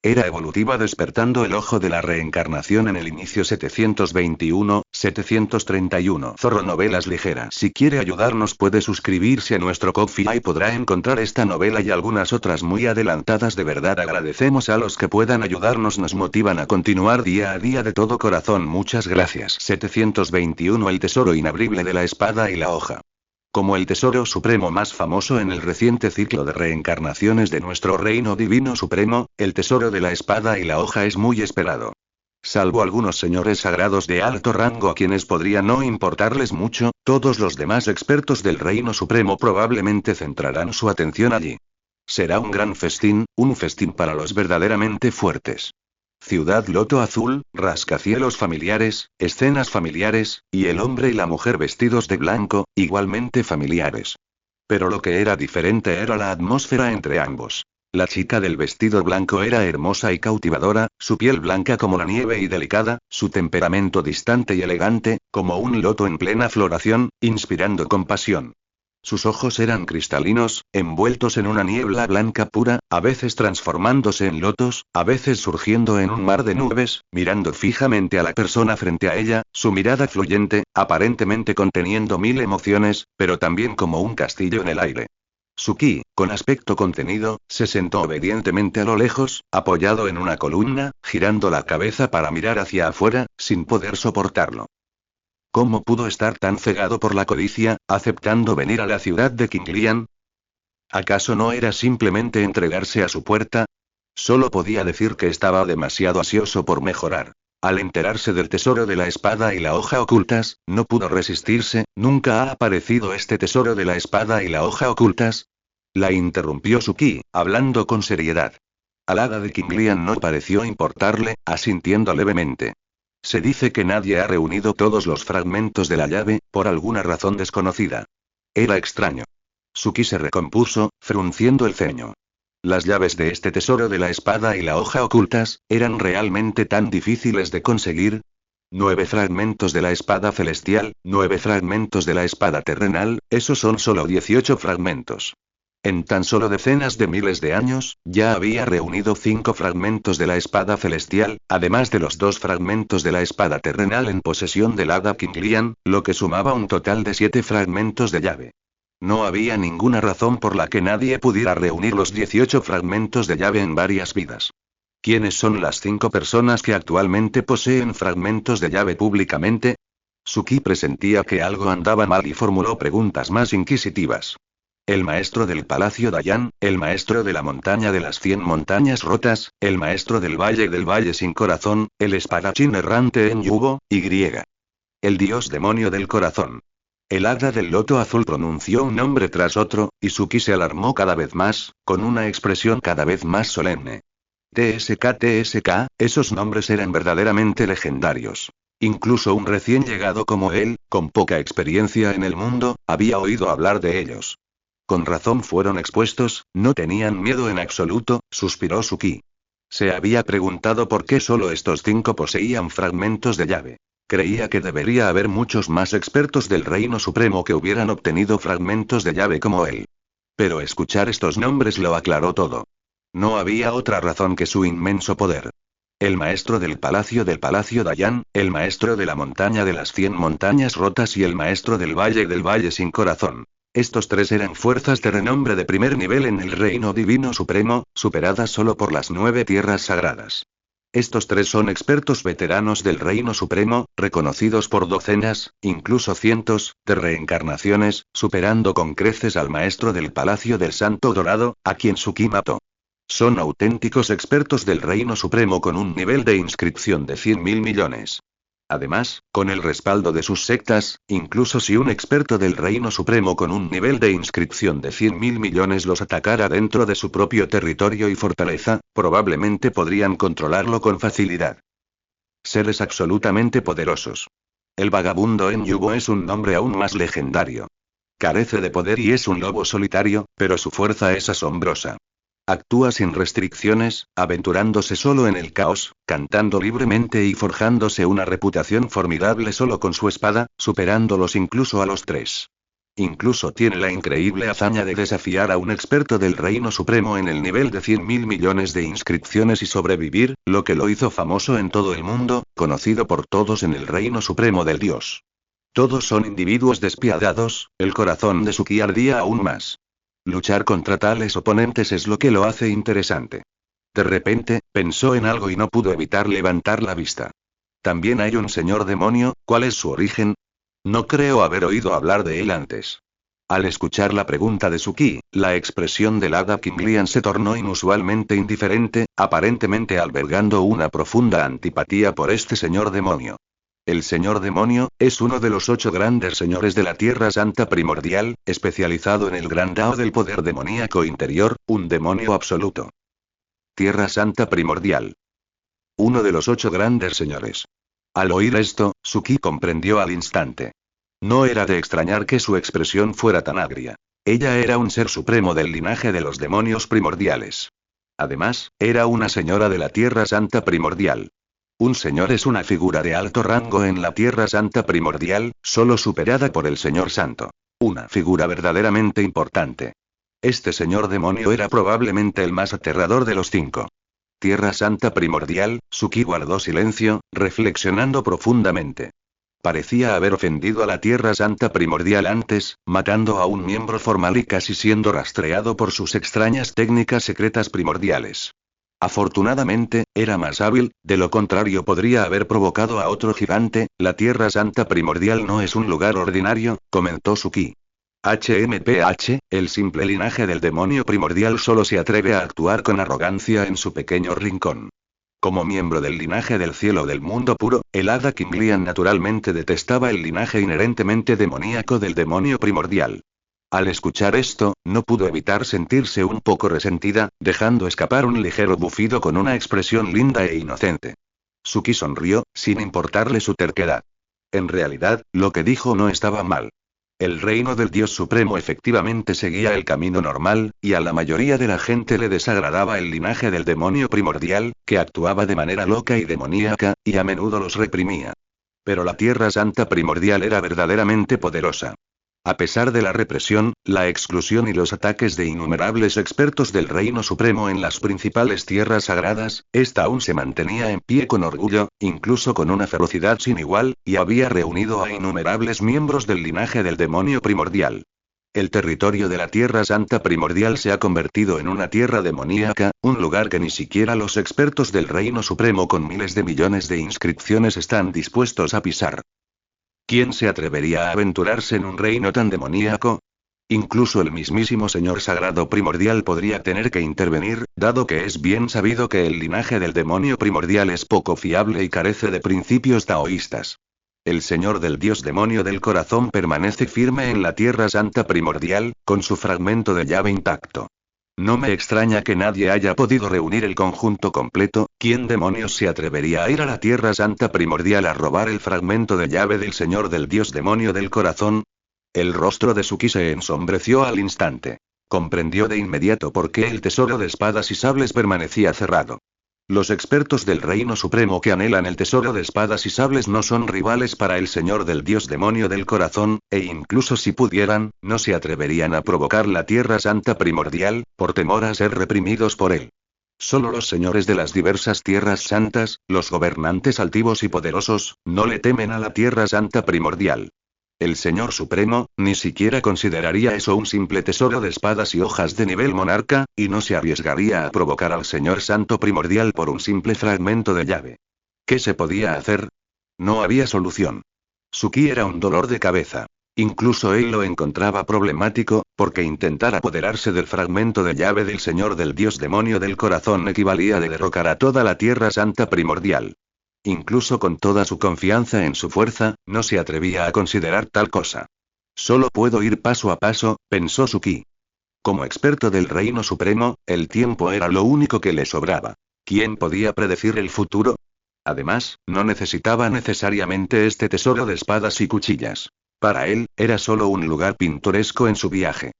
Era evolutiva despertando el ojo de la reencarnación en el inicio 721. Zorro Novelas Ligeras. Si quiere ayudarnos puede suscribirse a nuestro Ko-fi y podrá encontrar esta novela y algunas otras muy adelantadas. De verdad agradecemos a los que puedan ayudarnos, nos motivan a continuar día a día de todo corazón. Muchas gracias. 721. El tesoro inabrible de la espada y la hoja. Como el tesoro supremo más famoso en el reciente ciclo de reencarnaciones de nuestro reino divino supremo, el tesoro de la espada y la hoja es muy esperado. Salvo algunos señores sagrados de alto rango a quienes podría no importarles mucho, todos los demás expertos del reino supremo probablemente centrarán su atención allí. Será un festín para los verdaderamente fuertes. Ciudad Loto Azul, rascacielos familiares, escenas familiares, y el hombre y la mujer vestidos de blanco, igualmente familiares. Pero lo que era diferente era la atmósfera entre ambos. La chica del vestido blanco era hermosa y cautivadora, su piel blanca como la nieve y delicada, su temperamento distante y elegante, como un loto en plena floración, inspirando compasión. Sus ojos eran cristalinos, envueltos en una niebla blanca pura, a veces transformándose en lotos, a veces surgiendo en un mar de nubes, mirando fijamente a la persona frente a ella, su mirada fluyente, aparentemente conteniendo mil emociones, pero también como un castillo en el aire. Suki, con aspecto contenido, se sentó obedientemente a lo lejos, apoyado en una columna, girando la cabeza para mirar hacia afuera, sin poder soportarlo. ¿Cómo pudo estar tan cegado por la codicia, aceptando venir a la ciudad de Qinglian? ¿Acaso no era simplemente entregarse a su puerta? Solo podía decir que estaba demasiado ansioso por mejorar. Al enterarse del tesoro de la espada y la hoja ocultas, no pudo resistirse. ¿Nunca ha aparecido este tesoro de la espada y la hoja ocultas? La interrumpió Suki, hablando con seriedad. Al hada de Qinglian no pareció importarle, asintiendo levemente. Se dice que nadie ha reunido todos los fragmentos de la llave, por alguna razón desconocida. Era extraño. Suki se recompuso, frunciendo el ceño. Las llaves de este tesoro de la espada y la hoja ocultas, ¿eran realmente tan difíciles de conseguir? 9 fragmentos de la espada celestial, 9 fragmentos de la espada terrenal, esos son solo 18 fragmentos. En tan solo decenas de miles de años, ya había reunido 5 fragmentos de la espada celestial, además de los 2 fragmentos de la espada terrenal en posesión del hada Qinglian, lo que sumaba un total de 7 fragmentos de llave. No había ninguna razón por la que nadie pudiera reunir los 18 fragmentos de llave en varias vidas. ¿Quiénes son las 5 personas que actualmente poseen fragmentos de llave públicamente? Suki presentía que algo andaba mal y formuló preguntas más inquisitivas. El maestro del Palacio Dayan, el maestro de la montaña de las 100 montañas rotas, el maestro del valle sin corazón, el espadachín errante en Yugo, y. El dios demonio del corazón. El hada del loto azul pronunció un nombre tras otro, y Suki se alarmó cada vez más, con una expresión cada vez más solemne. TSK, esos nombres eran verdaderamente legendarios. Incluso un recién llegado como él, con poca experiencia en el mundo, había oído hablar de ellos. Con razón fueron expuestos, no tenían miedo en absoluto, suspiró Suki. Se había preguntado por qué solo estos 5 poseían fragmentos de llave. Creía que debería haber muchos más expertos del Reino Supremo que hubieran obtenido fragmentos de llave como él. Pero escuchar estos nombres lo aclaró todo. No había otra razón que su inmenso poder. El maestro del Palacio Dayan, el maestro de la montaña de las 100 montañas rotas y el maestro del valle sin corazón. Estos 3 eran fuerzas de renombre de primer nivel en el Reino Divino Supremo, superadas solo por las 9 tierras sagradas. Estos 3 son expertos veteranos del Reino Supremo, reconocidos por docenas, incluso cientos, de reencarnaciones, superando con creces al maestro del Palacio del Santo Dorado, a quien Suki mató. Son auténticos expertos del Reino Supremo con un nivel de inscripción de 100.000 millones. Además, con el respaldo de sus sectas, incluso si un experto del Reino Supremo con un nivel de inscripción de 100.000 millones los atacara dentro de su propio territorio y fortaleza, probablemente podrían controlarlo con facilidad. Seres absolutamente poderosos. El vagabundo en Yugo es un nombre aún más legendario. Carece de poder y es un lobo solitario, pero su fuerza es asombrosa. Actúa sin restricciones, aventurándose solo en el caos, cantando libremente y forjándose una reputación formidable solo con su espada, superándolos incluso a los 3. Incluso tiene la increíble hazaña de desafiar a un experto del Reino Supremo en el nivel de 100.000 millones de inscripciones y sobrevivir, lo que lo hizo famoso en todo el mundo, conocido por todos en el Reino Supremo del Dios. Todos son individuos despiadados, el corazón de Suki ardía aún más. Luchar contra tales oponentes es lo que lo hace interesante. De repente, pensó en algo y no pudo evitar levantar la vista. También hay un señor demonio, ¿cuál es su origen? No creo haber oído hablar de él antes. Al escuchar la pregunta de Suki, la expresión del hada Kinglian se tornó inusualmente indiferente, aparentemente albergando una profunda antipatía por este señor demonio. El señor demonio es uno de los 8 grandes señores de la Tierra Santa primordial, especializado en el gran Dao del poder demoníaco interior, un demonio absoluto. Tierra Santa primordial. Uno de los 8 grandes señores. Al oír esto, Suki comprendió al instante. No era de extrañar que su expresión fuera tan agria. Ella era un ser supremo del linaje de los demonios primordiales. Además, era una señora de la Tierra Santa primordial. Un señor es una figura de alto rango en la Tierra Santa primordial, solo superada por el Señor Santo. Una figura verdaderamente importante. Este señor demonio era probablemente el más aterrador de los 5. Tierra Santa primordial, Suki guardó silencio, reflexionando profundamente. Parecía haber ofendido a la Tierra Santa primordial antes, matando a un miembro formal y casi siendo rastreado por sus extrañas técnicas secretas primordiales. Afortunadamente, era más hábil, de lo contrario podría haber provocado a otro gigante. La Tierra Santa primordial no es un lugar ordinario, comentó Suki. HMPH, el simple linaje del demonio primordial solo se atreve a actuar con arrogancia en su pequeño rincón. Como miembro del linaje del cielo del mundo puro, el hada Kinglian naturalmente detestaba el linaje inherentemente demoníaco del demonio primordial. Al escuchar esto, no pudo evitar sentirse un poco resentida, dejando escapar un ligero bufido con una expresión linda e inocente. Suki sonrió, sin importarle su terquedad. En realidad, lo que dijo no estaba mal. El reino del Dios Supremo efectivamente seguía el camino normal, y a la mayoría de la gente le desagradaba el linaje del demonio primordial, que actuaba de manera loca y demoníaca, y a menudo los reprimía. Pero la Tierra Santa primordial era verdaderamente poderosa. A pesar de la represión, la exclusión y los ataques de innumerables expertos del Reino Supremo en las principales tierras sagradas, esta aún se mantenía en pie con orgullo, incluso con una ferocidad sin igual, y había reunido a innumerables miembros del linaje del demonio primordial. El territorio de la Tierra Santa primordial se ha convertido en una tierra demoníaca, un lugar que ni siquiera los expertos del Reino Supremo con miles de millones de inscripciones están dispuestos a pisar. ¿Quién se atrevería a aventurarse en un reino tan demoníaco? Incluso el mismísimo Señor Sagrado Primordial podría tener que intervenir, dado que es bien sabido que el linaje del demonio primordial es poco fiable y carece de principios taoístas. El Señor del Dios Demonio del Corazón permanece firme en la Tierra Santa Primordial, con su fragmento de llave intacto. No me extraña que nadie haya podido reunir el conjunto completo. ¿Quién demonios se atrevería a ir a la Tierra Santa Primordial a robar el fragmento de llave del Señor del Dios Demonio del Corazón? El rostro de Suki se ensombreció al instante. Comprendió de inmediato por qué el tesoro de espadas y sables permanecía cerrado. Los expertos del Reino Supremo que anhelan el tesoro de espadas y sables no son rivales para el Señor del Dios Demonio del Corazón, e incluso si pudieran, no se atreverían a provocar la Tierra Santa primordial, por temor a ser reprimidos por él. Solo los señores de las diversas tierras santas, los gobernantes altivos y poderosos, no le temen a la Tierra Santa primordial. El Señor Supremo, ni siquiera consideraría eso un simple tesoro de espadas y hojas de nivel monarca, y no se arriesgaría a provocar al Señor Santo Primordial por un simple fragmento de llave. ¿Qué se podía hacer? No había solución. Suki era un dolor de cabeza. Incluso él lo encontraba problemático, porque intentar apoderarse del fragmento de llave del Señor del Dios Demonio del Corazón equivalía a derrocar a toda la Tierra Santa Primordial. Incluso con toda su confianza en su fuerza, no se atrevía a considerar tal cosa. Solo puedo ir paso a paso, pensó Suki. Como experto del Reino Supremo, el tiempo era lo único que le sobraba. ¿Quién podía predecir el futuro? Además, no necesitaba necesariamente este tesoro de espadas y cuchillas. Para él, era solo un lugar pintoresco en su viaje.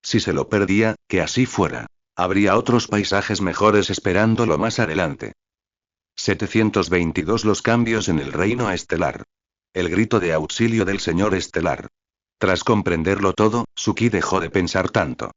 Si se lo perdía, que así fuera. Habría otros paisajes mejores esperándolo más adelante. 722 Los cambios en el reino estelar. El grito de auxilio del Señor Estelar. Tras comprenderlo todo, Suki dejó de pensar tanto.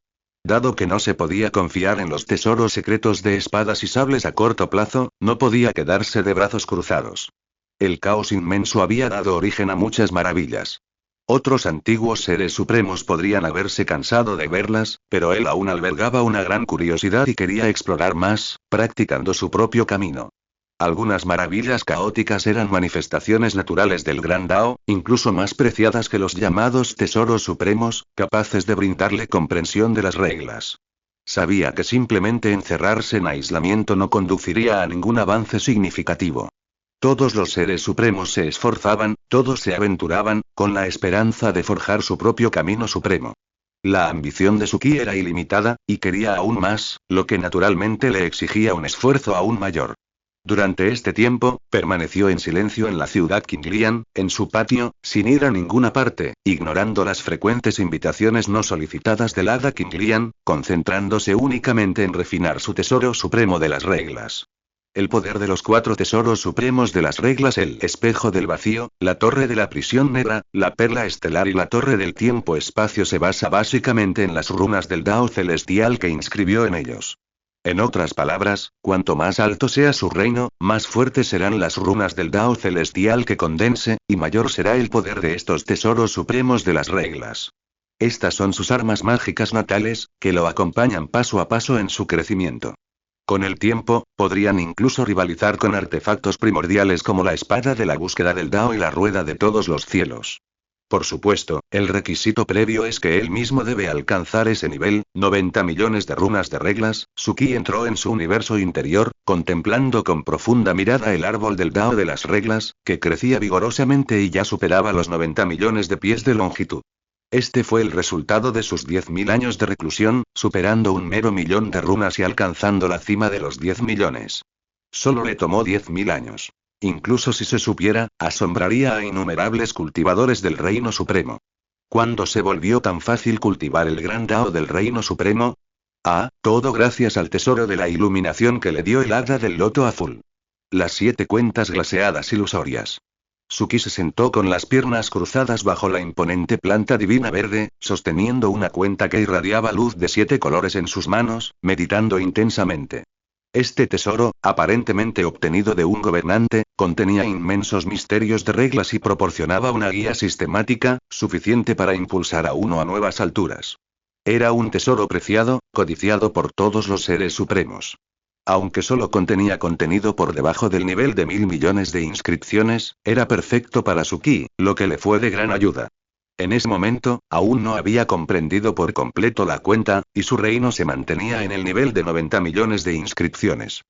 Dado que no se podía confiar en los tesoros secretos de espadas y sables a corto plazo, no podía quedarse de brazos cruzados. El caos inmenso había dado origen a muchas maravillas. Otros antiguos seres supremos podrían haberse cansado de verlas, pero él aún albergaba una gran curiosidad y quería explorar más, practicando su propio camino. Algunas maravillas caóticas eran manifestaciones naturales del gran Dao, incluso más preciadas que los llamados tesoros supremos, capaces de brindarle comprensión de las reglas. Sabía que simplemente encerrarse en aislamiento no conduciría a ningún avance significativo. Todos los seres supremos se esforzaban, todos se aventuraban, con la esperanza de forjar su propio camino supremo. La ambición de Suki era ilimitada, y quería aún más, lo que naturalmente le exigía un esfuerzo aún mayor. Durante este tiempo, permaneció en silencio en la ciudad Qinglian, en su patio, sin ir a ninguna parte, ignorando las frecuentes invitaciones no solicitadas del hada Qinglian, concentrándose únicamente en refinar su tesoro supremo de las reglas. El poder de los 4 tesoros supremos de las reglas: el espejo del vacío, la torre de la prisión negra, la perla estelar y la torre del tiempo-espacio se basa básicamente en las runas del Dao celestial que inscribió en ellos. En otras palabras, cuanto más alto sea su reino, más fuertes serán las runas del Dao celestial que condense, y mayor será el poder de estos tesoros supremos de las reglas. Estas son sus armas mágicas natales, que lo acompañan paso a paso en su crecimiento. Con el tiempo, podrían incluso rivalizar con artefactos primordiales como la espada de la búsqueda del Dao y la rueda de todos los cielos. Por supuesto, el requisito previo es que él mismo debe alcanzar ese nivel, 90 millones de runas de reglas. Suki entró en su universo interior, contemplando con profunda mirada el árbol del Dao de las reglas, que crecía vigorosamente y ya superaba los 90 millones de pies de longitud. Este fue el resultado de sus 10.000 años de reclusión, superando un mero millón de runas y alcanzando la cima de los 10 millones. Solo le tomó 10.000 años. Incluso si se supiera, asombraría a innumerables cultivadores del Reino Supremo. ¿Cuándo se volvió tan fácil cultivar el gran Dao del Reino Supremo? Todo gracias al tesoro de la iluminación que le dio el hada del loto azul. Las 7 cuentas glaseadas ilusorias. Suki se sentó con las piernas cruzadas bajo la imponente planta divina verde, sosteniendo una cuenta que irradiaba luz de 7 colores en sus manos, meditando intensamente. Este tesoro, aparentemente obtenido de un gobernante, contenía inmensos misterios de reglas y proporcionaba una guía sistemática, suficiente para impulsar a uno a nuevas alturas. Era un tesoro preciado, codiciado por todos los seres supremos. Aunque solo contenía contenido por debajo del nivel de 1.000 millones de inscripciones, era perfecto para Suki, lo que le fue de gran ayuda. En ese momento, aún no había comprendido por completo la cuenta, y su reino se mantenía en el nivel de 90 millones de inscripciones.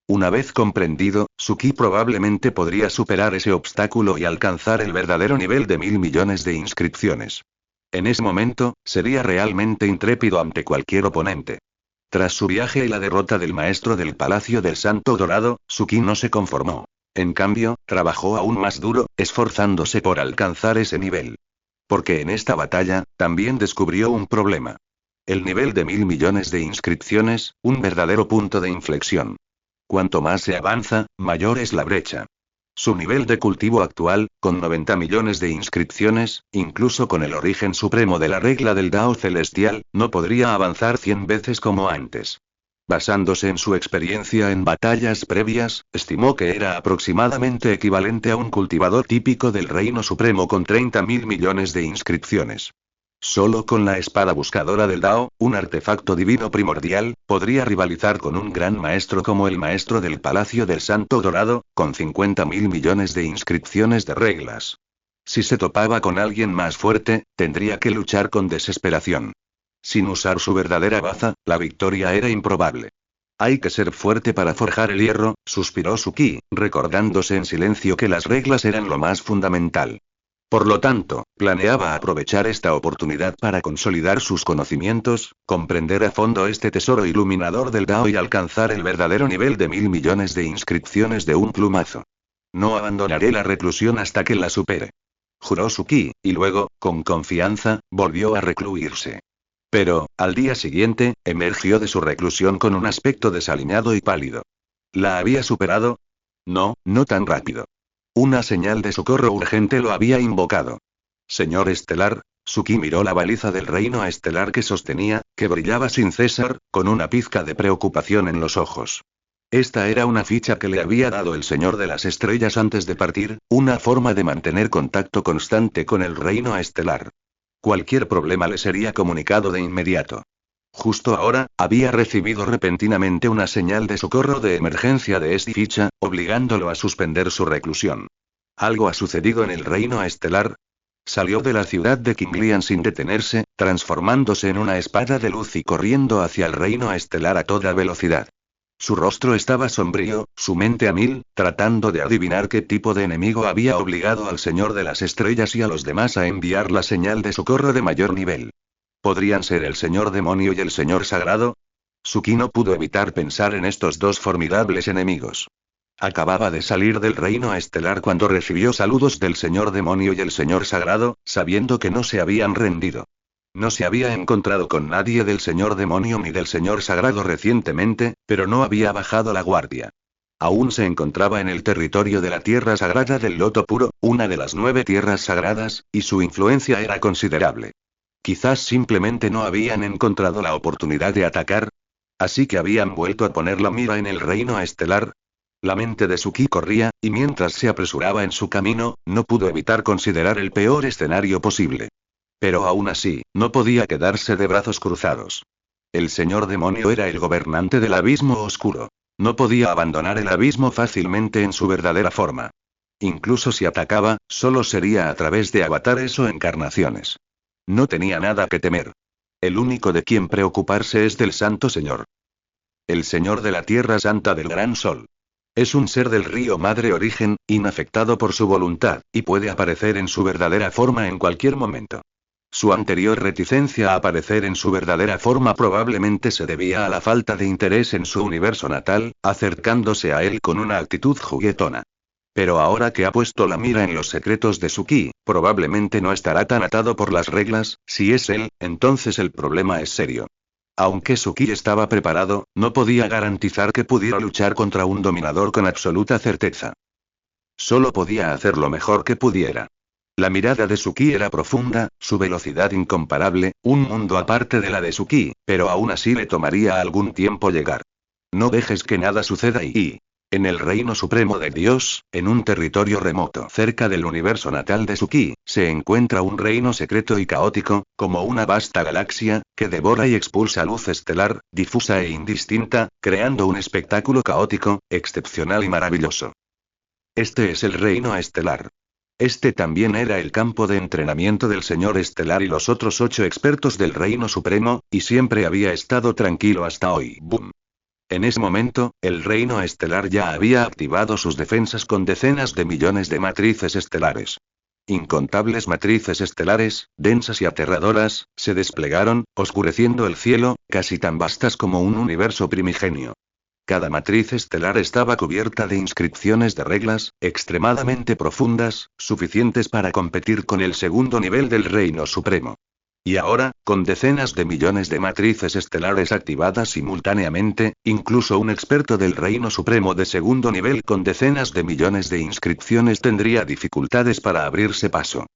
Una vez comprendido, Suki probablemente podría superar ese obstáculo y alcanzar el verdadero nivel de 1.000 millones de inscripciones. En ese momento, sería realmente intrépido ante cualquier oponente. Tras su viaje y la derrota del maestro del Palacio del Santo Dorado, Suki no se conformó. En cambio, trabajó aún más duro, esforzándose por alcanzar ese nivel. Porque en esta batalla, también descubrió un problema. El nivel de 1.000 millones de inscripciones, un verdadero punto de inflexión. Cuanto más se avanza, mayor es la brecha. Su nivel de cultivo actual, con 90 millones de inscripciones, incluso con el origen supremo de la regla del Dao celestial, no podría avanzar 100 veces como antes. Basándose en su experiencia en batallas previas, estimó que era aproximadamente equivalente a un cultivador típico del Reino Supremo con 30.000 millones de inscripciones. Solo con la espada buscadora del Dao, un artefacto divino primordial, podría rivalizar con un gran maestro como el maestro del Palacio del Santo Dorado, con 50.000 millones de inscripciones de reglas. Si se topaba con alguien más fuerte, tendría que luchar con desesperación. Sin usar su verdadera baza, la victoria era improbable. Hay que ser fuerte para forjar el hierro, suspiró Suki, recordándose en silencio que las reglas eran lo más fundamental. Por lo tanto, planeaba aprovechar esta oportunidad para consolidar sus conocimientos, comprender a fondo este tesoro iluminador del Dao y alcanzar el verdadero nivel de 1.000 millones de inscripciones de un plumazo. No abandonaré la reclusión hasta que la supere. Juró Suki, y luego, con confianza, volvió a recluirse. Pero, al día siguiente, emergió de su reclusión con un aspecto desaliñado y pálido. ¿La había superado? No, no tan rápido. Una señal de socorro urgente lo había invocado. Señor Estelar, Suki miró la baliza del reino estelar que sostenía, que brillaba sin cesar, con una pizca de preocupación en los ojos. Esta era una ficha que le había dado el Señor de las Estrellas antes de partir, una forma de mantener contacto constante con el reino estelar. Cualquier problema le sería comunicado de inmediato. Justo ahora, había recibido repentinamente una señal de socorro de emergencia de esta ficha, obligándolo a suspender su reclusión. ¿Algo ha sucedido en el reino estelar? Salió de la ciudad de Kinglian sin detenerse, transformándose en una espada de luz y corriendo hacia el reino estelar a toda velocidad. Su rostro estaba sombrío, su mente a mil, tratando de adivinar qué tipo de enemigo había obligado al Señor de las Estrellas y a los demás a enviar la señal de socorro de mayor nivel. ¿Podrían ser el Señor Demonio y el Señor Sagrado? Suki no pudo evitar pensar en estos dos formidables enemigos. Acababa de salir del reino estelar cuando recibió saludos del Señor Demonio y el Señor Sagrado, sabiendo que no se habían rendido. No se había encontrado con nadie del Señor Demonio ni del Señor Sagrado recientemente, pero no había bajado la guardia. Aún se encontraba en el territorio de la Tierra Sagrada del Loto Puro, una de las 9 tierras sagradas, y su influencia era considerable. Quizás simplemente no habían encontrado la oportunidad de atacar. Así que habían vuelto a poner la mira en el reino estelar. La mente de Suki corría, y mientras se apresuraba en su camino, no pudo evitar considerar el peor escenario posible. Pero aún así, no podía quedarse de brazos cruzados. El Señor Demonio era el gobernante del abismo oscuro. No podía abandonar el abismo fácilmente en su verdadera forma. Incluso si atacaba, solo sería a través de avatares o encarnaciones. No tenía nada que temer. El único de quien preocuparse es del Santo Señor. El Señor de la Tierra Santa del Gran Sol. Es un ser del río Madre Origen, inafectado por su voluntad, y puede aparecer en su verdadera forma en cualquier momento. Su anterior reticencia a aparecer en su verdadera forma probablemente se debía a la falta de interés en su universo natal, acercándose a él con una actitud juguetona. Pero ahora que ha puesto la mira en los secretos de Suki, probablemente no estará tan atado por las reglas. Si es él, entonces el problema es serio. Aunque Suki estaba preparado, no podía garantizar que pudiera luchar contra un dominador con absoluta certeza. Solo podía hacer lo mejor que pudiera. La mirada de Suki era profunda, su velocidad incomparable, un mundo aparte de la de Suki, pero aún así le tomaría algún tiempo llegar. No dejes que nada suceda y... En el reino supremo de Dios, en un territorio remoto cerca del universo natal de Suki, se encuentra un reino secreto y caótico, como una vasta galaxia, que devora y expulsa luz estelar, difusa e indistinta, creando un espectáculo caótico, excepcional y maravilloso. Este es el reino estelar. Este también era el campo de entrenamiento del Señor Estelar y los otros 8 expertos del Reino Supremo, y siempre había estado tranquilo hasta hoy. ¡Bum! En ese momento, el Reino Estelar ya había activado sus defensas con decenas de millones de matrices estelares. Incontables matrices estelares, densas y aterradoras, se desplegaron, oscureciendo el cielo, casi tan vastas como un universo primigenio. Cada matriz estelar estaba cubierta de inscripciones de reglas, extremadamente profundas, suficientes para competir con el segundo nivel del Reino Supremo. Y ahora, con decenas de millones de matrices estelares activadas simultáneamente, incluso un experto del Reino Supremo de segundo nivel con decenas de millones de inscripciones tendría dificultades para abrirse paso.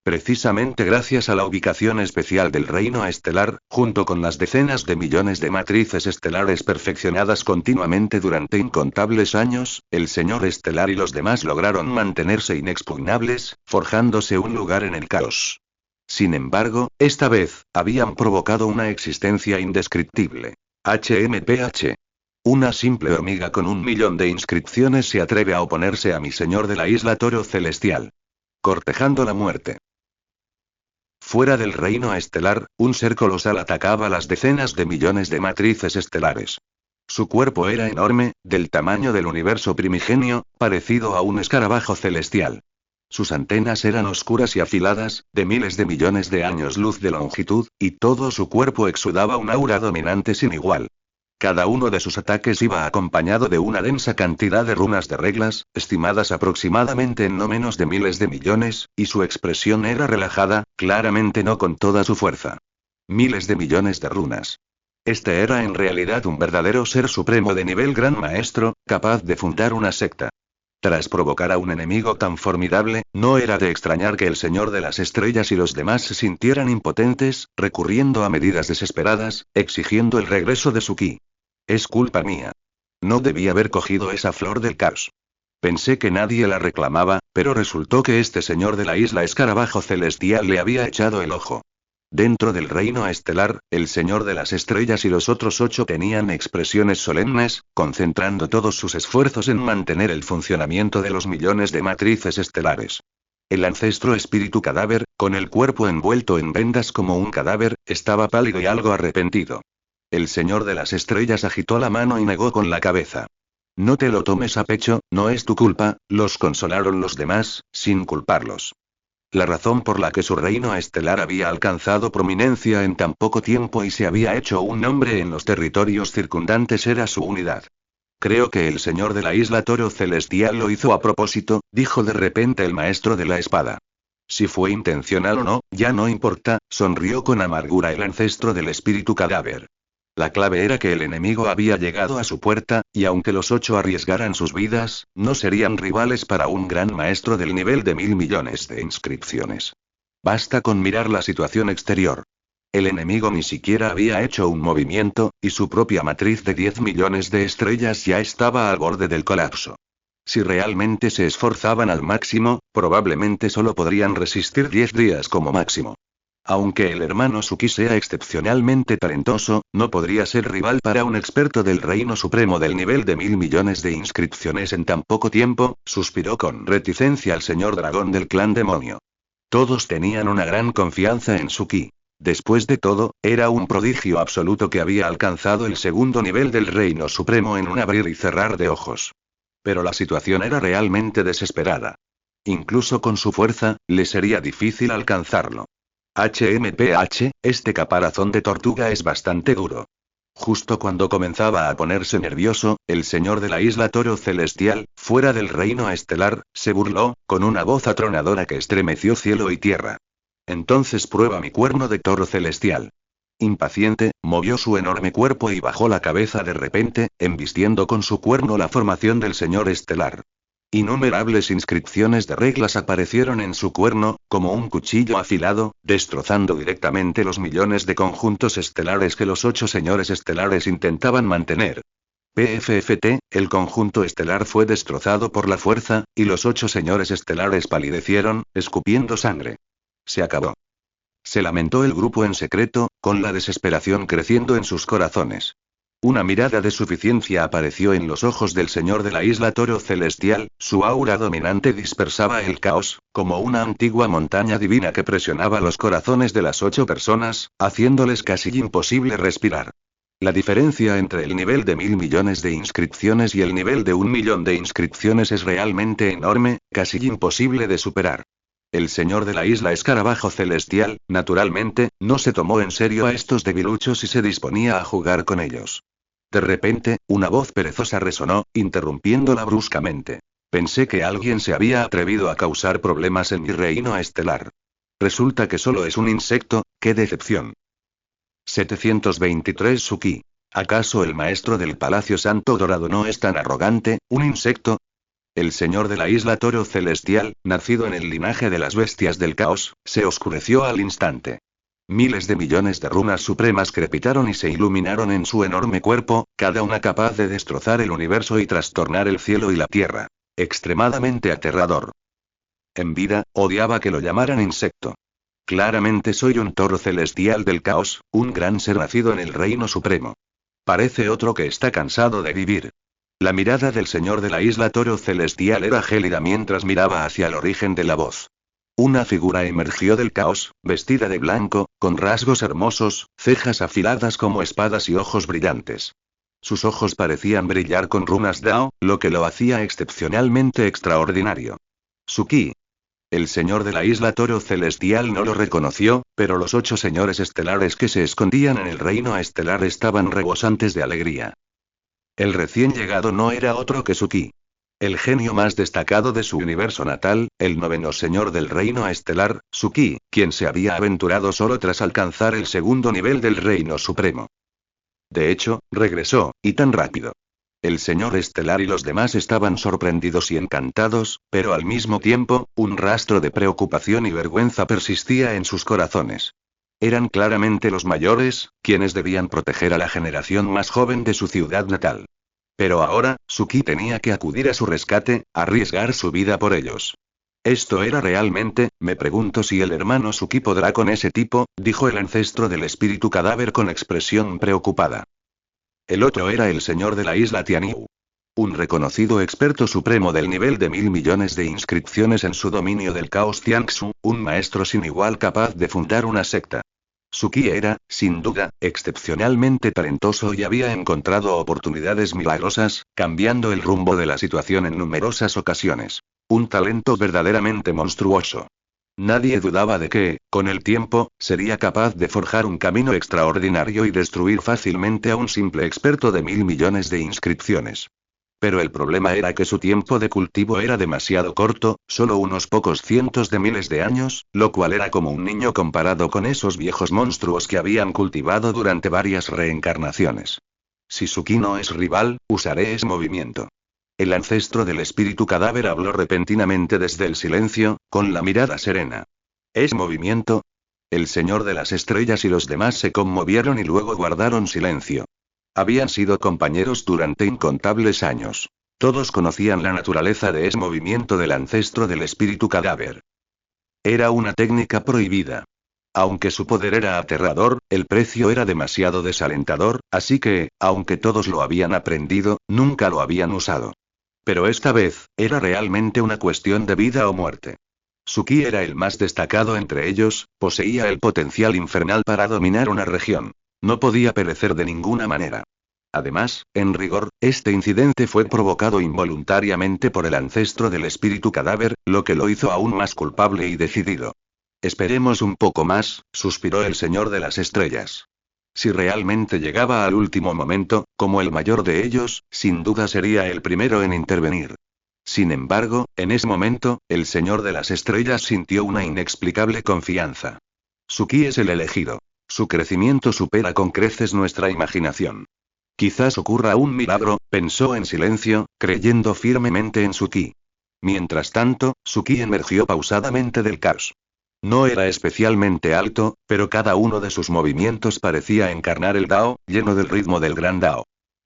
Precisamente gracias a la ubicación especial del reino estelar, junto con las decenas de millones de matrices estelares perfeccionadas continuamente durante incontables años, el Señor Estelar y los demás lograron mantenerse inexpugnables, forjándose un lugar en el caos. Sin embargo, esta vez, habían provocado una existencia indescriptible. HMPH. Una simple hormiga con 1.000.000 de inscripciones se atreve a oponerse a mi señor de la isla Toro Celestial. Cortejando la muerte. Fuera del reino estelar, un ser colosal atacaba las decenas de millones de matrices estelares. Su cuerpo era enorme, del tamaño del universo primigenio, parecido a un escarabajo celestial. Sus antenas eran oscuras y afiladas, de miles de millones de años luz de longitud, y todo su cuerpo exudaba un aura dominante sin igual. Cada uno de sus ataques iba acompañado de una densa cantidad de runas de reglas, estimadas aproximadamente en no menos de miles de millones, y su expresión era relajada, claramente no con toda su fuerza. Miles de millones de runas. Este era en realidad un verdadero ser supremo de nivel gran maestro, capaz de fundar una secta. Tras provocar a un enemigo tan formidable, no era de extrañar que el Señor de las Estrellas y los demás se sintieran impotentes, recurriendo a medidas desesperadas, exigiendo el regreso de su ki. Es culpa mía. No debí haber cogido esa flor del caos. Pensé que nadie la reclamaba, pero resultó que este señor de la isla Escarabajo Celestial le había echado el ojo. Dentro del reino estelar, el Señor de las Estrellas y los otros 8 tenían expresiones solemnes, concentrando todos sus esfuerzos en mantener el funcionamiento de los millones de matrices estelares. El ancestro espíritu cadáver, con el cuerpo envuelto en vendas como un cadáver, estaba pálido y algo arrepentido. El Señor de las Estrellas agitó la mano y negó con la cabeza. No te lo tomes a pecho, no es tu culpa, los consolaron los demás, sin culparlos. La razón por la que su reino estelar había alcanzado prominencia en tan poco tiempo y se había hecho un nombre en los territorios circundantes era su unidad. Creo que el señor de la isla Toro Celestial lo hizo a propósito, dijo de repente el maestro de la espada. Si fue intencional o no, ya no importa, sonrió con amargura el ancestro del espíritu cadáver. La clave era que el enemigo había llegado a su puerta, y aunque los 8 arriesgaran sus vidas, no serían rivales para un gran maestro del nivel de 1000 millones de inscripciones. Basta con mirar la situación exterior. El enemigo ni siquiera había hecho un movimiento, y su propia matriz de 10 millones de estrellas ya estaba al borde del colapso. Si realmente se esforzaban al máximo, probablemente solo podrían resistir 10 días como máximo. Aunque el hermano Suki sea excepcionalmente talentoso, no podría ser rival para un experto del reino supremo del nivel de 1000 millones de inscripciones en tan poco tiempo, suspiró con reticencia el señor dragón del clan demonio. Todos tenían una gran confianza en Suki. Después de todo, era un prodigio absoluto que había alcanzado el segundo nivel del reino supremo en un abrir y cerrar de ojos. Pero la situación era realmente desesperada. Incluso con su fuerza, le sería difícil alcanzarlo. HMPH, este caparazón de tortuga es bastante duro. Justo cuando comenzaba a ponerse nervioso, el señor de la isla Toro Celestial, fuera del reino estelar, se burló, con una voz atronadora que estremeció cielo y tierra. Entonces prueba mi cuerno de toro celestial. Impaciente, movió su enorme cuerpo y bajó la cabeza de repente, embistiendo con su cuerno la formación del señor estelar. Innumerables inscripciones de reglas aparecieron en su cuerno, como un cuchillo afilado, destrozando directamente los millones de conjuntos estelares que los 8 señores estelares intentaban mantener. PFFT, el conjunto estelar fue destrozado por la fuerza, y los 8 señores estelares palidecieron, escupiendo sangre. Se acabó. Se lamentó el grupo en secreto, con la desesperación creciendo en sus corazones. Una mirada de suficiencia apareció en los ojos del señor de la isla Toro Celestial, su aura dominante dispersaba el caos, como una antigua montaña divina que presionaba los corazones de las 8 personas, haciéndoles casi imposible respirar. La diferencia entre el nivel de 1000 millones de inscripciones y el nivel de 1 millón de inscripciones es realmente enorme, casi imposible de superar. El señor de la isla Escarabajo Celestial, naturalmente, no se tomó en serio a estos debiluchos y se disponía a jugar con ellos. De repente, una voz perezosa resonó, interrumpiéndola bruscamente. Pensé que alguien se había atrevido a causar problemas en mi reino estelar. Resulta que solo es un insecto, ¡qué decepción! 723 Suki. ¿Acaso el maestro del Palacio Santo Dorado no es tan arrogante, un insecto? El señor de la isla Toro Celestial, nacido en el linaje de las bestias del caos, se oscureció al instante. Miles de millones de runas supremas crepitaron y se iluminaron en su enorme cuerpo, cada una capaz de destrozar el universo y trastornar el cielo y la tierra. Extremadamente aterrador. En vida, odiaba que lo llamaran insecto. Claramente soy un toro celestial del caos, un gran ser nacido en el reino supremo. Parece otro que está cansado de vivir. La mirada del señor de la isla Toro Celestial era gélida mientras miraba hacia el origen de la voz. Una figura emergió del caos, vestida de blanco, con rasgos hermosos, cejas afiladas como espadas y ojos brillantes. Sus ojos parecían brillar con runas Dao, lo que lo hacía excepcionalmente extraordinario. Suki. El señor de la isla Toro Celestial no lo reconoció, pero los 8 señores estelares que se escondían en el reino estelar estaban rebosantes de alegría. El recién llegado no era otro que Suki. El genio más destacado de su universo natal, el 9º señor del reino estelar, Suki, quien se había aventurado solo tras alcanzar el segundo nivel del reino supremo. De hecho, regresó, y tan rápido. El señor estelar y los demás estaban sorprendidos y encantados, pero al mismo tiempo, un rastro de preocupación y vergüenza persistía en sus corazones. Eran claramente los mayores, quienes debían proteger a la generación más joven de su ciudad natal. Pero ahora, Suki tenía que acudir a su rescate, arriesgar su vida por ellos. Esto era realmente, me pregunto si el hermano Suki podrá con ese tipo, dijo el ancestro del espíritu cadáver con expresión preocupada. El otro era el señor de la isla Tianyu. Un reconocido experto supremo del nivel de 1.000.000.000 de inscripciones en su dominio del caos Tianxu, un maestro sin igual capaz de fundar una secta. Suki era, sin duda, excepcionalmente talentoso y había encontrado oportunidades milagrosas, cambiando el rumbo de la situación en numerosas ocasiones. Un talento verdaderamente monstruoso. Nadie dudaba de que, con el tiempo, sería capaz de forjar un camino extraordinario y destruir fácilmente a un simple experto de 1.000.000.000 de inscripciones. Pero el problema era que su tiempo de cultivo era demasiado corto, solo unos pocos cientos de miles de años, lo cual era como un niño comparado con esos viejos monstruos que habían cultivado durante varias reencarnaciones. Si Suki no es rival, usaré ese movimiento. El ancestro del espíritu cadáver habló repentinamente desde el silencio, con la mirada serena. ¿Es movimiento? El señor de las estrellas y los demás se conmovieron y luego guardaron silencio. Habían sido compañeros durante incontables años. Todos conocían la naturaleza de ese movimiento del ancestro del espíritu cadáver. Era una técnica prohibida. Aunque su poder era aterrador, el precio era demasiado desalentador, así que, aunque todos lo habían aprendido, nunca lo habían usado. Pero esta vez, era realmente una cuestión de vida o muerte. Suki era el más destacado entre ellos, poseía el potencial infernal para dominar una región. No podía perecer de ninguna manera. Además, en rigor, este incidente fue provocado involuntariamente por el ancestro del espíritu cadáver, lo que lo hizo aún más culpable y decidido. Esperemos un poco más, suspiró el señor de las estrellas. Si realmente llegaba al último momento, como el mayor de ellos, sin duda sería el primero en intervenir. Sin embargo, en ese momento, el señor de las estrellas sintió una inexplicable confianza. Suki es el elegido. Su crecimiento supera con creces nuestra imaginación. Quizás ocurra un milagro, pensó en silencio, creyendo firmemente en Suki. Mientras tanto, Suki emergió pausadamente del caos. No era especialmente alto, pero cada uno de sus movimientos parecía encarnar el Dao, lleno del ritmo del gran Dao.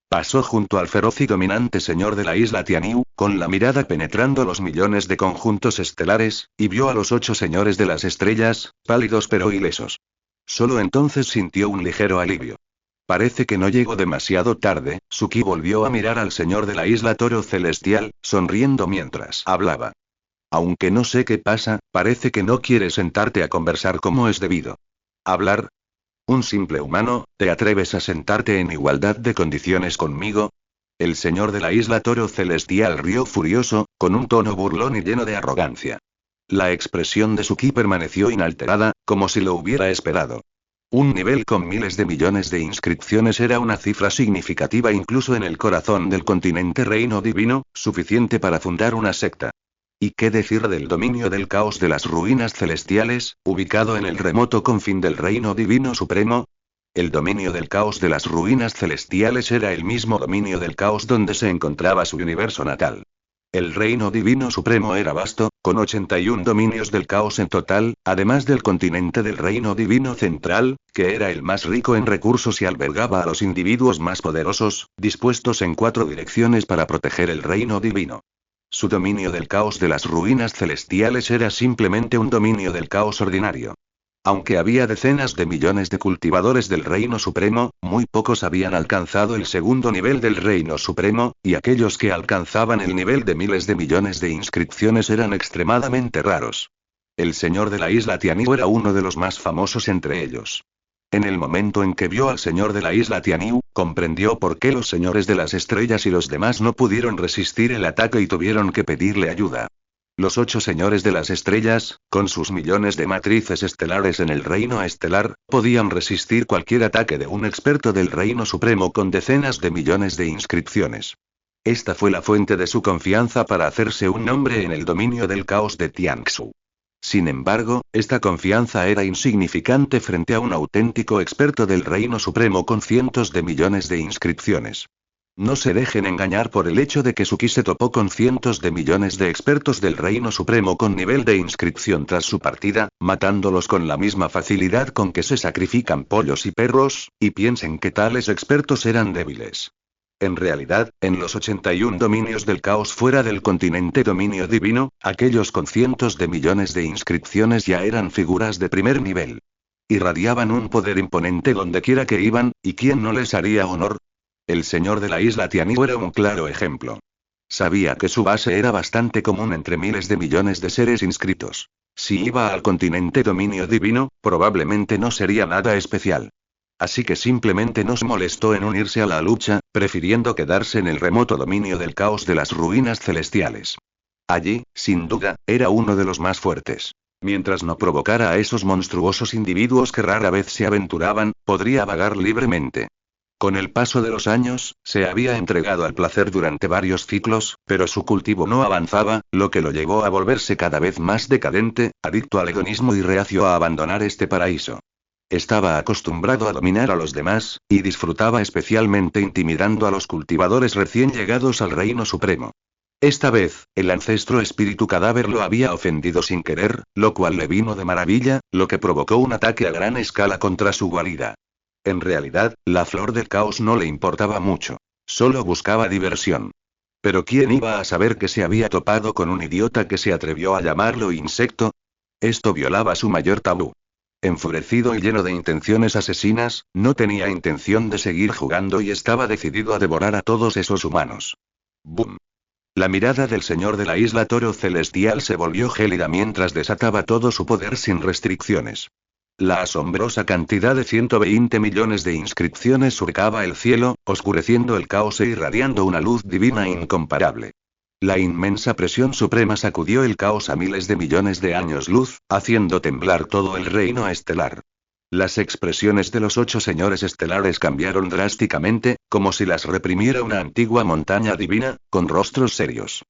Pasó junto al feroz y dominante señor de la isla Tianyu, con la mirada penetrando los millones de conjuntos estelares, y vio a los 8 señores de las estrellas, pálidos pero ilesos. Solo entonces sintió un ligero alivio. Parece que no llegó demasiado tarde, Suki volvió a mirar al señor de la isla Toro Celestial, sonriendo mientras hablaba. Aunque no sé qué pasa, parece que no quieres sentarte a conversar como es debido. ¿Hablar? Un simple humano, ¿te atreves a sentarte en igualdad de condiciones conmigo? El señor de la isla Toro Celestial rió furioso, con un tono burlón y lleno de arrogancia. La expresión de Suki permaneció inalterada, como si lo hubiera esperado. Un nivel con miles de millones de inscripciones era una cifra significativa incluso en el corazón del continente Reino Divino, suficiente para fundar una secta. ¿Y qué decir del dominio del caos de las ruinas celestiales, ubicado en el remoto confín del Reino Divino Supremo? El dominio del caos de las ruinas celestiales era el mismo dominio del caos donde se encontraba su universo natal. El Reino Divino Supremo era vasto, con 81 dominios del caos en total, además del continente del Reino Divino Central, que era el más rico en recursos y albergaba a los individuos más poderosos, dispuestos en 4 direcciones para proteger el Reino Divino. Su dominio del caos de las ruinas celestiales era simplemente un dominio del caos ordinario. Aunque había decenas de millones de cultivadores del Reino Supremo, muy pocos habían alcanzado el segundo nivel del Reino Supremo, y aquellos que alcanzaban el nivel de miles de millones de inscripciones eran extremadamente raros. El señor de la isla Tianyu era uno de los más famosos entre ellos. En el momento en que vio al señor de la isla Tianyu, comprendió por qué los señores de las estrellas y los demás no pudieron resistir el ataque y tuvieron que pedirle ayuda. Los 8 señores de las estrellas, con sus millones de matrices estelares en el reino estelar, podían resistir cualquier ataque de un experto del Reino Supremo con decenas de millones de inscripciones. Esta fue la fuente de su confianza para hacerse un nombre en el dominio del caos de Tianxu. Sin embargo, esta confianza era insignificante frente a un auténtico experto del Reino Supremo con cientos de millones de inscripciones. No se dejen engañar por el hecho de que Suki se topó con cientos de millones de expertos del Reino Supremo con nivel de inscripción tras su partida, matándolos con la misma facilidad con que se sacrifican pollos y perros, y piensen que tales expertos eran débiles. En realidad, en los 81 dominios del caos fuera del continente dominio divino, aquellos con cientos de millones de inscripciones ya eran figuras de primer nivel. Irradiaban un poder imponente donde quiera que iban, ¿y quién no les haría honor? El señor de la isla Tianyu era un claro ejemplo. Sabía que su base era bastante común entre miles de millones de seres inscritos. Si iba al continente dominio divino, probablemente no sería nada especial. Así que simplemente no se molestó en unirse a la lucha, prefiriendo quedarse en el remoto dominio del caos de las ruinas celestiales. Allí, sin duda, era uno de los más fuertes. Mientras no provocara a esos monstruosos individuos que rara vez se aventuraban, podría vagar libremente. Con el paso de los años, se había entregado al placer durante varios ciclos, pero su cultivo no avanzaba, lo que lo llevó a volverse cada vez más decadente, adicto al hedonismo y reacio a abandonar este paraíso. Estaba acostumbrado a dominar a los demás, y disfrutaba especialmente intimidando a los cultivadores recién llegados al Reino Supremo. Esta vez, el ancestro espíritu cadáver lo había ofendido sin querer, lo cual le vino de maravilla, lo que provocó un ataque a gran escala contra su guarida. En realidad, la flor del caos no le importaba mucho. Solo buscaba diversión. Pero ¿quién iba a saber que se había topado con un idiota que se atrevió a llamarlo insecto? Esto violaba su mayor tabú. Enfurecido y lleno de intenciones asesinas, no tenía intención de seguir jugando y estaba decidido a devorar a todos esos humanos. ¡Bum! La mirada del señor de la isla Toro Celestial se volvió gélida mientras desataba todo su poder sin restricciones. La asombrosa cantidad de 120 millones de inscripciones surcaba el cielo, oscureciendo el caos e irradiando una luz divina incomparable. La inmensa presión suprema sacudió el caos a miles de millones de años luz, haciendo temblar todo el reino estelar. Las expresiones de los 8 señores estelares cambiaron drásticamente, como si las reprimiera una antigua montaña divina, con rostros serios.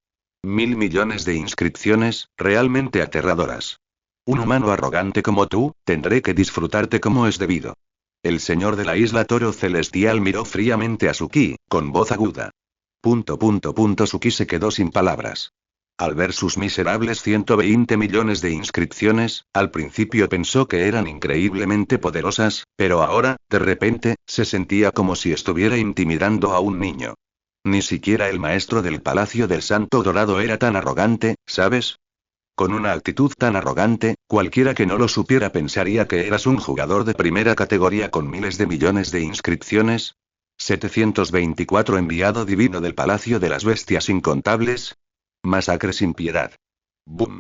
1.000 millones de inscripciones, realmente aterradoras. Un humano arrogante como tú, tendré que disfrutarte como es debido. El señor de la isla Toro Celestial miró fríamente a Suki, con voz aguda. Suki se quedó sin palabras. Al ver sus miserables 120 millones de inscripciones, al principio pensó que eran increíblemente poderosas, pero ahora, de repente, se sentía como si estuviera intimidando a un niño. Ni siquiera el maestro del Palacio del Santo Dorado era tan arrogante, ¿sabes? Con una actitud tan arrogante, cualquiera que no lo supiera pensaría que eras un jugador de primera categoría con miles de millones de inscripciones. 724 enviado divino del Palacio de las Bestias Incontables. Masacre sin piedad. ¡Bum!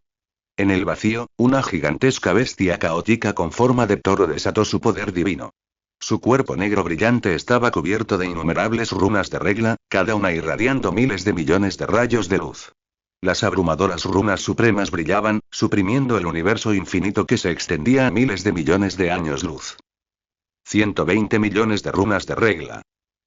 En el vacío, una gigantesca bestia caótica con forma de toro desató su poder divino. Su cuerpo negro brillante estaba cubierto de innumerables runas de regla, cada una irradiando miles de millones de rayos de luz. Las abrumadoras runas supremas brillaban, suprimiendo el universo infinito que se extendía a miles de millones de años luz. 120 millones de runas de regla.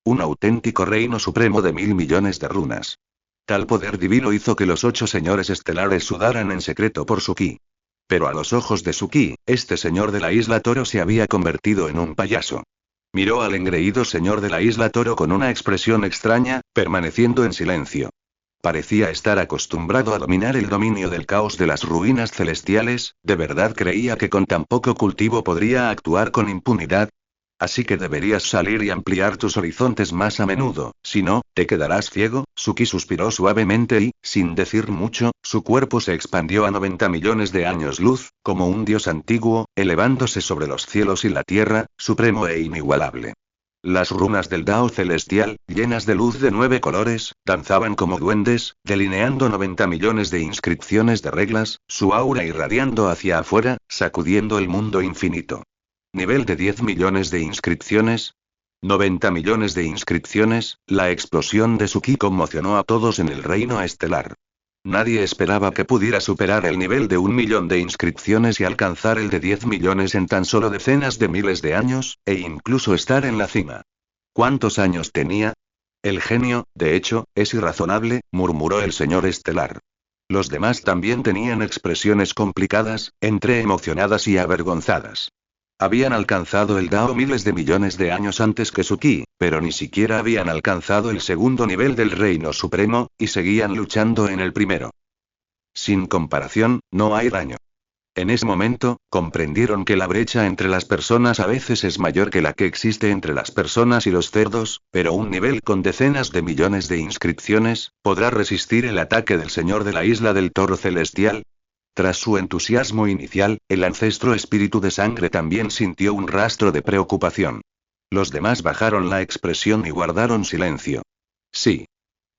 Un auténtico reino supremo de 1.000 millones de runas. Tal poder divino hizo que los 8 señores estelares sudaran en secreto por Suki. Pero a los ojos de Suki, este señor de la isla Toro se había convertido en un payaso. Miró al engreído señor de la isla Toro con una expresión extraña, permaneciendo en silencio. Parecía estar acostumbrado a dominar el dominio del caos de las ruinas celestiales, ¿de verdad creía que con tan poco cultivo podría actuar con impunidad? Así que deberías salir y ampliar tus horizontes más a menudo, si no, te quedarás ciego. Suki suspiró suavemente y, sin decir mucho, su cuerpo se expandió a 90 millones de años luz, como un dios antiguo, elevándose sobre los cielos y la tierra, supremo e inigualable. Las runas del Dao celestial, llenas de luz de 9 colores, danzaban como duendes, delineando 90 millones de inscripciones de reglas, su aura irradiando hacia afuera, sacudiendo el mundo infinito. Nivel de 10 millones de inscripciones. 90 millones de inscripciones, la explosión de Suki conmocionó a todos en el reino estelar. Nadie esperaba que pudiera superar el nivel de 1 millón de inscripciones y alcanzar el de 10 millones en tan solo decenas de miles de años, e incluso estar en la cima. ¿Cuántos años tenía? El genio, de hecho, es irrazonable, murmuró el señor estelar. Los demás también tenían expresiones complicadas, entre emocionadas y avergonzadas. Habían alcanzado el Dao miles de millones de años antes que su ki, pero ni siquiera habían alcanzado el segundo nivel del Reino Supremo, y seguían luchando en el primero. Sin comparación, no hay daño. En ese momento, comprendieron que la brecha entre las personas a veces es mayor que la que existe entre las personas y los cerdos, pero un nivel con decenas de millones de inscripciones, ¿podrá resistir el ataque del señor de la isla del Toro Celestial? Tras su entusiasmo inicial, el ancestro espíritu de sangre también sintió un rastro de preocupación. Los demás bajaron la expresión y guardaron silencio. Sí.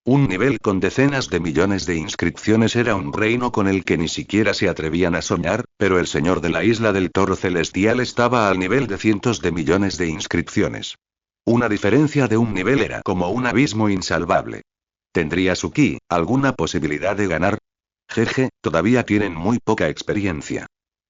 Un nivel con decenas de millones de inscripciones era un reino con el que ni siquiera se atrevían a soñar, pero el señor de la isla del Toro Celestial estaba al nivel de cientos de millones de inscripciones. Una diferencia de un nivel era como un abismo insalvable. ¿Tendría Suki alguna posibilidad de ganar? Jeje, todavía tienen muy poca experiencia.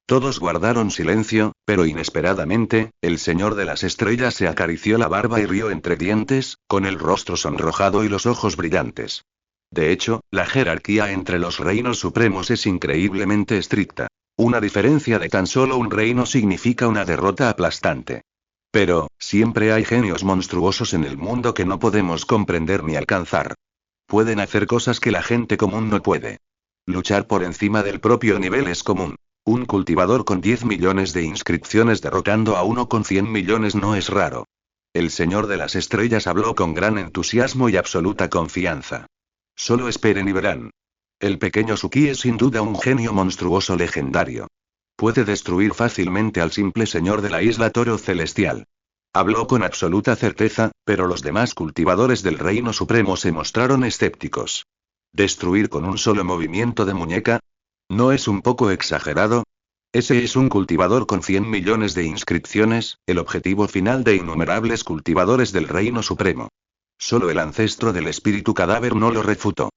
Todos guardaron silencio, pero inesperadamente, el señor de las estrellas se acarició la barba y rió entre dientes, con el rostro sonrojado y los ojos brillantes. De hecho, la jerarquía entre los reinos supremos es increíblemente estricta. Una diferencia de tan solo un reino significa una derrota aplastante. Pero, siempre hay genios monstruosos en el mundo que no podemos comprender ni alcanzar. Pueden hacer cosas que la gente común no puede. Luchar por encima del propio nivel es común. Un cultivador con 10 millones de inscripciones derrotando a uno con 100 millones no es raro. El señor de las estrellas habló con gran entusiasmo y absoluta confianza. Solo esperen y verán. El pequeño Suki es sin duda un genio monstruoso legendario. Puede destruir fácilmente al simple señor de la isla Toro Celestial. Habló con absoluta certeza, pero los demás cultivadores del Reino Supremo se mostraron escépticos. ¿Destruir con un solo movimiento de muñeca? ¿No es un poco exagerado? Ese es un cultivador con 100 millones de inscripciones, el objetivo final de innumerables cultivadores del Reino Supremo. Solo el ancestro del espíritu cadáver no lo refutó.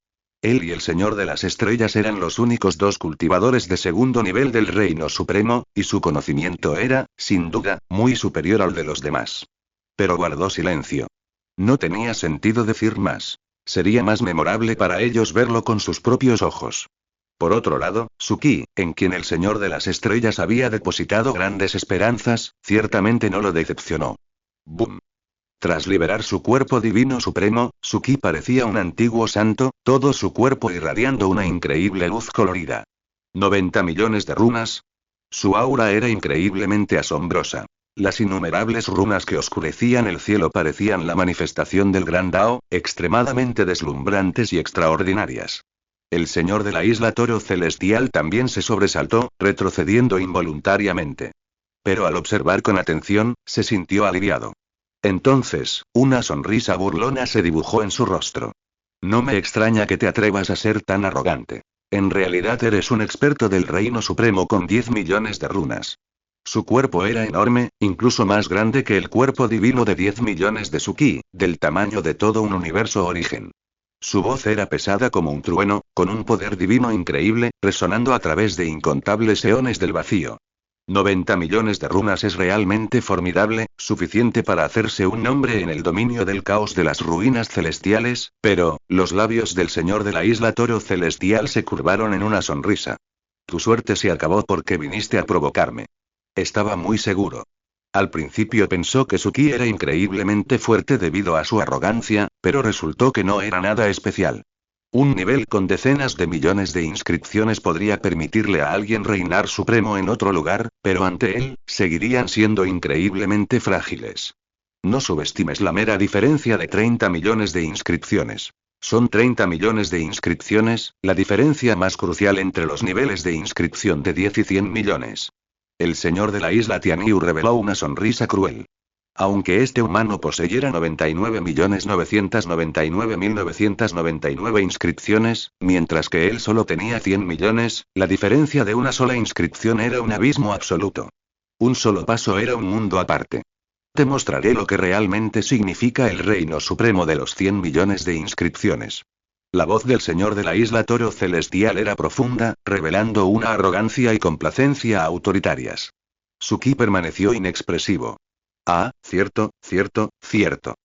Él y el señor de las estrellas eran los únicos dos cultivadores de segundo nivel del Reino Supremo, y su conocimiento era, sin duda, muy superior al de los demás. Pero guardó silencio. No tenía sentido decir más. Sería más memorable para ellos verlo con sus propios ojos. Por otro lado, Suki, en quien el señor de las estrellas había depositado grandes esperanzas, ciertamente no lo decepcionó. ¡Bum! Tras liberar su cuerpo divino supremo, Suki parecía un antiguo santo, todo su cuerpo irradiando una increíble luz colorida. 90 millones de runas. Su aura era increíblemente asombrosa. Las innumerables runas que oscurecían el cielo parecían la manifestación del gran Dao, extremadamente deslumbrantes y extraordinarias. El señor de la isla Toro Celestial también se sobresaltó, retrocediendo involuntariamente. Pero al observar con atención, se sintió aliviado. Entonces, una sonrisa burlona se dibujó en su rostro. No me extraña que te atrevas a ser tan arrogante. En realidad eres un experto del Reino Supremo con 10 millones de runas. Su cuerpo era enorme, incluso más grande que el cuerpo divino de 10 millones de Suki, del tamaño de todo un universo origen. Su voz era pesada como un trueno, con un poder divino increíble, resonando a través de incontables eones del vacío. 90 millones de runas es realmente formidable, suficiente para hacerse un nombre en el dominio del caos de las ruinas celestiales, pero, los labios del señor de la isla Toro Celestial se curvaron en una sonrisa. Tu suerte se acabó porque viniste a provocarme. Estaba muy seguro. Al principio pensó que Suki era increíblemente fuerte debido a su arrogancia, pero resultó que no era nada especial. Un nivel con decenas de millones de inscripciones podría permitirle a alguien reinar supremo en otro lugar, pero ante él, seguirían siendo increíblemente frágiles. No subestimes la mera diferencia de 30 millones de inscripciones. Son 30 millones de inscripciones, la diferencia más crucial entre los niveles de inscripción de 10 y 100 millones. El señor de la isla Tianyu reveló una sonrisa cruel. Aunque este humano poseyera 99.999.999 inscripciones, mientras que él solo tenía 100 millones, la diferencia de una sola inscripción era un abismo absoluto. Un solo paso era un mundo aparte. Te mostraré lo que realmente significa el reino supremo de los 100 millones de inscripciones. La voz del señor de la isla Toro Celestial era profunda, revelando una arrogancia y complacencia autoritarias. Suki permaneció inexpresivo. Ah, cierto, cierto, cierto.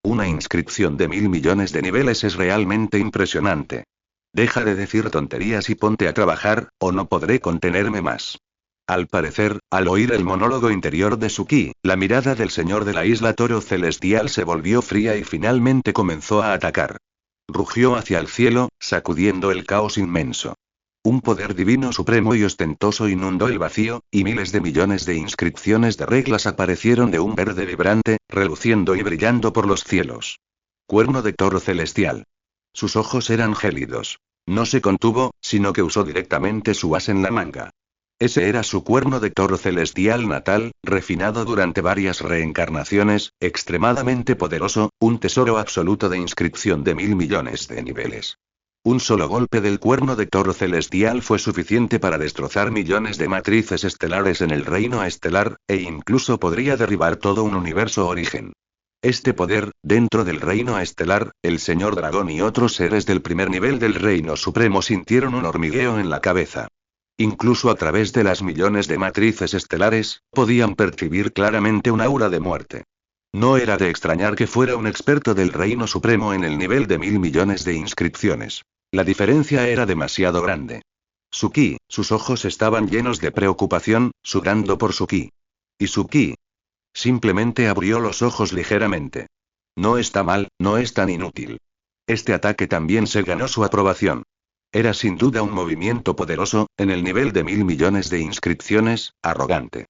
Una inscripción de 1000 millones de niveles es realmente impresionante. Deja de decir tonterías y ponte a trabajar, o no podré contenerme más. Al parecer, al oír el monólogo interior de Suki, la mirada del señor de la isla Toro Celestial se volvió fría y finalmente comenzó a atacar. Rugió hacia el cielo, sacudiendo el caos inmenso. Un poder divino supremo y ostentoso inundó el vacío, y miles de millones de inscripciones de reglas aparecieron de un verde vibrante, reluciendo y brillando por los cielos. Cuerno de Toro Celestial. Sus ojos eran gélidos. No se contuvo, sino que usó directamente su as en la manga. Ese era su cuerno de Toro Celestial natal, refinado durante varias reencarnaciones, extremadamente poderoso, un tesoro absoluto de inscripción de 1000 millones de niveles. Un solo golpe del cuerno de Toro Celestial fue suficiente para destrozar millones de matrices estelares en el reino estelar, e incluso podría derribar todo un universo origen. Este poder, dentro del reino estelar, el señor dragón y otros seres del primer nivel del reino supremo sintieron un hormigueo en la cabeza. Incluso a través de las millones de matrices estelares, podían percibir claramente un aura de muerte. No era de extrañar que fuera un experto del reino supremo en el nivel de 1000 millones de inscripciones. La diferencia era demasiado grande. Suki, sus ojos estaban llenos de preocupación, sudando por Suki. ¿Y Suki? Simplemente abrió los ojos ligeramente. No está mal, no es tan inútil. Este ataque también se ganó su aprobación. Era sin duda un movimiento poderoso, en el nivel de 1000 millones de inscripciones, arrogante.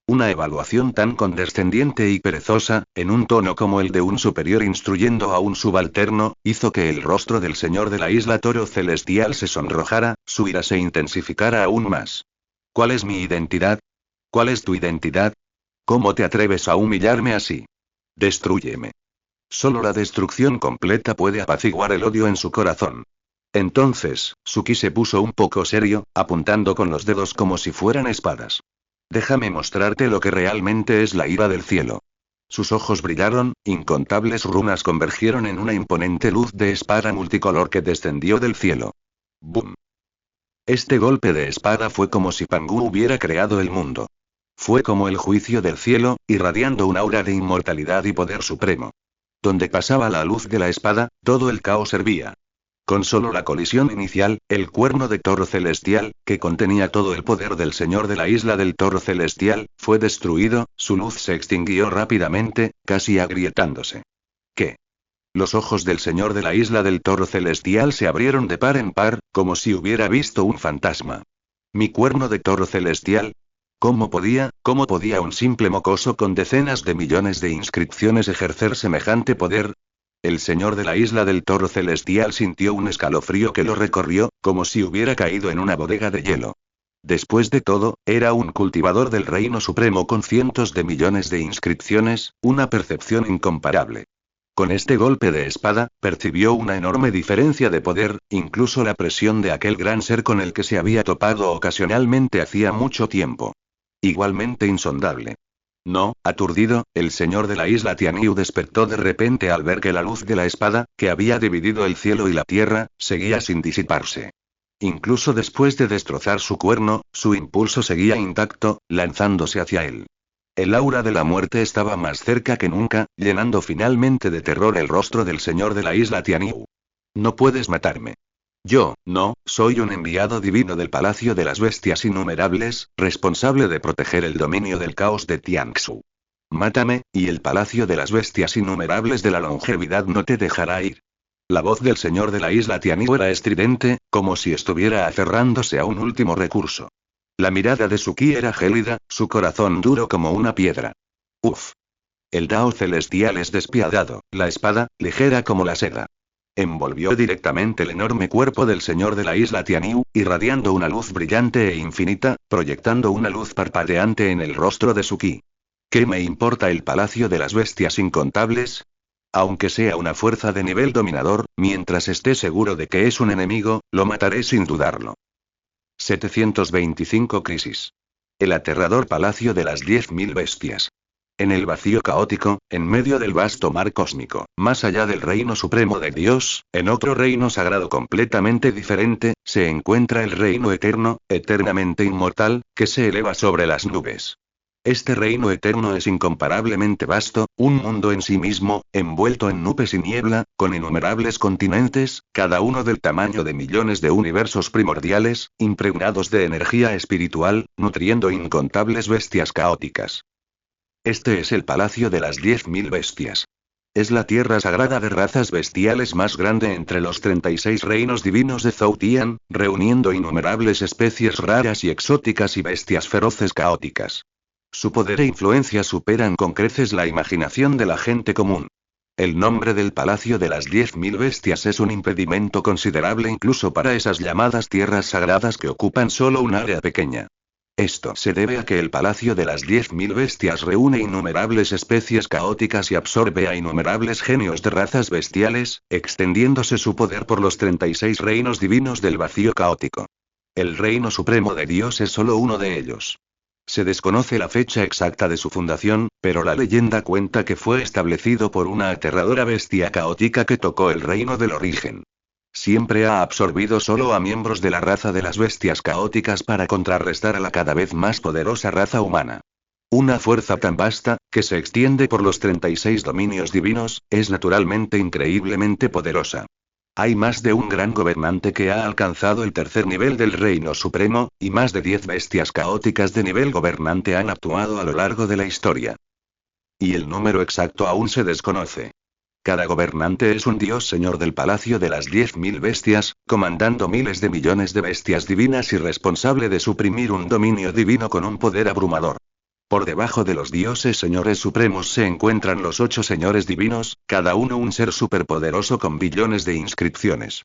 Una evaluación tan condescendiente y perezosa, en un tono como el de un superior instruyendo a un subalterno, hizo que el rostro del señor de la isla Toro Celestial se sonrojara, su ira se intensificara aún más. ¿Cuál es mi identidad? ¿Cuál es tu identidad? ¿Cómo te atreves a humillarme así? Destrúyeme. Solo la destrucción completa puede apaciguar el odio en su corazón. Entonces, Suki se puso un poco serio, apuntando con los dedos como si fueran espadas. Déjame mostrarte lo que realmente es la ira del cielo. Sus ojos brillaron, incontables runas convergieron en una imponente luz de espada multicolor que descendió del cielo. ¡Bum! Este golpe de espada fue como si Pangu hubiera creado el mundo. Fue como el juicio del cielo, irradiando un aura de inmortalidad y poder supremo. Donde pasaba la luz de la espada, todo el caos hervía. Con solo la colisión inicial, el cuerno de Toro Celestial, que contenía todo el poder del señor de la isla del Toro Celestial, fue destruido, su luz se extinguió rápidamente, casi agrietándose. ¿Qué? Los ojos del señor de la isla del Toro Celestial se abrieron de par en par, como si hubiera visto un fantasma. ¿Mi cuerno de Toro Celestial? ¿Cómo podía un simple mocoso con decenas de millones de inscripciones ejercer semejante poder? El señor de la isla del Toro Celestial sintió un escalofrío que lo recorrió, como si hubiera caído en una bodega de hielo. Después de todo, era un cultivador del reino supremo con cientos de millones de inscripciones, una percepción incomparable. Con este golpe de espada, percibió una enorme diferencia de poder, incluso la presión de aquel gran ser con el que se había topado ocasionalmente hacía mucho tiempo. Igualmente insondable. No, aturdido, el señor de la isla Tianyu despertó de repente al ver que la luz de la espada, que había dividido el cielo y la tierra, seguía sin disiparse. Incluso después de destrozar su cuerno, su impulso seguía intacto, lanzándose hacia él. El aura de la muerte estaba más cerca que nunca, llenando finalmente de terror el rostro del señor de la isla Tianyu. No puedes matarme. Yo, no, soy un enviado divino del Palacio de las Bestias Innumerables, responsable de proteger el dominio del caos de Tianxu. Mátame, y el Palacio de las Bestias Innumerables de la Longevidad no te dejará ir. La voz del señor de la isla Tianyu era estridente, como si estuviera aferrándose a un último recurso. La mirada de Suki era gélida, su corazón duro como una piedra. Uf. El Dao celestial es despiadado, la espada, ligera como la seda. Envolvió directamente el enorme cuerpo del señor de la isla Tianyu, irradiando una luz brillante e infinita, proyectando una luz parpadeante en el rostro de Suki. ¿Qué me importa el palacio de las bestias incontables? Aunque sea una fuerza de nivel dominador, mientras esté seguro de que es un enemigo, lo mataré sin dudarlo. 725 Crisis. El aterrador palacio de las 10.000 bestias. En el vacío caótico, en medio del vasto mar cósmico, más allá del reino supremo de Dios, en otro reino sagrado completamente diferente, se encuentra el reino eterno, eternamente inmortal, que se eleva sobre las nubes. Este reino eterno es incomparablemente vasto, un mundo en sí mismo, envuelto en nubes y niebla, con innumerables continentes, cada uno del tamaño de millones de universos primordiales, impregnados de energía espiritual, nutriendo incontables bestias caóticas. Este es el palacio de las 10.000 bestias. Es la tierra sagrada de razas bestiales más grande entre los 36 reinos divinos de Zhoutian, reuniendo innumerables especies raras y exóticas y bestias feroces caóticas. Su poder e influencia superan con creces la imaginación de la gente común. El nombre del Palacio de las 10.000 Bestias es un impedimento considerable incluso para esas llamadas tierras sagradas que ocupan solo un área pequeña. Esto se debe a que el Palacio de las 10.000 Bestias reúne innumerables especies caóticas y absorbe a innumerables genios de razas bestiales, extendiéndose su poder por los 36 reinos divinos del vacío caótico. El reino supremo de Dios es solo uno de ellos. Se desconoce la fecha exacta de su fundación, pero la leyenda cuenta que fue establecido por una aterradora bestia caótica que tocó el reino del origen. Siempre ha absorbido solo a miembros de la raza de las bestias caóticas para contrarrestar a la cada vez más poderosa raza humana. Una fuerza tan vasta, que se extiende por los 36 dominios divinos, es naturalmente increíblemente poderosa. Hay más de un gran gobernante que ha alcanzado el tercer nivel del Reino Supremo, y más de 10 bestias caóticas de nivel gobernante han actuado a lo largo de la historia. Y el número exacto aún se desconoce. Cada gobernante es un dios señor del palacio de las 10.000 bestias, comandando miles de millones de bestias divinas y responsable de suprimir un dominio divino con un poder abrumador. Por debajo de los dioses señores supremos se encuentran los 8 señores divinos, cada uno un ser superpoderoso con billones de inscripciones.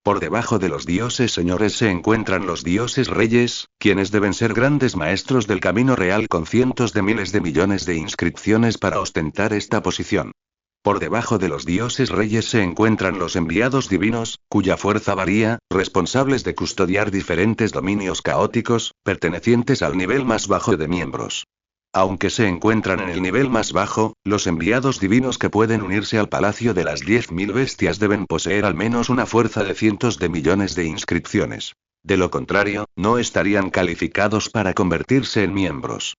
Por debajo de los dioses señores se encuentran los dioses reyes, quienes deben ser grandes maestros del camino real con cientos de miles de millones de inscripciones para ostentar esta posición. Por debajo de los dioses reyes se encuentran los enviados divinos, cuya fuerza varía, responsables de custodiar diferentes dominios caóticos, pertenecientes al nivel más bajo de miembros. Aunque se encuentran en el nivel más bajo, los enviados divinos que pueden unirse al palacio de las 10.000 bestias deben poseer al menos una fuerza de cientos de millones de inscripciones. De lo contrario, no estarían calificados para convertirse en miembros.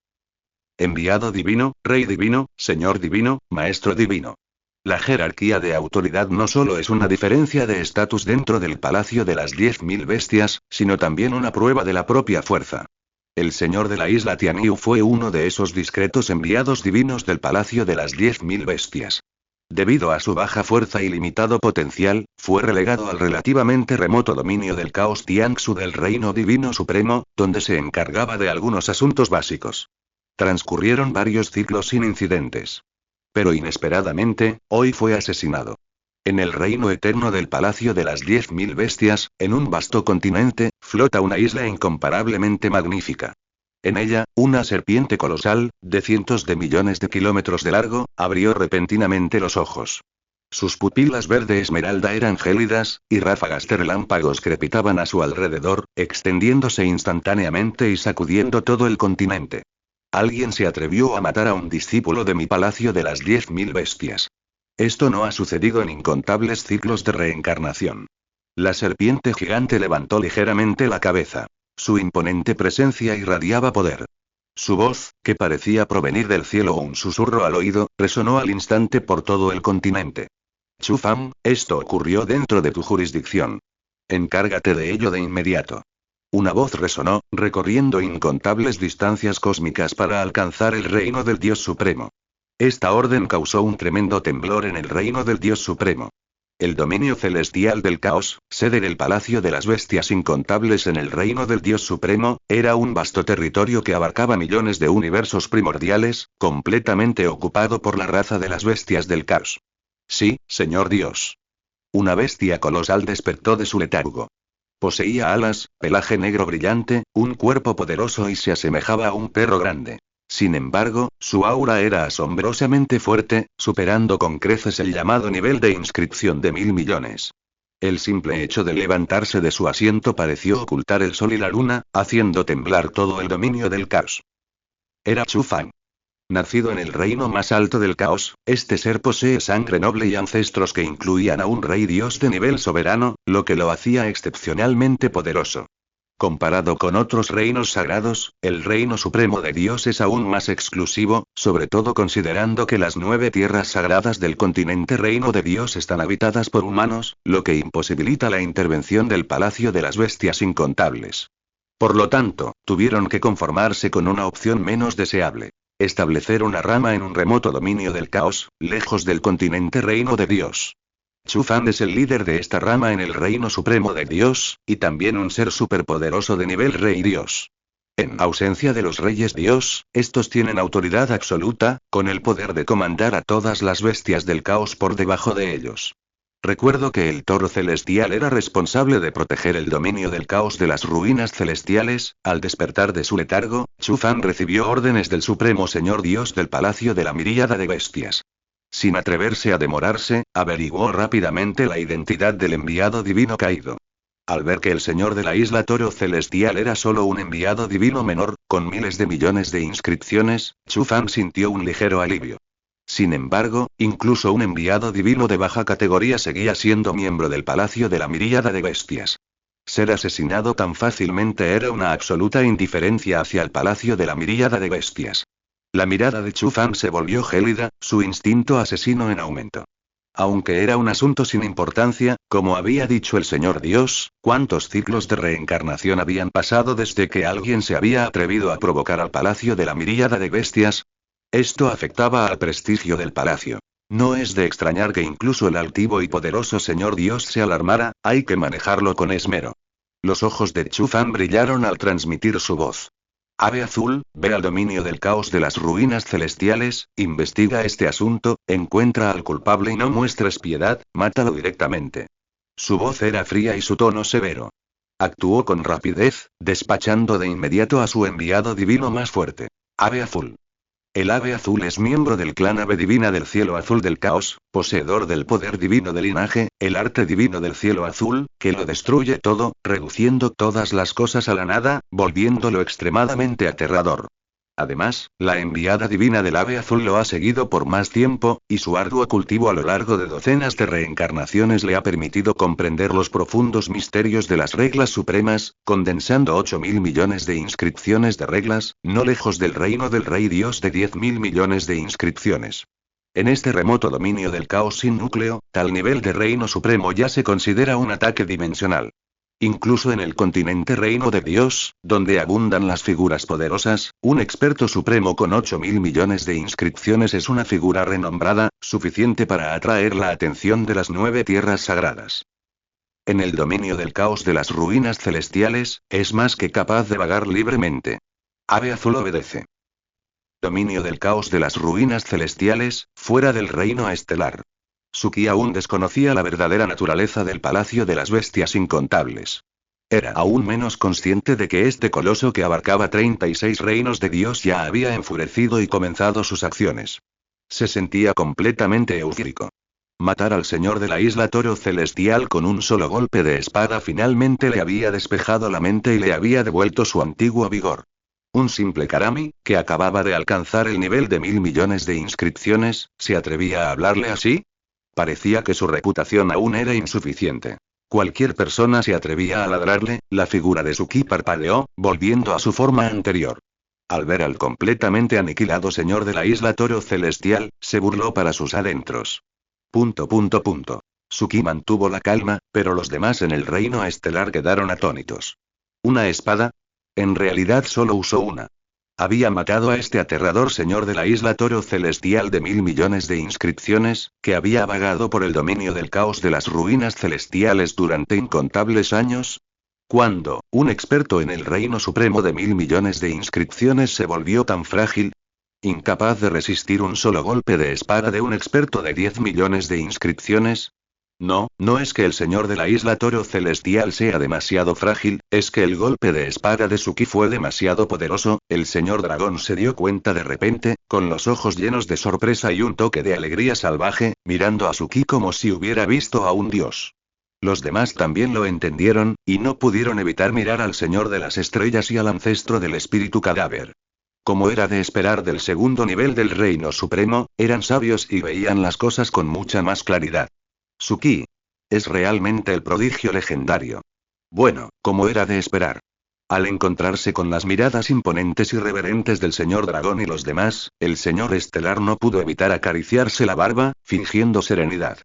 Enviado divino, rey divino, señor divino, maestro divino. La jerarquía de autoridad no solo es una diferencia de estatus dentro del palacio de las 10.000 bestias, sino también una prueba de la propia fuerza. El señor de la isla Tianyu fue uno de esos discretos enviados divinos del palacio de las 10.000 bestias. Debido a su baja fuerza y limitado potencial, fue relegado al relativamente remoto dominio del caos Tianxu del Reino Divino Supremo, donde se encargaba de algunos asuntos básicos. Transcurrieron varios ciclos sin incidentes. Pero inesperadamente, hoy fue asesinado. En el reino eterno del Palacio de las 10.000 Bestias, en un vasto continente, flota una isla incomparablemente magnífica. En ella, una serpiente colosal, de cientos de millones de kilómetros de largo, abrió repentinamente los ojos. Sus pupilas verde esmeralda eran gélidas, y ráfagas de relámpagos crepitaban a su alrededor, extendiéndose instantáneamente y sacudiendo todo el continente. Alguien se atrevió a matar a un discípulo de mi Palacio de las 10.000 Bestias. Esto no ha sucedido en incontables ciclos de reencarnación. La serpiente gigante levantó ligeramente la cabeza. Su imponente presencia irradiaba poder. Su voz, que parecía provenir del cielo o un susurro al oído, resonó al instante por todo el continente. Chu Fan, esto ocurrió dentro de tu jurisdicción. Encárgate de ello de inmediato. Una voz resonó, recorriendo incontables distancias cósmicas para alcanzar el reino del Dios Supremo. Esta orden causó un tremendo temblor en el reino del Dios Supremo. El dominio celestial del caos, sede del palacio de las bestias incontables en el reino del Dios Supremo, era un vasto territorio que abarcaba millones de universos primordiales, completamente ocupado por la raza de las bestias del caos. Sí, señor Dios. Una bestia colosal despertó de su letargo. Poseía alas, pelaje negro brillante, un cuerpo poderoso y se asemejaba a un perro grande. Sin embargo, su aura era asombrosamente fuerte, superando con creces el llamado nivel de inscripción de 1.000 millones. El simple hecho de levantarse de su asiento pareció ocultar el sol y la luna, haciendo temblar todo el dominio del caos. Era Chu Fan. Nacido en el reino más alto del caos, este ser posee sangre noble y ancestros que incluían a un rey dios de nivel soberano, lo que lo hacía excepcionalmente poderoso. Comparado con otros reinos sagrados, el reino supremo de Dios es aún más exclusivo, sobre todo considerando que las 9 tierras sagradas del continente reino de Dios están habitadas por humanos, lo que imposibilita la intervención del palacio de las bestias incontables. Por lo tanto, tuvieron que conformarse con una opción menos deseable. Establecer una rama en un remoto dominio del caos, lejos del continente reino de Dios. Chu Fan es el líder de esta rama en el reino supremo de Dios, y también un ser superpoderoso de nivel rey Dios. En ausencia de los reyes Dios, estos tienen autoridad absoluta, con el poder de comandar a todas las bestias del caos por debajo de ellos. Recuerdo que el toro celestial era responsable de proteger el dominio del caos de las ruinas celestiales. Al despertar de su letargo, Chu Fan recibió órdenes del Supremo Señor Dios del Palacio de la Miríada de Bestias. Sin atreverse a demorarse, averiguó rápidamente la identidad del enviado divino caído. Al ver que el señor de la isla Toro Celestial era solo un enviado divino menor, con miles de millones de inscripciones, Chu Fan sintió un ligero alivio. Sin embargo, incluso un enviado divino de baja categoría seguía siendo miembro del Palacio de la Miríada de Bestias. Ser asesinado tan fácilmente era una absoluta indiferencia hacia el Palacio de la Miríada de Bestias. La mirada de Chu Fan se volvió gélida, su instinto asesino en aumento. Aunque era un asunto sin importancia, como había dicho el Señor Dios, ¿cuántos ciclos de reencarnación habían pasado desde que alguien se había atrevido a provocar al Palacio de la Miríada de Bestias? Esto afectaba al prestigio del palacio. No es de extrañar que incluso el altivo y poderoso Señor Dios se alarmara, hay que manejarlo con esmero. Los ojos de Chu Fan brillaron al transmitir su voz. Ave azul, ve al dominio del caos de las ruinas celestiales, investiga este asunto, encuentra al culpable y no muestres piedad, mátalo directamente. Su voz era fría y su tono severo. Actuó con rapidez, despachando de inmediato a su enviado divino más fuerte. Ave azul. El ave azul es miembro del clan ave divina del cielo azul del caos, poseedor del poder divino del linaje, el arte divino del cielo azul, que lo destruye todo, reduciendo todas las cosas a la nada, volviéndolo extremadamente aterrador. Además, la enviada divina del ave azul lo ha seguido por más tiempo, y su arduo cultivo a lo largo de docenas de reencarnaciones le ha permitido comprender los profundos misterios de las reglas supremas, condensando 8.000 millones de inscripciones de reglas, no lejos del reino del rey Dios de 10.000 millones de inscripciones. En este remoto dominio del caos sin núcleo, tal nivel de reino supremo ya se considera un ataque dimensional. Incluso en el continente reino de Dios, donde abundan las figuras poderosas, un experto supremo con 8.000 millones de inscripciones es una figura renombrada, suficiente para atraer la atención de las 9 tierras sagradas. En el dominio del caos de las ruinas celestiales, es más que capaz de vagar libremente. Ave azul obedece. Dominio del caos de las ruinas celestiales, fuera del reino estelar. Suki aún desconocía la verdadera naturaleza del Palacio de las Bestias Incontables. Era aún menos consciente de que este coloso que abarcaba 36 reinos de Dios ya había enfurecido y comenzado sus acciones. Se sentía completamente eufórico. Matar al señor de la isla Toro Celestial con un solo golpe de espada finalmente le había despejado la mente y le había devuelto su antiguo vigor. Un simple Karami, que acababa de alcanzar el nivel de 1.000 millones de inscripciones, ¿se atrevía a hablarle así? Parecía que su reputación aún era insuficiente. Cualquier persona se atrevía a ladrarle. La figura de Suki parpadeó, volviendo a su forma anterior. Al ver al completamente aniquilado señor de la isla Toro Celestial, se burló para sus adentros. Suki mantuvo la calma, pero los demás en el reino estelar quedaron atónitos. ¿Una espada? En realidad solo usó una. Había matado a este aterrador señor de la isla Toro Celestial de 1.000 millones de inscripciones, que había vagado por el dominio del caos de las ruinas celestiales durante incontables años. ¿Cuándo, un experto en el reino supremo de 1.000 millones de inscripciones se volvió tan frágil? ¿Incapaz de resistir un solo golpe de espada de un experto de 10 millones de inscripciones? No, no es que el señor de la isla Toro Celestial sea demasiado frágil, es que el golpe de espada de Suki fue demasiado poderoso. El señor dragón se dio cuenta de repente, con los ojos llenos de sorpresa y un toque de alegría salvaje, mirando a Suki como si hubiera visto a un dios. Los demás también lo entendieron, y no pudieron evitar mirar al señor de las estrellas y al ancestro del espíritu cadáver. Como era de esperar del segundo nivel del reino supremo, eran sabios y veían las cosas con mucha más claridad. Suki. Es realmente el prodigio legendario. Bueno, como era de esperar. Al encontrarse con las miradas imponentes y reverentes del señor dragón y los demás, el señor estelar no pudo evitar acariciarse la barba, fingiendo serenidad.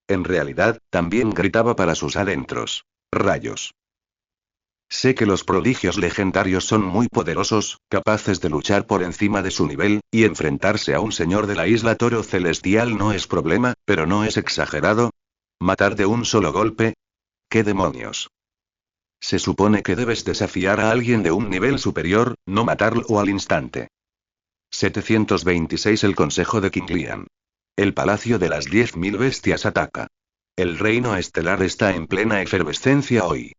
En realidad, también gritaba para sus adentros. ¡Rayos! Sé que los prodigios legendarios son muy poderosos, capaces de luchar por encima de su nivel, y enfrentarse a un señor de la isla Toro Celestial no es problema, pero ¿no es exagerado? ¿Matar de un solo golpe? ¿Qué demonios? Se supone que debes desafiar a alguien de un nivel superior, no matarlo al instante. 726 El Consejo de King Lian. El Palacio de las 10.000 Bestias ataca. El reino estelar está en plena efervescencia hoy.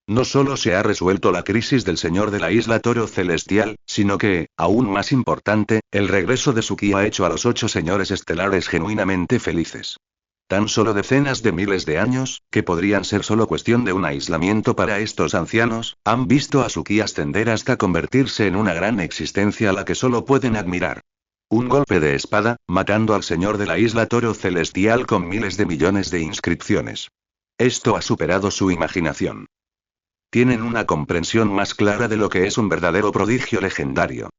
No solo se ha resuelto la crisis del señor de la isla Toro Celestial, sino que, aún más importante, el regreso de Suki ha hecho a los 8 señores estelares genuinamente felices. Tan solo decenas de miles de años, que podrían ser solo cuestión de un aislamiento para estos ancianos, han visto a Suki ascender hasta convertirse en una gran existencia a la que solo pueden admirar. Un golpe de espada, matando al señor de la isla Toro Celestial con miles de millones de inscripciones. Esto ha superado su imaginación. Tienen una comprensión más clara de lo que es un verdadero prodigio legendario.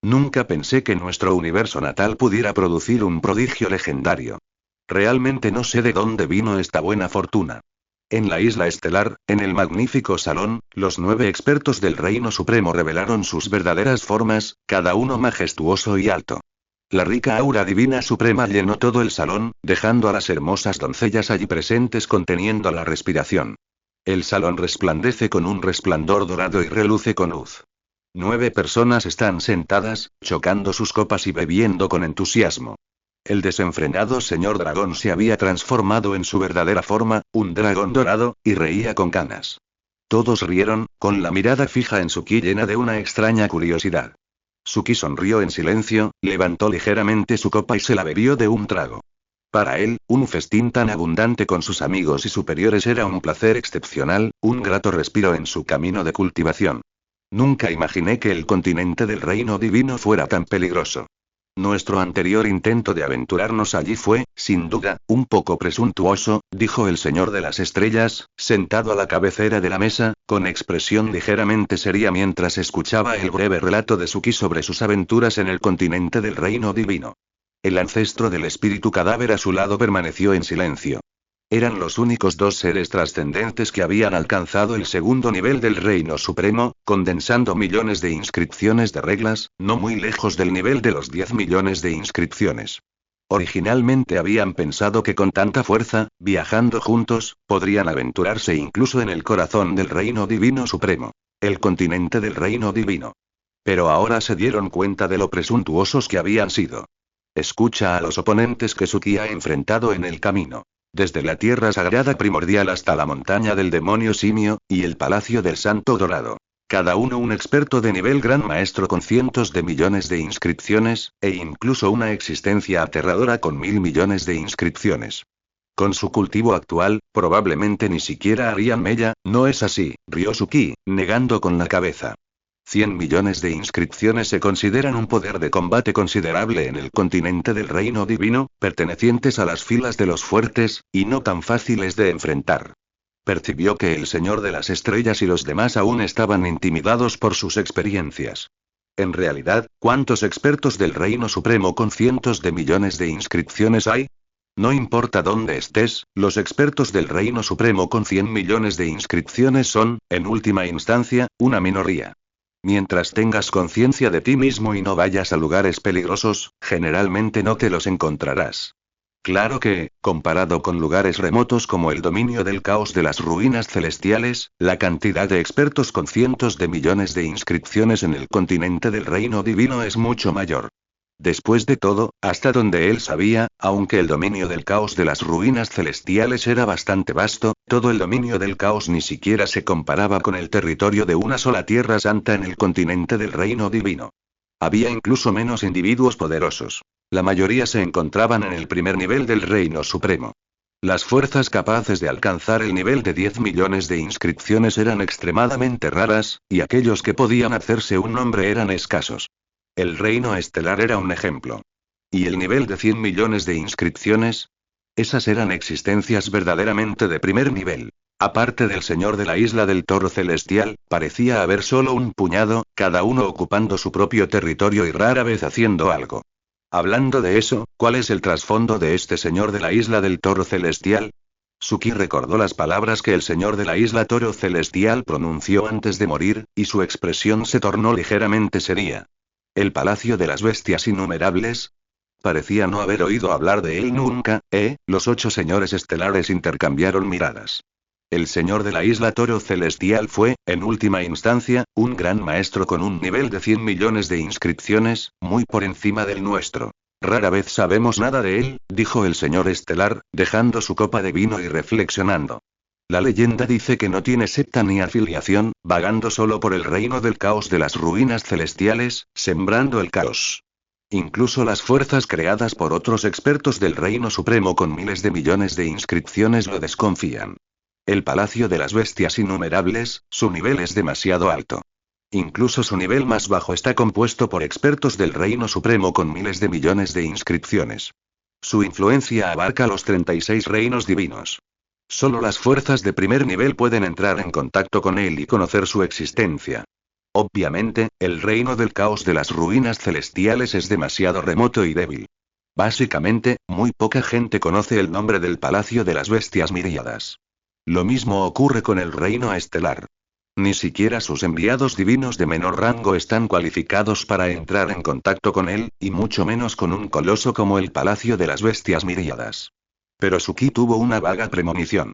Nunca pensé que nuestro universo natal pudiera producir un prodigio legendario. Realmente no sé de dónde vino esta buena fortuna. En la isla estelar, en el magnífico salón, los 9 expertos del Reino Supremo revelaron sus verdaderas formas, cada uno majestuoso y alto. La rica aura divina suprema llenó todo el salón, dejando a las hermosas doncellas allí presentes conteniendo la respiración. El salón resplandece con un resplandor dorado y reluce con luz. 9 personas están sentadas, chocando sus copas y bebiendo con entusiasmo. El desenfrenado señor dragón se había transformado en su verdadera forma, un dragón dorado, y reía con ganas. Todos rieron, con la mirada fija en Suki llena de una extraña curiosidad. Suki sonrió en silencio, levantó ligeramente su copa y se la bebió de un trago. Para él, un festín tan abundante con sus amigos y superiores era un placer excepcional, un grato respiro en su camino de cultivación. Nunca imaginé que el continente del reino divino fuera tan peligroso. Nuestro anterior intento de aventurarnos allí fue, sin duda, un poco presuntuoso, dijo el señor de las estrellas, sentado a la cabecera de la mesa, con expresión ligeramente seria mientras escuchaba el breve relato de Suki sobre sus aventuras en el continente del reino divino. El ancestro del espíritu cadáver a su lado permaneció en silencio. Eran los únicos 2 seres trascendentes que habían alcanzado el segundo nivel del Reino Supremo, condensando millones de inscripciones de reglas, no muy lejos del nivel de los 10 millones de inscripciones. Originalmente habían pensado que con tanta fuerza, viajando juntos, podrían aventurarse incluso en el corazón del Reino Divino Supremo. El continente del Reino Divino. Pero ahora se dieron cuenta de lo presuntuosos que habían sido. Escucha a los oponentes que Suki ha enfrentado en el camino. Desde la tierra sagrada primordial hasta la montaña del demonio simio, y el palacio del santo dorado. Cada uno un experto de nivel gran maestro con cientos de millones de inscripciones, e incluso una existencia aterradora con 1000 millones de inscripciones. Con su cultivo actual, probablemente ni siquiera harían mella, ¿no es así?, rió Suki, negando con la cabeza. 100 millones de inscripciones se consideran un poder de combate considerable en el continente del reino divino, pertenecientes a las filas de los fuertes, y no tan fáciles de enfrentar. Percibió que el señor de las estrellas y los demás aún estaban intimidados por sus experiencias. En realidad, ¿cuántos expertos del reino supremo con cientos de millones de inscripciones hay? No importa dónde estés, los expertos del reino supremo con 100 millones de inscripciones son, en última instancia, una minoría. Mientras tengas conciencia de ti mismo y no vayas a lugares peligrosos, generalmente no te los encontrarás. Claro que, comparado con lugares remotos como el dominio del caos de las ruinas celestiales, la cantidad de expertos con cientos de millones de inscripciones en el continente del reino divino es mucho mayor. Después de todo, hasta donde él sabía, aunque el dominio del caos de las ruinas celestiales era bastante vasto, todo el dominio del caos ni siquiera se comparaba con el territorio de una sola tierra santa en el continente del reino divino. Había incluso menos individuos poderosos. La mayoría se encontraban en el primer nivel del reino supremo. Las fuerzas capaces de alcanzar el nivel de 10 millones de inscripciones eran extremadamente raras, y aquellos que podían hacerse un nombre eran escasos. El reino estelar era un ejemplo. ¿Y el nivel de 100 millones de inscripciones? Esas eran existencias verdaderamente de primer nivel. Aparte del señor de la isla del Toro Celestial, parecía haber solo un puñado, cada uno ocupando su propio territorio y rara vez haciendo algo. Hablando de eso, ¿cuál es el trasfondo de este señor de la isla del Toro Celestial? Suki recordó las palabras que el señor de la isla Toro Celestial pronunció antes de morir, y su expresión se tornó ligeramente seria. ¿El Palacio de las Bestias Innumerables? Parecía no haber oído hablar de él nunca, ¿eh? Los 8 señores estelares intercambiaron miradas. El señor de la isla Toro Celestial fue, en última instancia, un gran maestro con un nivel de 100 millones de inscripciones, muy por encima del nuestro. Rara vez sabemos nada de él, dijo el señor estelar, dejando su copa de vino y reflexionando. La leyenda dice que no tiene secta ni afiliación, vagando solo por el reino del caos de las ruinas celestiales, sembrando el caos. Incluso las fuerzas creadas por otros expertos del Reino Supremo con miles de millones de inscripciones lo desconfían. El Palacio de las Bestias Innumerables, su nivel es demasiado alto. Incluso su nivel más bajo está compuesto por expertos del Reino Supremo con miles de millones de inscripciones. Su influencia abarca los 36 reinos divinos. Solo las fuerzas de primer nivel pueden entrar en contacto con él y conocer su existencia. Obviamente, el reino del caos de las ruinas celestiales es demasiado remoto y débil. Básicamente, muy poca gente conoce el nombre del Palacio de las Bestias Miríadas. Lo mismo ocurre con el reino estelar. Ni siquiera sus enviados divinos de menor rango están cualificados para entrar en contacto con él, y mucho menos con un coloso como el Palacio de las Bestias Miríadas. Pero Suki tuvo una vaga premonición.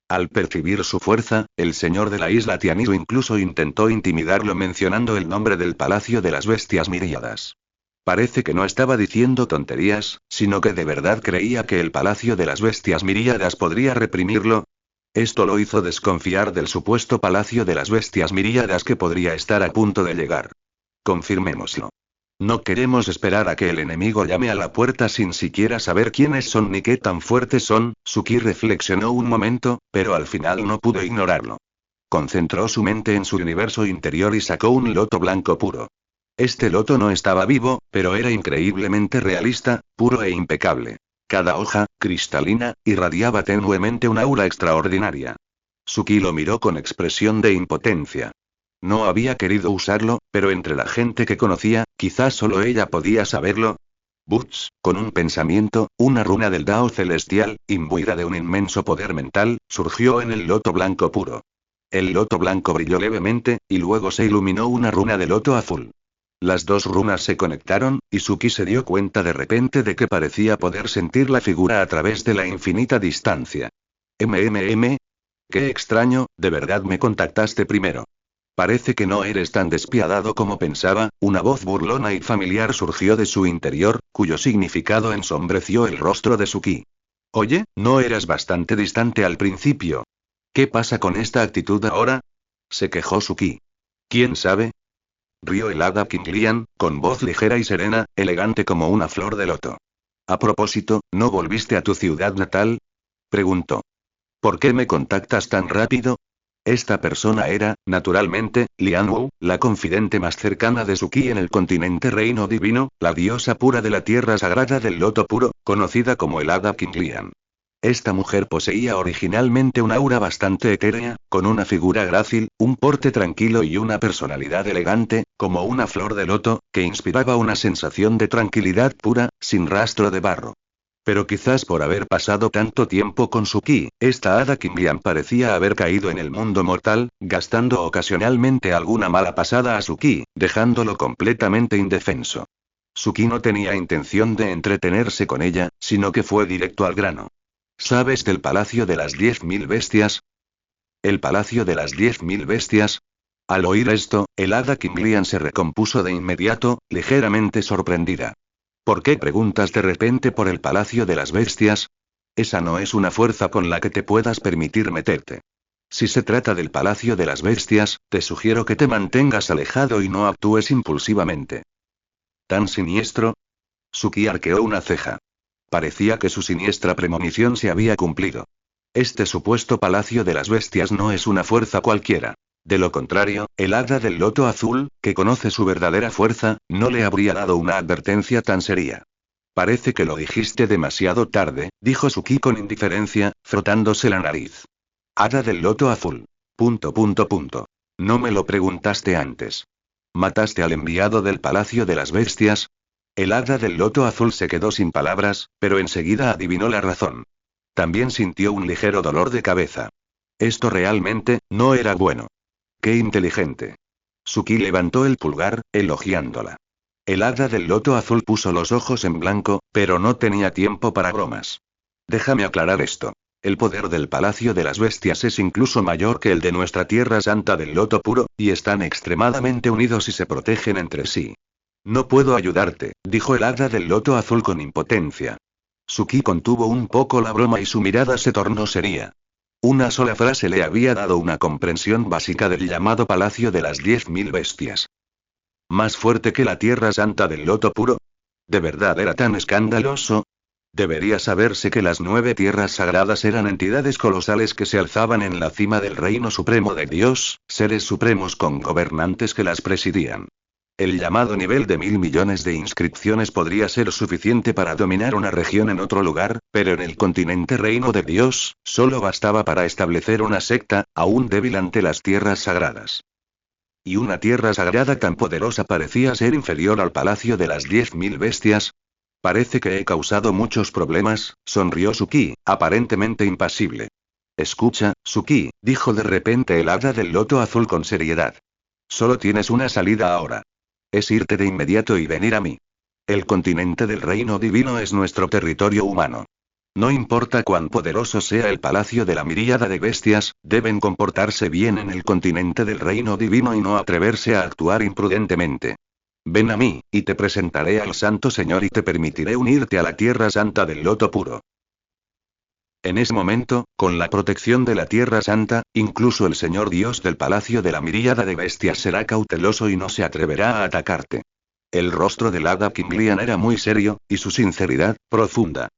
Al percibir su fuerza, el señor de la isla Tianiru incluso intentó intimidarlo mencionando el nombre del Palacio de las Bestias Miríadas. Parece que no estaba diciendo tonterías, sino que de verdad creía que el Palacio de las Bestias Miríadas podría reprimirlo. Esto lo hizo desconfiar del supuesto Palacio de las Bestias Miríadas que podría estar a punto de llegar. Confirmémoslo. No queremos esperar a que el enemigo llame a la puerta sin siquiera saber quiénes son ni qué tan fuertes son, Suki reflexionó un momento, pero al final no pudo ignorarlo. Concentró su mente en su universo interior y sacó un loto blanco puro. Este loto no estaba vivo, pero era increíblemente realista, puro e impecable. Cada hoja, cristalina, irradiaba tenuemente un aura extraordinaria. Suki lo miró con expresión de impotencia. No había querido usarlo, pero entre la gente que conocía, quizás solo ella podía saberlo. Butz, con un pensamiento, una runa del Dao celestial, imbuida de un inmenso poder mental, surgió en el loto blanco puro. El loto blanco brilló levemente, y luego se iluminó una runa de loto azul. Las dos runas se conectaron, y Suki se dio cuenta de repente de que parecía poder sentir la figura a través de la infinita distancia. Qué extraño, de verdad me contactaste primero. Parece que no eres tan despiadado como pensaba, una voz burlona y familiar surgió de su interior, cuyo significado ensombreció el rostro de Suki. Oye, ¿no eras bastante distante al principio? ¿Qué pasa con esta actitud ahora? Se quejó Suki. ¿Quién sabe? Rió el hada Kinglian, con voz ligera y serena, elegante como una flor de loto. A propósito, ¿no volviste a tu ciudad natal? Preguntó. ¿Por qué me contactas tan rápido? Esta persona era, naturalmente, Lian Wu, la confidente más cercana de Suki en el continente Reino Divino, la diosa pura de la tierra sagrada del loto puro, conocida como el hada Kinglian. Esta mujer poseía originalmente un aura bastante etérea, con una figura grácil, un porte tranquilo y una personalidad elegante, como una flor de loto, que inspiraba una sensación de tranquilidad pura, sin rastro de barro. Pero quizás por haber pasado tanto tiempo con Suki, esta hada Kinglian parecía haber caído en el mundo mortal, gastando ocasionalmente alguna mala pasada a Suki, dejándolo completamente indefenso. Suki no tenía intención de entretenerse con ella, sino que fue directo al grano. ¿Sabes del Palacio de las 10.000 Bestias? ¿El Palacio de las 10.000 Bestias? Al oír esto, el hada Kinglian se recompuso de inmediato, ligeramente sorprendida. ¿Por qué preguntas de repente por el Palacio de las Bestias? Esa no es una fuerza con la que te puedas permitir meterte. Si se trata del Palacio de las Bestias, te sugiero que te mantengas alejado y no actúes impulsivamente. ¿Tan siniestro? Suki arqueó una ceja. Parecía que su siniestra premonición se había cumplido. Este supuesto Palacio de las Bestias no es una fuerza cualquiera. De lo contrario, el hada del loto azul, que conoce su verdadera fuerza, no le habría dado una advertencia tan seria. Parece que lo dijiste demasiado tarde, dijo Suki con indiferencia, frotándose la nariz. Hada del loto azul. Punto punto punto. No me lo preguntaste antes. ¿Mataste al enviado del Palacio de las Bestias? El hada del loto azul se quedó sin palabras, pero enseguida adivinó la razón. También sintió un ligero dolor de cabeza. Esto realmente, no era bueno. ¡Qué inteligente! Suki levantó el pulgar, elogiándola. El hada del loto azul puso los ojos en blanco, pero no tenía tiempo para bromas. Déjame aclarar esto. El poder del Palacio de las Bestias es incluso mayor que el de nuestra Tierra Santa del Loto Puro, y están extremadamente unidos y se protegen entre sí. No puedo ayudarte, dijo el hada del loto azul con impotencia. Suki contuvo un poco la broma y su mirada se tornó seria. Una sola frase le había dado una comprensión básica del llamado Palacio de las 10.000 Bestias. ¿Más fuerte que la Tierra Santa del Loto Puro? ¿De verdad era tan escandaloso? Debería saberse que las 9 tierras sagradas eran entidades colosales que se alzaban en la cima del reino supremo de Dios, seres supremos con gobernantes que las presidían. El llamado nivel de 1.000 millones de inscripciones podría ser suficiente para dominar una región en otro lugar, pero en el continente reino de Dios, solo bastaba para establecer una secta, aún débil ante las tierras sagradas. ¿Y una tierra sagrada tan poderosa parecía ser inferior al palacio de las 10.000 bestias? Parece que he causado muchos problemas, sonrió Suki, aparentemente impasible. Escucha, Suki, dijo de repente el hada del loto azul con seriedad. Solo tienes una salida ahora. Es irte de inmediato y venir a mí. El continente del reino divino es nuestro territorio humano. No importa cuán poderoso sea el palacio de la miríada de bestias, deben comportarse bien en el continente del reino divino y no atreverse a actuar imprudentemente. Ven a mí, y te presentaré al Santo Señor y te permitiré unirte a la Tierra Santa del Loto Puro. En ese momento, con la protección de la Tierra Santa, incluso el Señor Dios del Palacio de la Miríada de Bestias será cauteloso y no se atreverá a atacarte. El rostro del hada Kinglian era muy serio, y su sinceridad, profunda.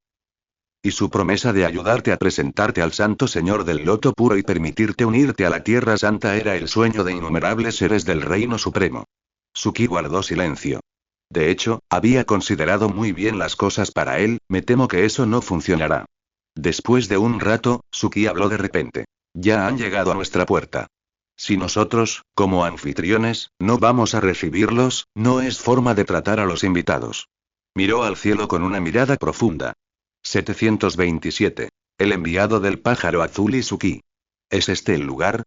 Y su promesa de ayudarte a presentarte al Santo Señor del Loto Puro y permitirte unirte a la Tierra Santa era el sueño de innumerables seres del Reino Supremo. Suki guardó silencio. De hecho, había considerado muy bien las cosas para él, me temo que eso no funcionará. Después de un rato, Suki habló de repente. Ya han llegado a nuestra puerta. Si nosotros, como anfitriones, no vamos a recibirlos, no es forma de tratar a los invitados. Miró al cielo con una mirada profunda. 727. El enviado del pájaro azul y Suki. ¿Es este el lugar?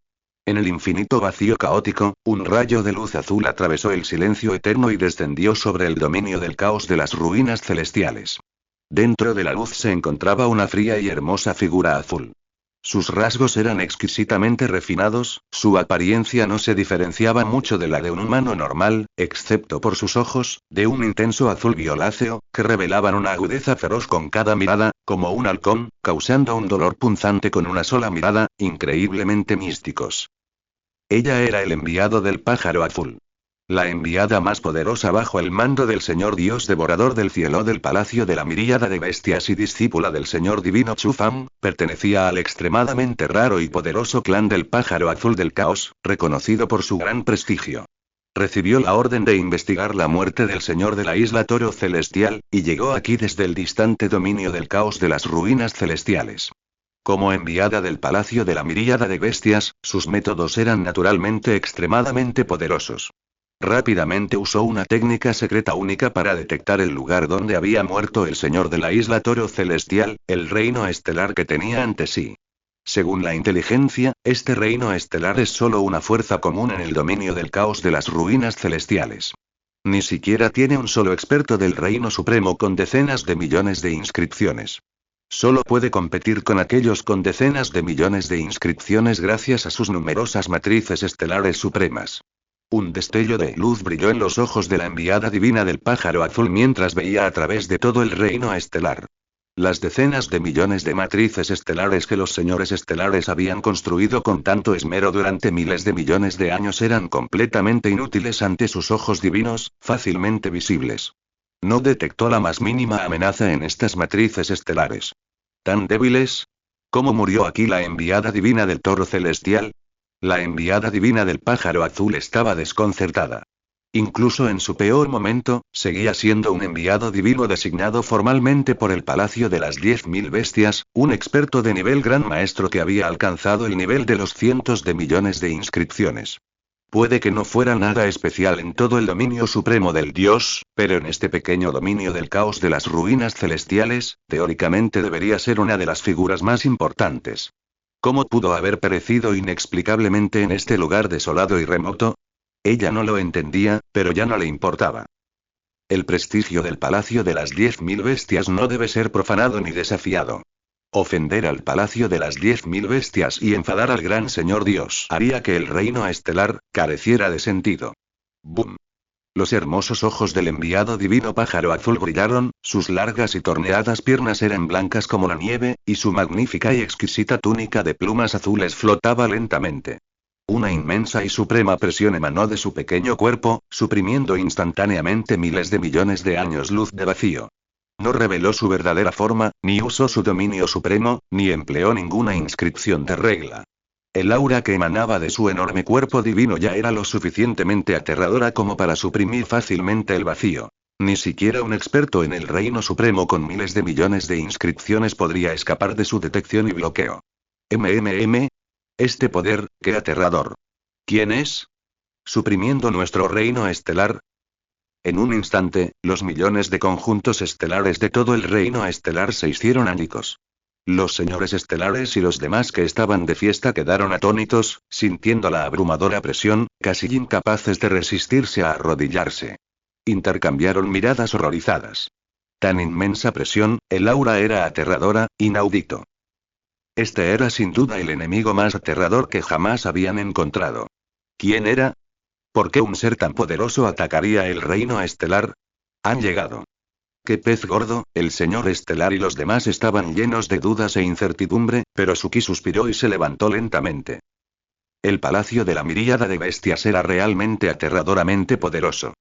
En el infinito vacío caótico, un rayo de luz azul atravesó el silencio eterno y descendió sobre el dominio del caos de las ruinas celestiales. Dentro de la luz se encontraba una fría y hermosa figura azul. Sus rasgos eran exquisitamente refinados, su apariencia no se diferenciaba mucho de la de un humano normal, excepto por sus ojos, de un intenso azul violáceo, que revelaban una agudeza feroz con cada mirada, como un halcón, causando un dolor punzante con una sola mirada, increíblemente místicos. Ella era el enviado del pájaro azul. La enviada más poderosa bajo el mando del Señor Dios devorador del cielo del palacio de la miríada de bestias y discípula del Señor divino Chufam, pertenecía al extremadamente raro y poderoso clan del pájaro azul del caos, reconocido por su gran prestigio. Recibió la orden de investigar la muerte del Señor de la isla Toro Celestial, y llegó aquí desde el distante dominio del caos de las ruinas celestiales. Como enviada del palacio de la miríada de bestias, sus métodos eran naturalmente extremadamente poderosos. Rápidamente usó una técnica secreta única para detectar el lugar donde había muerto el señor de la isla Toro Celestial, el reino estelar que tenía ante sí. Según la inteligencia, este reino estelar es solo una fuerza común en el dominio del caos de las ruinas celestiales. Ni siquiera tiene un solo experto del reino supremo con decenas de millones de inscripciones. Solo puede competir con aquellos con decenas de millones de inscripciones gracias a sus numerosas matrices estelares supremas. Un destello de luz brilló en los ojos de la enviada divina del pájaro azul mientras veía a través de todo el reino estelar. Las decenas de millones de matrices estelares que los señores estelares habían construido con tanto esmero durante miles de millones de años eran completamente inútiles ante sus ojos divinos, fácilmente visibles. No detectó la más mínima amenaza en estas matrices estelares. ¿Tan débiles? ¿Cómo murió aquí la enviada divina del toro celestial? La enviada divina del pájaro azul estaba desconcertada. Incluso en su peor momento, seguía siendo un enviado divino designado formalmente por el Palacio de las 10.000 Bestias, un experto de nivel gran maestro que había alcanzado el nivel de los cientos de millones de inscripciones. Puede que no fuera nada especial en todo el dominio supremo del dios, pero en este pequeño dominio del caos de las ruinas celestiales, teóricamente debería ser una de las figuras más importantes. ¿Cómo pudo haber perecido inexplicablemente en este lugar desolado y remoto? Ella no lo entendía, pero ya no le importaba. El prestigio del Palacio de las 10.000 Bestias no debe ser profanado ni desafiado. Ofender al Palacio de las 10.000 Bestias y enfadar al gran señor Dios haría que el reino estelar careciera de sentido. ¡Bum! Los hermosos ojos del enviado divino pájaro azul brillaron, sus largas y torneadas piernas eran blancas como la nieve, y su magnífica y exquisita túnica de plumas azules flotaba lentamente. Una inmensa y suprema presión emanó de su pequeño cuerpo, suprimiendo instantáneamente miles de millones de años luz de vacío. No reveló su verdadera forma, ni usó su dominio supremo, ni empleó ninguna inscripción de regla. El aura que emanaba de su enorme cuerpo divino ya era lo suficientemente aterradora como para suprimir fácilmente el vacío. Ni siquiera un experto en el reino supremo con miles de millones de inscripciones podría escapar de su detección y bloqueo. Este poder, qué aterrador. ¿Quién es? ¿Suprimiendo nuestro reino estelar? En un instante, los millones de conjuntos estelares de todo el reino estelar se hicieron ánicos. Los señores estelares y los demás que estaban de fiesta quedaron atónitos, sintiendo la abrumadora presión, casi incapaces de resistirse a arrodillarse. Intercambiaron miradas horrorizadas. Tan inmensa presión, el aura era aterradora, inaudito. Este era sin duda el enemigo más aterrador que jamás habían encontrado. ¿Quién era? ¿Por qué un ser tan poderoso atacaría el reino estelar? Han llegado. ¿Qué pez gordo? El señor estelar y los demás estaban llenos de dudas e incertidumbre, pero Suki suspiró y se levantó lentamente. El palacio de la miríada de bestias era realmente aterradoramente poderoso.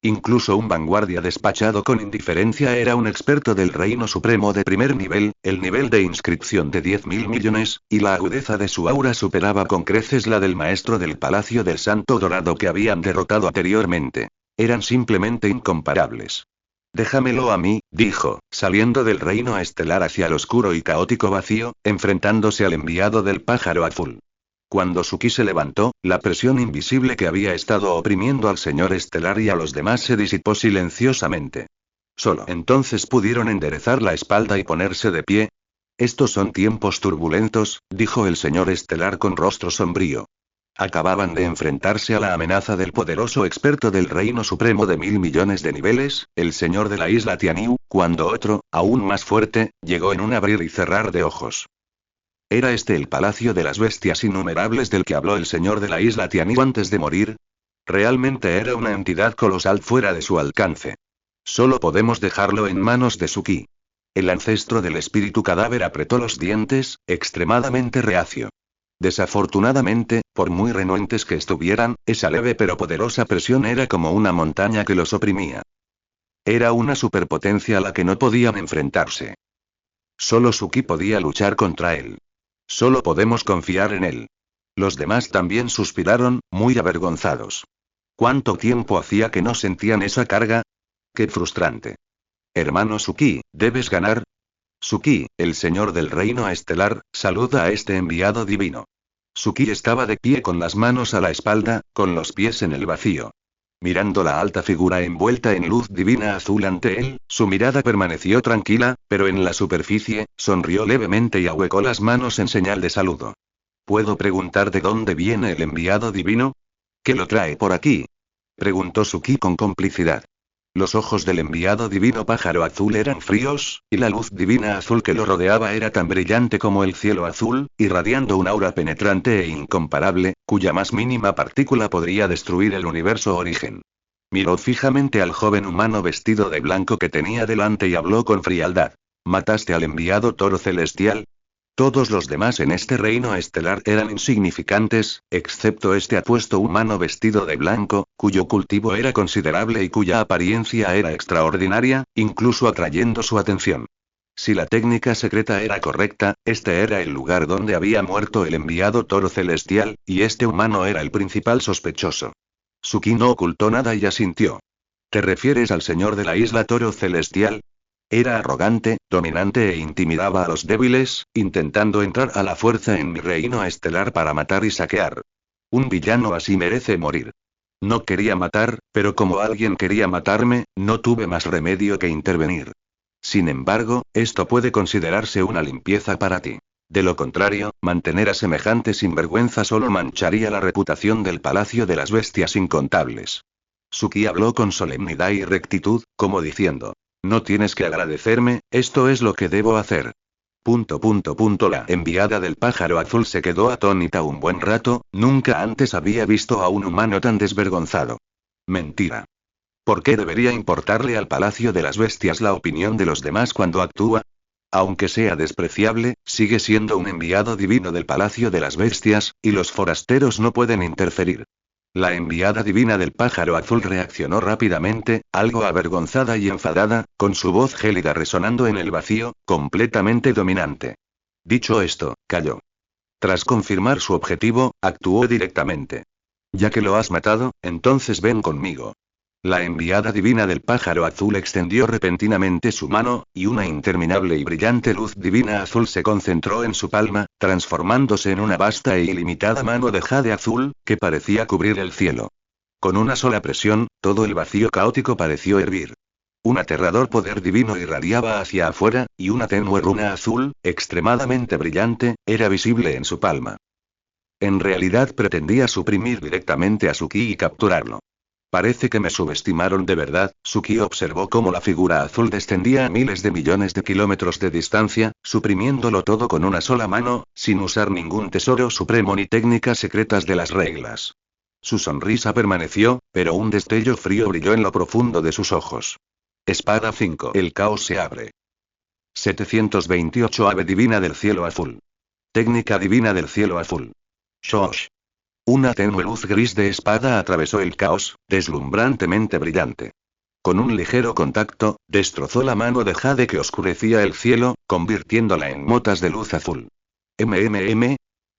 Incluso un vanguardia despachado con indiferencia era un experto del reino supremo de primer nivel, el nivel de inscripción de 10.000 millones, y la agudeza de su aura superaba con creces la del maestro del palacio del Santo Dorado que habían derrotado anteriormente. Eran simplemente incomparables. Déjamelo a mí, dijo, saliendo del reino estelar hacia el oscuro y caótico vacío, enfrentándose al enviado del pájaro azul. Cuando Suki se levantó, la presión invisible que había estado oprimiendo al señor estelar y a los demás se disipó silenciosamente. Solo entonces pudieron enderezar la espalda y ponerse de pie. Estos son tiempos turbulentos, dijo el señor estelar con rostro sombrío. Acababan de enfrentarse a la amenaza del poderoso experto del reino supremo de 1.000 millones de niveles, el señor de la isla Tianiu, cuando otro, aún más fuerte, llegó en un abrir y cerrar de ojos. ¿Era este el palacio de las bestias innumerables del que habló el señor de la isla Tianiu antes de morir? Realmente era una entidad colosal fuera de su alcance. Solo podemos dejarlo en manos de Suki. El ancestro del espíritu cadáver apretó los dientes, extremadamente reacio. Desafortunadamente, por muy renuentes que estuvieran, esa leve pero poderosa presión era como una montaña que los oprimía. Era una superpotencia a la que no podían enfrentarse. Solo Suki podía luchar contra él. Solo podemos confiar en él. Los demás también suspiraron, muy avergonzados. ¿Cuánto tiempo hacía que no sentían esa carga? ¡Qué frustrante! Hermano Suki, debes ganar. Suki, el señor del reino estelar, saluda a este enviado divino. Suki estaba de pie con las manos a la espalda, con los pies en el vacío. Mirando la alta figura envuelta en luz divina azul ante él, su mirada permaneció tranquila, pero en la superficie, sonrió levemente y ahuecó las manos en señal de saludo. ¿Puedo preguntar de dónde viene el enviado divino? ¿Qué lo trae por aquí? Preguntó Suki con complicidad. Los ojos del enviado divino pájaro azul eran fríos, y la luz divina azul que lo rodeaba era tan brillante como el cielo azul, irradiando un aura penetrante e incomparable, cuya más mínima partícula podría destruir el universo origen. Miró fijamente al joven humano vestido de blanco que tenía delante y habló con frialdad. ¿Mataste al enviado toro celestial? Todos los demás en este reino estelar eran insignificantes, excepto este apuesto humano vestido de blanco, cuyo cultivo era considerable y cuya apariencia era extraordinaria, incluso atrayendo su atención. Si la técnica secreta era correcta, este era el lugar donde había muerto el enviado toro celestial, y este humano era el principal sospechoso. Suki no ocultó nada y asintió. ¿Te refieres al señor de la isla Toro Celestial? Era arrogante, dominante e intimidaba a los débiles, intentando entrar a la fuerza en mi reino estelar para matar y saquear. Un villano así merece morir. No quería matar, pero como alguien quería matarme, no tuve más remedio que intervenir. Sin embargo, esto puede considerarse una limpieza para ti. De lo contrario, mantener a semejante sinvergüenza solo mancharía la reputación del Palacio de las Bestias Incontables. Suki habló con solemnidad y rectitud, como diciendo: no tienes que agradecerme, esto es lo que debo hacer. La enviada del pájaro azul se quedó atónita un buen rato, nunca antes había visto a un humano tan desvergonzado. Mentira. ¿Por qué debería importarle al Palacio de las Bestias la opinión de los demás cuando actúa? Aunque sea despreciable, sigue siendo un enviado divino del Palacio de las Bestias, y los forasteros no pueden interferir. La enviada divina del pájaro azul reaccionó rápidamente, algo avergonzada y enfadada, con su voz gélida resonando en el vacío, completamente dominante. Dicho esto, calló. Tras confirmar su objetivo, actuó directamente. Ya que lo has matado, entonces ven conmigo. La enviada divina del pájaro azul extendió repentinamente su mano, y una interminable y brillante luz divina azul se concentró en su palma, transformándose en una vasta e ilimitada mano de jade azul, que parecía cubrir el cielo. Con una sola presión, todo el vacío caótico pareció hervir. Un aterrador poder divino irradiaba hacia afuera, y una tenue runa azul, extremadamente brillante, era visible en su palma. En realidad pretendía suprimir directamente a Suki y capturarlo. Parece que me subestimaron de verdad. Suki observó cómo la figura azul descendía a miles de millones de kilómetros de distancia, suprimiéndolo todo con una sola mano, sin usar ningún tesoro supremo ni técnicas secretas de las reglas. Su sonrisa permaneció, pero un destello frío brilló en lo profundo de sus ojos. Espada 5. El caos se abre. 728 Ave divina del cielo azul. Técnica divina del cielo azul. Shosh. Una tenue luz gris de espada atravesó el caos, deslumbrantemente brillante. Con un ligero contacto, destrozó la mano de jade que oscurecía el cielo, convirtiéndola en motas de luz azul.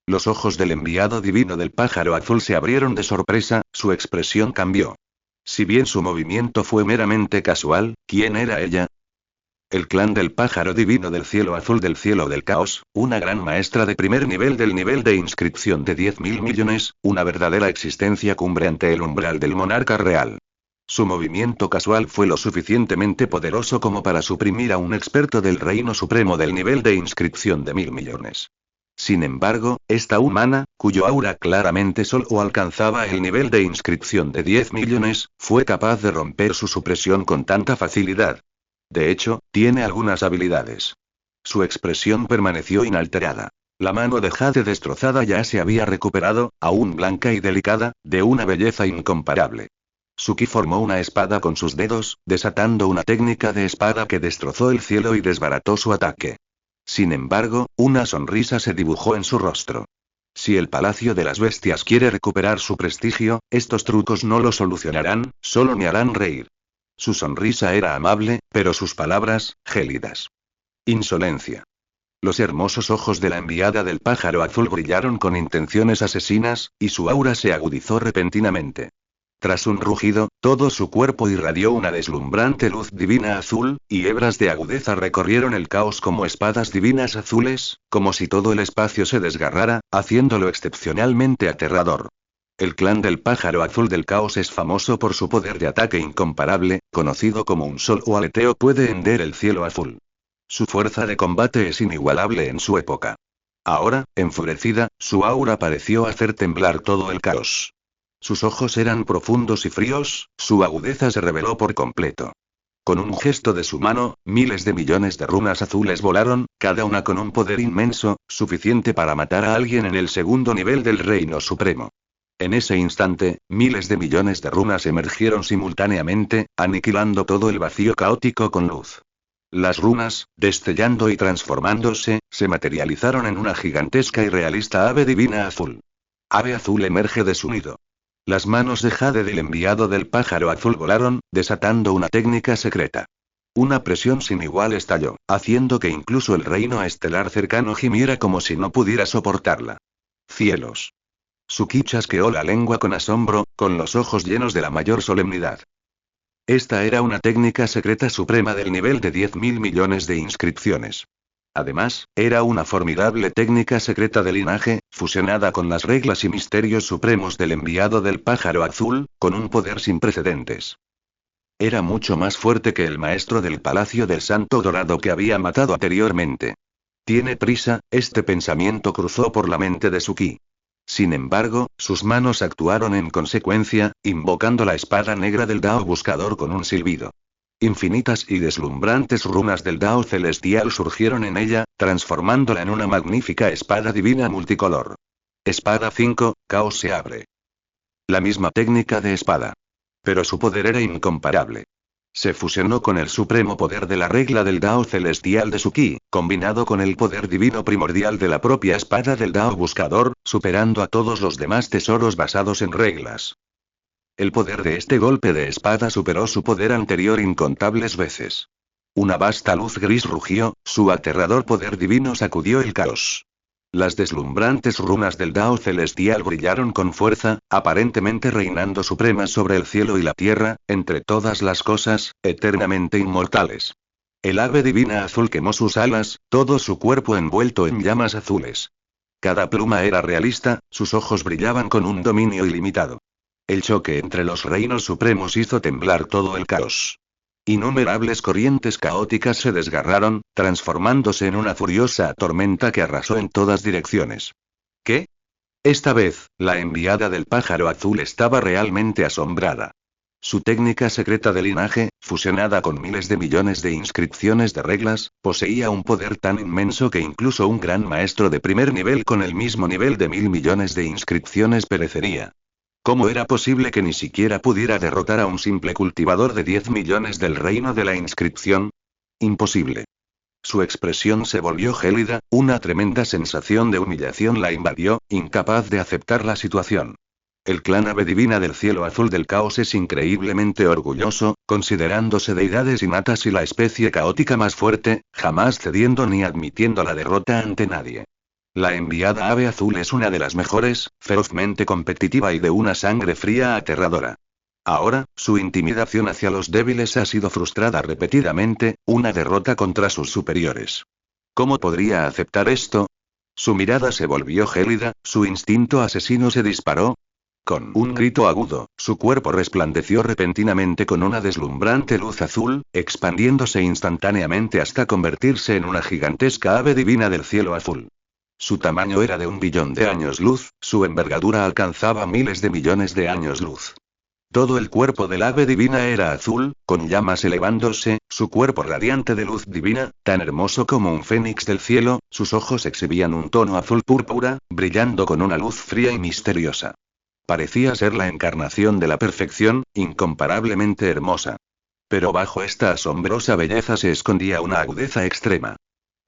Los ojos del enviado divino del pájaro azul se abrieron de sorpresa, su expresión cambió. Si bien su movimiento fue meramente casual, ¿quién era ella? El clan del pájaro divino del cielo azul del cielo del caos, una gran maestra de primer nivel del nivel de inscripción de 10.000 millones, una verdadera existencia cumbre ante el umbral del monarca real. Su movimiento casual fue lo suficientemente poderoso como para suprimir a un experto del reino supremo del nivel de inscripción de 1.000 millones. Sin embargo, esta humana, cuyo aura claramente solo alcanzaba el nivel de inscripción de 10 millones, fue capaz de romper su supresión con tanta facilidad. De hecho, tiene algunas habilidades. Su expresión permaneció inalterada. La mano de jade destrozada ya se había recuperado, aún blanca y delicada, de una belleza incomparable. Suki formó una espada con sus dedos, desatando una técnica de espada que destrozó el cielo y desbarató su ataque. Sin embargo, una sonrisa se dibujó en su rostro. Si el Palacio de las Bestias quiere recuperar su prestigio, estos trucos no lo solucionarán, solo me harán reír. Su sonrisa era amable, pero sus palabras, gélidas. Insolencia. Los hermosos ojos de la enviada del pájaro azul brillaron con intenciones asesinas, y su aura se agudizó repentinamente. Tras un rugido, todo su cuerpo irradió una deslumbrante luz divina azul, y hebras de agudeza recorrieron el caos como espadas divinas azules, como si todo el espacio se desgarrara, haciéndolo excepcionalmente aterrador. El clan del pájaro azul del caos es famoso por su poder de ataque incomparable, conocido como un solo aleteo puede hender el cielo azul. Su fuerza de combate es inigualable en su época. Ahora, enfurecida, su aura pareció hacer temblar todo el caos. Sus ojos eran profundos y fríos, su agudeza se reveló por completo. Con un gesto de su mano, miles de millones de runas azules volaron, cada una con un poder inmenso, suficiente para matar a alguien en el segundo nivel del reino supremo. En ese instante, miles de millones de runas emergieron simultáneamente, aniquilando todo el vacío caótico con luz. Las runas, destellando y transformándose, se materializaron en una gigantesca y realista ave divina azul. Ave azul emerge de su nido. Las manos de jade del enviado del pájaro azul volaron, desatando una técnica secreta. Una presión sin igual estalló, haciendo que incluso el reino estelar cercano gimiera como si no pudiera soportarla. Cielos. Suki chasqueó la lengua con asombro, con los ojos llenos de la mayor solemnidad. Esta era una técnica secreta suprema del nivel de 10.000 millones de inscripciones. Además, era una formidable técnica secreta de linaje, fusionada con las reglas y misterios supremos del enviado del pájaro azul, con un poder sin precedentes. Era mucho más fuerte que el maestro del Palacio del Santo Dorado que había matado anteriormente. Tiene prisa, este pensamiento cruzó por la mente de Suki. Sin embargo, sus manos actuaron en consecuencia, invocando la espada negra del Dao Buscador con un silbido. Infinitas y deslumbrantes runas del Dao Celestial surgieron en ella, transformándola en una magnífica espada divina multicolor. Espada 5, Caos se abre. La misma técnica de espada. Pero su poder era incomparable. Se fusionó con el supremo poder de la regla del Dao Celestial de Suki, combinado con el poder divino primordial de la propia espada del Dao Buscador, superando a todos los demás tesoros basados en reglas. El poder de este golpe de espada superó su poder anterior incontables veces. Una vasta luz gris rugió, su aterrador poder divino sacudió el caos. Las deslumbrantes runas del Dao Celestial brillaron con fuerza, aparentemente reinando supremas sobre el cielo y la tierra, entre todas las cosas, eternamente inmortales. El ave divina azul quemó sus alas, todo su cuerpo envuelto en llamas azules. Cada pluma era realista, sus ojos brillaban con un dominio ilimitado. El choque entre los reinos supremos hizo temblar todo el caos. Innumerables corrientes caóticas se desgarraron, transformándose en una furiosa tormenta que arrasó en todas direcciones. ¿Qué? Esta vez, la enviada del pájaro azul estaba realmente asombrada. Su técnica secreta de linaje, fusionada con miles de millones de inscripciones de reglas, poseía un poder tan inmenso que incluso un gran maestro de primer nivel con el mismo nivel de 1.000 millones de inscripciones perecería. ¿Cómo era posible que ni siquiera pudiera derrotar a un simple cultivador de 10 millones del reino de la inscripción? Imposible. Su expresión se volvió gélida, una tremenda sensación de humillación la invadió, incapaz de aceptar la situación. El clan ave divina del cielo azul del caos es increíblemente orgulloso, considerándose deidades innatas y la especie caótica más fuerte, jamás cediendo ni admitiendo la derrota ante nadie. La enviada ave azul es una de las mejores, ferozmente competitiva y de una sangre fría aterradora. Ahora, su intimidación hacia los débiles ha sido frustrada repetidamente, una derrota contra sus superiores. ¿Cómo podría aceptar esto? Su mirada se volvió gélida, su instinto asesino se disparó. Con un grito agudo, su cuerpo resplandeció repentinamente con una deslumbrante luz azul, expandiéndose instantáneamente hasta convertirse en una gigantesca ave divina del cielo azul. Su tamaño era de 1 billón de años luz, su envergadura alcanzaba miles de millones de años luz. Todo el cuerpo del ave divina era azul, con llamas elevándose, su cuerpo radiante de luz divina, tan hermoso como un fénix del cielo, sus ojos exhibían un tono azul púrpura, brillando con una luz fría y misteriosa. Parecía ser la encarnación de la perfección, incomparablemente hermosa. Pero bajo esta asombrosa belleza se escondía una agudeza extrema.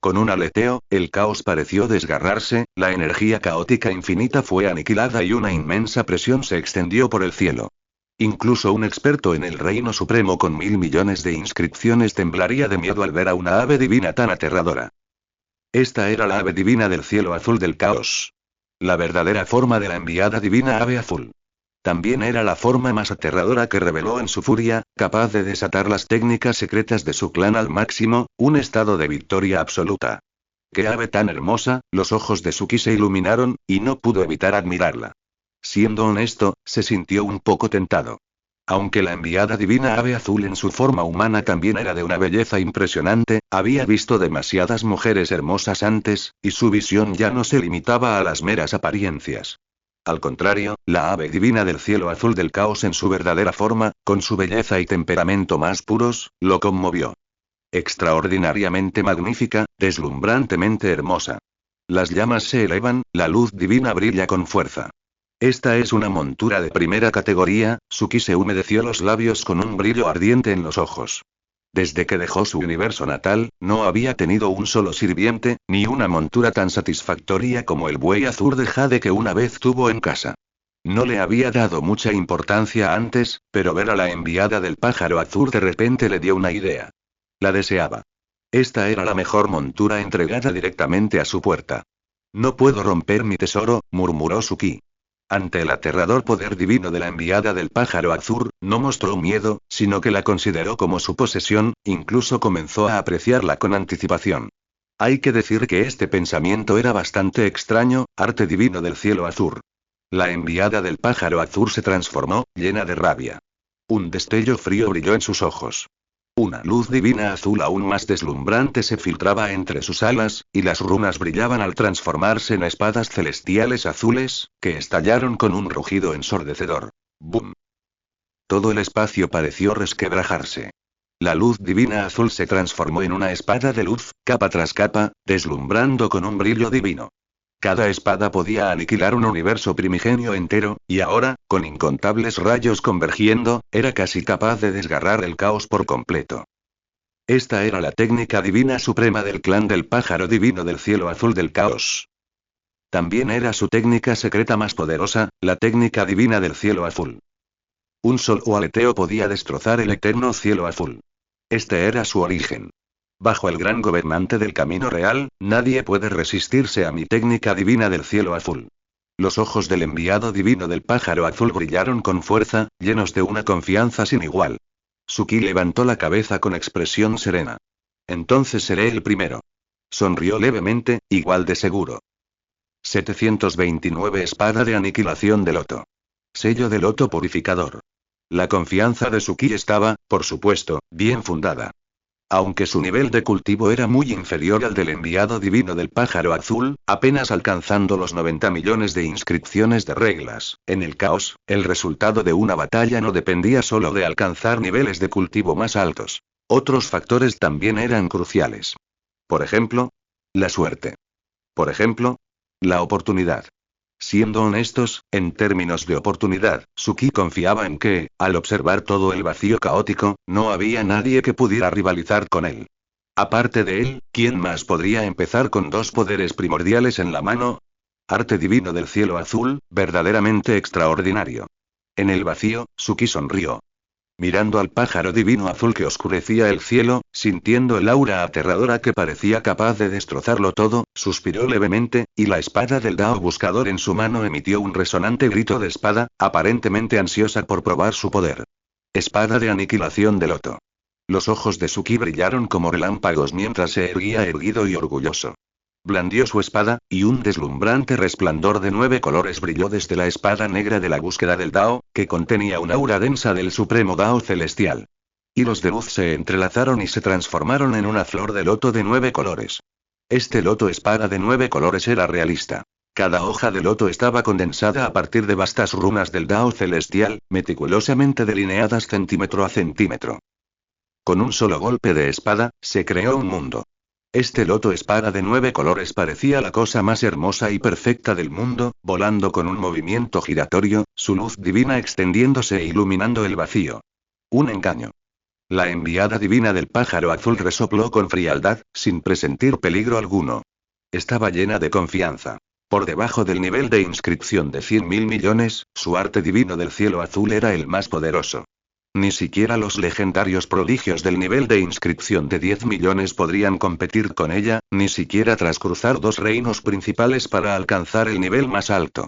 Con un aleteo, el caos pareció desgarrarse, la energía caótica infinita fue aniquilada y una inmensa presión se extendió por el cielo. Incluso un experto en el reino supremo con 1.000 millones de inscripciones temblaría de miedo al ver a una ave divina tan aterradora. Esta era la ave divina del cielo azul del caos. La verdadera forma de la enviada divina ave azul. También era la forma más aterradora que reveló en su furia, capaz de desatar las técnicas secretas de su clan al máximo, un estado de victoria absoluta. ¡Qué ave tan hermosa! Los ojos de Suki se iluminaron, y no pudo evitar admirarla. Siendo honesto, se sintió un poco tentado. Aunque la enviada divina ave azul en su forma humana también era de una belleza impresionante, había visto demasiadas mujeres hermosas antes, y su visión ya no se limitaba a las meras apariencias. Al contrario, la ave divina del cielo azul del caos en su verdadera forma, con su belleza y temperamento más puros, lo conmovió. Extraordinariamente magnífica, deslumbrantemente hermosa. Las llamas se elevan, la luz divina brilla con fuerza. Esta es una montura de primera categoría, Suki se humedeció los labios con un brillo ardiente en los ojos. Desde que dejó su universo natal, no había tenido un solo sirviente, ni una montura tan satisfactoria como el buey azul de jade que una vez tuvo en casa. No le había dado mucha importancia antes, pero ver a la enviada del pájaro azul de repente le dio una idea. La deseaba. Esta era la mejor montura entregada directamente a su puerta. No puedo romper mi tesoro, murmuró Suki. Ante el aterrador poder divino de la enviada del pájaro azul, no mostró miedo, sino que la consideró como su posesión, incluso comenzó a apreciarla con anticipación. Hay que decir que este pensamiento era bastante extraño, arte divino del cielo azul. La enviada del pájaro azul se transformó, llena de rabia. Un destello frío brilló en sus ojos. Una luz divina azul aún más deslumbrante se filtraba entre sus alas, y las runas brillaban al transformarse en espadas celestiales azules, que estallaron con un rugido ensordecedor. ¡Bum! Todo el espacio pareció resquebrajarse. La luz divina azul se transformó en una espada de luz, capa tras capa, deslumbrando con un brillo divino. Cada espada podía aniquilar un universo primigenio entero, y ahora, con incontables rayos convergiendo, era casi capaz de desgarrar el caos por completo. Esta era la técnica divina suprema del clan del pájaro divino del cielo azul del caos. También era su técnica secreta más poderosa, la técnica divina del cielo azul. Un solo aleteo podía destrozar el eterno cielo azul. Este era su origen. Bajo el gran gobernante del camino real, nadie puede resistirse a mi técnica divina del cielo azul. Los ojos del enviado divino del pájaro azul brillaron con fuerza, llenos de una confianza sin igual. Suki levantó la cabeza con expresión serena. Entonces seré el primero. Sonrió levemente, igual de seguro. 729 Espada de aniquilación de loto. Sello de loto purificador. La confianza de Suki estaba, por supuesto, bien fundada. Aunque su nivel de cultivo era muy inferior al del enviado divino del pájaro azul, apenas alcanzando los 90 millones de inscripciones de reglas, en el caos, el resultado de una batalla no dependía solo de alcanzar niveles de cultivo más altos. Otros factores también eran cruciales. Por ejemplo, la suerte. Por ejemplo, la oportunidad. Siendo honestos, en términos de oportunidad, Suki confiaba en que, al observar todo el vacío caótico, no había nadie que pudiera rivalizar con él. Aparte de él, ¿quién más podría empezar con dos poderes primordiales en la mano? Arte divino del cielo azul, verdaderamente extraordinario. En el vacío, Suki sonrió. Mirando al pájaro divino azul que oscurecía el cielo, sintiendo el aura aterradora que parecía capaz de destrozarlo todo, suspiró levemente, y la espada del Dao buscador en su mano emitió un resonante grito de espada, aparentemente ansiosa por probar su poder. Espada de aniquilación de loto. Los ojos de Suki brillaron como relámpagos mientras se erguía erguido y orgulloso. Blandió su espada, y un deslumbrante resplandor de 9 colores brilló desde la espada negra de la búsqueda del Dao, que contenía un aura densa del supremo Dao celestial. Hilos de luz se entrelazaron y se transformaron en una flor de loto de 9 colores. Este loto espada de 9 colores era realista. Cada hoja de loto estaba condensada a partir de vastas runas del Dao celestial, meticulosamente delineadas centímetro a centímetro. Con un solo golpe de espada, se creó un mundo. Este loto espada de 9 colores parecía la cosa más hermosa y perfecta del mundo, volando con un movimiento giratorio, su luz divina extendiéndose e iluminando el vacío. Un engaño. La enviada divina del pájaro azul resopló con frialdad, sin presentir peligro alguno. Estaba llena de confianza. Por debajo del nivel de inscripción de 100.000 millones, su arte divino del cielo azul era el más poderoso. Ni siquiera los legendarios prodigios del nivel de inscripción de 10 millones podrían competir con ella, ni siquiera tras cruzar 2 reinos principales para alcanzar el nivel más alto.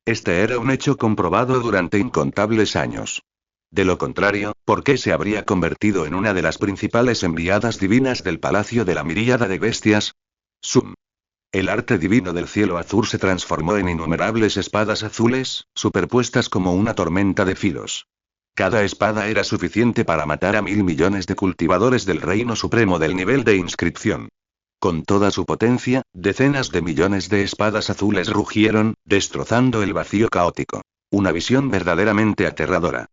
Este era un hecho comprobado durante incontables años. De lo contrario, ¿por qué se habría convertido en una de las principales enviadas divinas del palacio de la miríada de bestias? Sum. El arte divino del cielo azul se transformó en innumerables espadas azules, superpuestas como una tormenta de filos. Cada espada era suficiente para matar a 1.000 millones de cultivadores del reino supremo del nivel de inscripción. Con toda su potencia, decenas de millones de espadas azules rugieron, destrozando el vacío caótico. Una visión verdaderamente aterradora.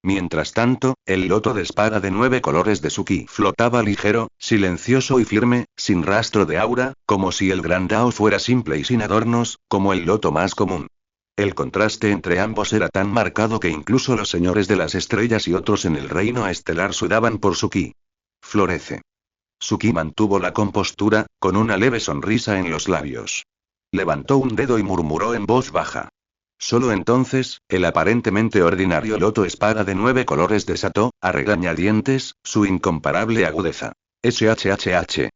Mientras tanto, el loto de espada de 9 colores de Suki flotaba ligero, silencioso y firme, sin rastro de aura, como si el gran Dao fuera simple y sin adornos, como el loto más común. El contraste entre ambos era tan marcado que incluso los señores de las estrellas y otros en el reino estelar sudaban por Suki. Florece. Suki mantuvo la compostura, con una leve sonrisa en los labios. Levantó un dedo y murmuró en voz baja. Solo entonces, el aparentemente ordinario loto espada de 9 colores desató, a regañadientes, su incomparable agudeza. SHHH.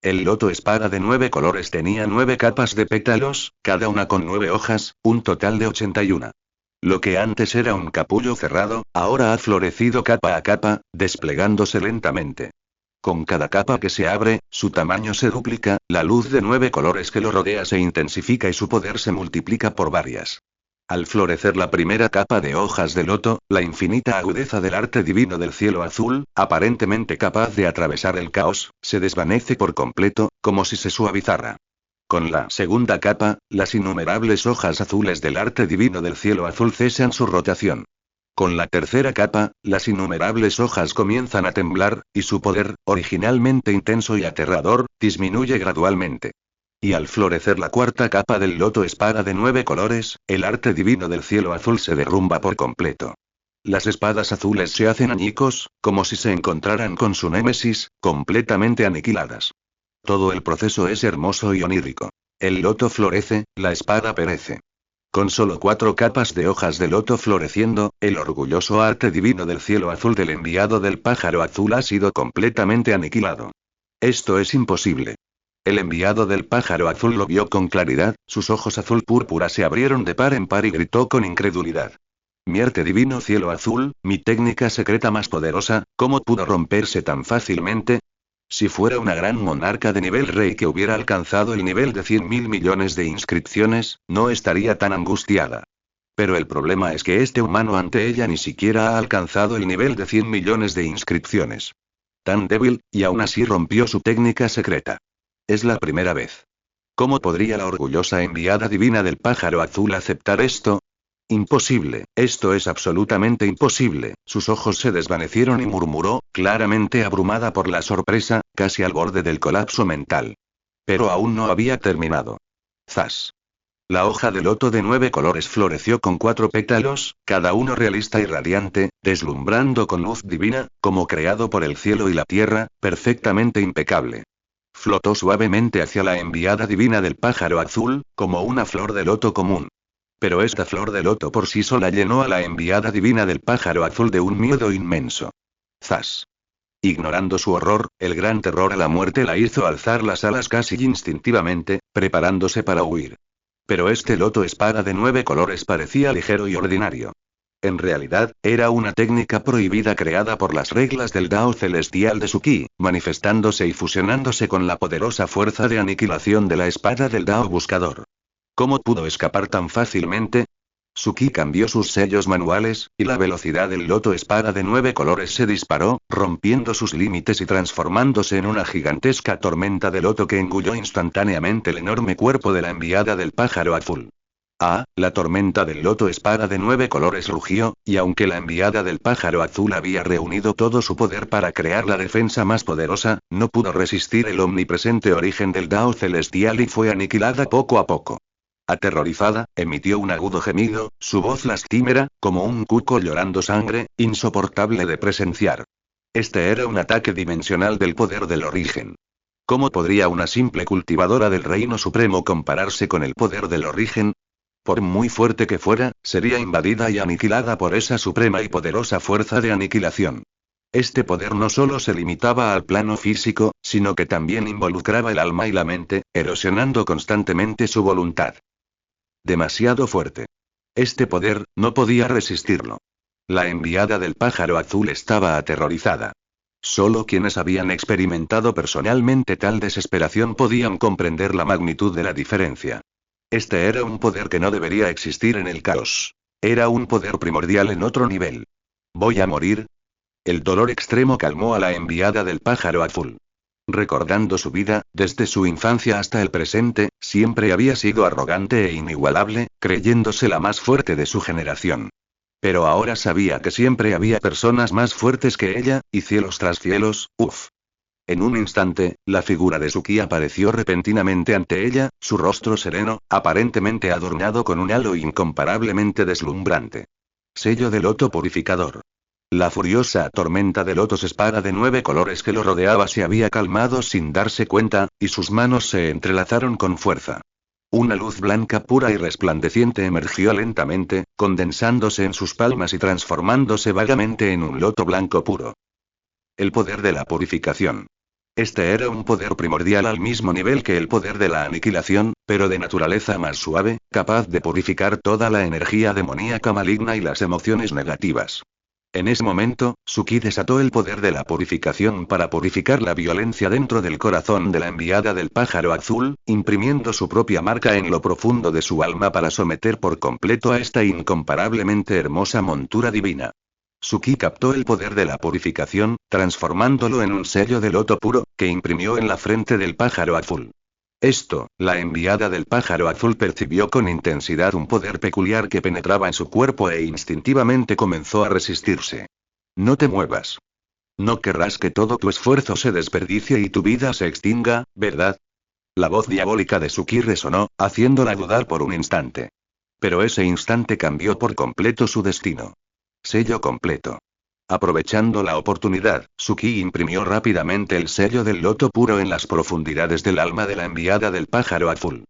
El loto espada de 9 colores tenía 9 capas de pétalos, cada una con 9 hojas, un total de 81. Lo que antes era un capullo cerrado, ahora ha florecido capa a capa, desplegándose lentamente. Con cada capa que se abre, su tamaño se duplica, la luz de 9 colores que lo rodea se intensifica y su poder se multiplica por varias. Al florecer la primera capa de hojas de loto, la infinita agudeza del arte divino del cielo azul, aparentemente capaz de atravesar el caos, se desvanece por completo, como si se suavizara. Con la segunda capa, las innumerables hojas azules del arte divino del cielo azul cesan su rotación. Con la tercera capa, las innumerables hojas comienzan a temblar, y su poder, originalmente intenso y aterrador, disminuye gradualmente. Y al florecer la cuarta capa del loto espada de 9 colores, el arte divino del cielo azul se derrumba por completo. Las espadas azules se hacen añicos, como si se encontraran con su némesis, completamente aniquiladas. Todo el proceso es hermoso y onírico. El loto florece, la espada perece. Con solo 4 capas de hojas de loto floreciendo, el orgulloso arte divino del cielo azul del enviado del pájaro azul ha sido completamente aniquilado. Esto es imposible. El enviado del pájaro azul lo vio con claridad, sus ojos azul púrpura se abrieron de par en par y gritó con incredulidad. Mi arte divino cielo azul, mi técnica secreta más poderosa, ¿cómo pudo romperse tan fácilmente? Si fuera una gran monarca de nivel rey que hubiera alcanzado el nivel de 100.000 millones de inscripciones, no estaría tan angustiada. Pero el problema es que este humano ante ella ni siquiera ha alcanzado el nivel de 100 millones de inscripciones. Tan débil, y aún así rompió su técnica secreta. Es la primera vez. ¿Cómo podría la orgullosa enviada divina del pájaro azul aceptar esto? Imposible, esto es absolutamente imposible. Sus ojos se desvanecieron y murmuró, claramente abrumada por la sorpresa, casi al borde del colapso mental. Pero aún no había terminado. ¡Zas! La hoja de loto de 9 colores floreció con 4 pétalos, cada uno realista y radiante, deslumbrando con luz divina, como creado por el cielo y la tierra, perfectamente impecable. Flotó suavemente hacia la enviada divina del pájaro azul, como una flor de loto común. Pero esta flor de loto por sí sola llenó a la enviada divina del pájaro azul de un miedo inmenso. ¡Zas! Ignorando su horror, el gran terror a la muerte la hizo alzar las alas casi instintivamente, preparándose para huir. Pero este loto espada de 9 colores parecía ligero y ordinario. En realidad, era una técnica prohibida creada por las reglas del Dao celestial de su ki, manifestándose y fusionándose con la poderosa fuerza de aniquilación de la espada del Dao buscador. ¿Cómo pudo escapar tan fácilmente? Su ki cambió sus sellos manuales, y la velocidad del loto espada de 9 colores se disparó, rompiendo sus límites y transformándose en una gigantesca tormenta de loto que engulló instantáneamente el enorme cuerpo de la enviada del pájaro azul. La tormenta del loto espada de 9 colores rugió, y aunque la enviada del pájaro azul había reunido todo su poder para crear la defensa más poderosa, no pudo resistir el omnipresente origen del Dao celestial y fue aniquilada poco a poco. Aterrorizada, emitió un agudo gemido, su voz lastimera, como un cuco llorando sangre, insoportable de presenciar. Este era un ataque dimensional del poder del origen. ¿Cómo podría una simple cultivadora del reino supremo compararse con el poder del origen? Por muy fuerte que fuera, sería invadida y aniquilada por esa suprema y poderosa fuerza de aniquilación. Este poder no solo se limitaba al plano físico, sino que también involucraba el alma y la mente, erosionando constantemente su voluntad. Demasiado fuerte. Este poder, no podía resistirlo. La enviada del pájaro azul estaba aterrorizada. Solo quienes habían experimentado personalmente tal desesperación podían comprender la magnitud de la diferencia. Este era un poder que no debería existir en el caos. Era un poder primordial en otro nivel. ¿Voy a morir? El dolor extremo calmó a la enviada del pájaro azul. Recordando su vida, desde su infancia hasta el presente, siempre había sido arrogante e inigualable, creyéndose la más fuerte de su generación. Pero ahora sabía que siempre había personas más fuertes que ella, y cielos tras cielos, uff. En un instante, la figura de Suki apareció repentinamente ante ella, su rostro sereno, aparentemente adornado con un halo incomparablemente deslumbrante. Sello de loto purificador. La furiosa tormenta de lotos espada de 9 colores que lo rodeaba se había calmado sin darse cuenta, y sus manos se entrelazaron con fuerza. Una luz blanca pura y resplandeciente emergió lentamente, condensándose en sus palmas y transformándose vagamente en un loto blanco puro. El poder de la purificación. Este era un poder primordial al mismo nivel que el poder de la aniquilación, pero de naturaleza más suave, capaz de purificar toda la energía demoníaca maligna y las emociones negativas. En ese momento, Suki desató el poder de la purificación para purificar la violencia dentro del corazón de la enviada del pájaro azul, imprimiendo su propia marca en lo profundo de su alma para someter por completo a esta incomparablemente hermosa montura divina. Suki captó el poder de la purificación, transformándolo en un sello de loto puro, que imprimió en la frente del pájaro azul. Esto, la enviada del pájaro azul percibió con intensidad un poder peculiar que penetraba en su cuerpo e instintivamente comenzó a resistirse. No te muevas. No querrás que todo tu esfuerzo se desperdicie y tu vida se extinga, ¿verdad? La voz diabólica de Suki resonó, haciéndola dudar por un instante. Pero ese instante cambió por completo su destino. Sello completo. Aprovechando la oportunidad, Suki imprimió rápidamente el sello del loto puro en las profundidades del alma de la enviada del pájaro azul.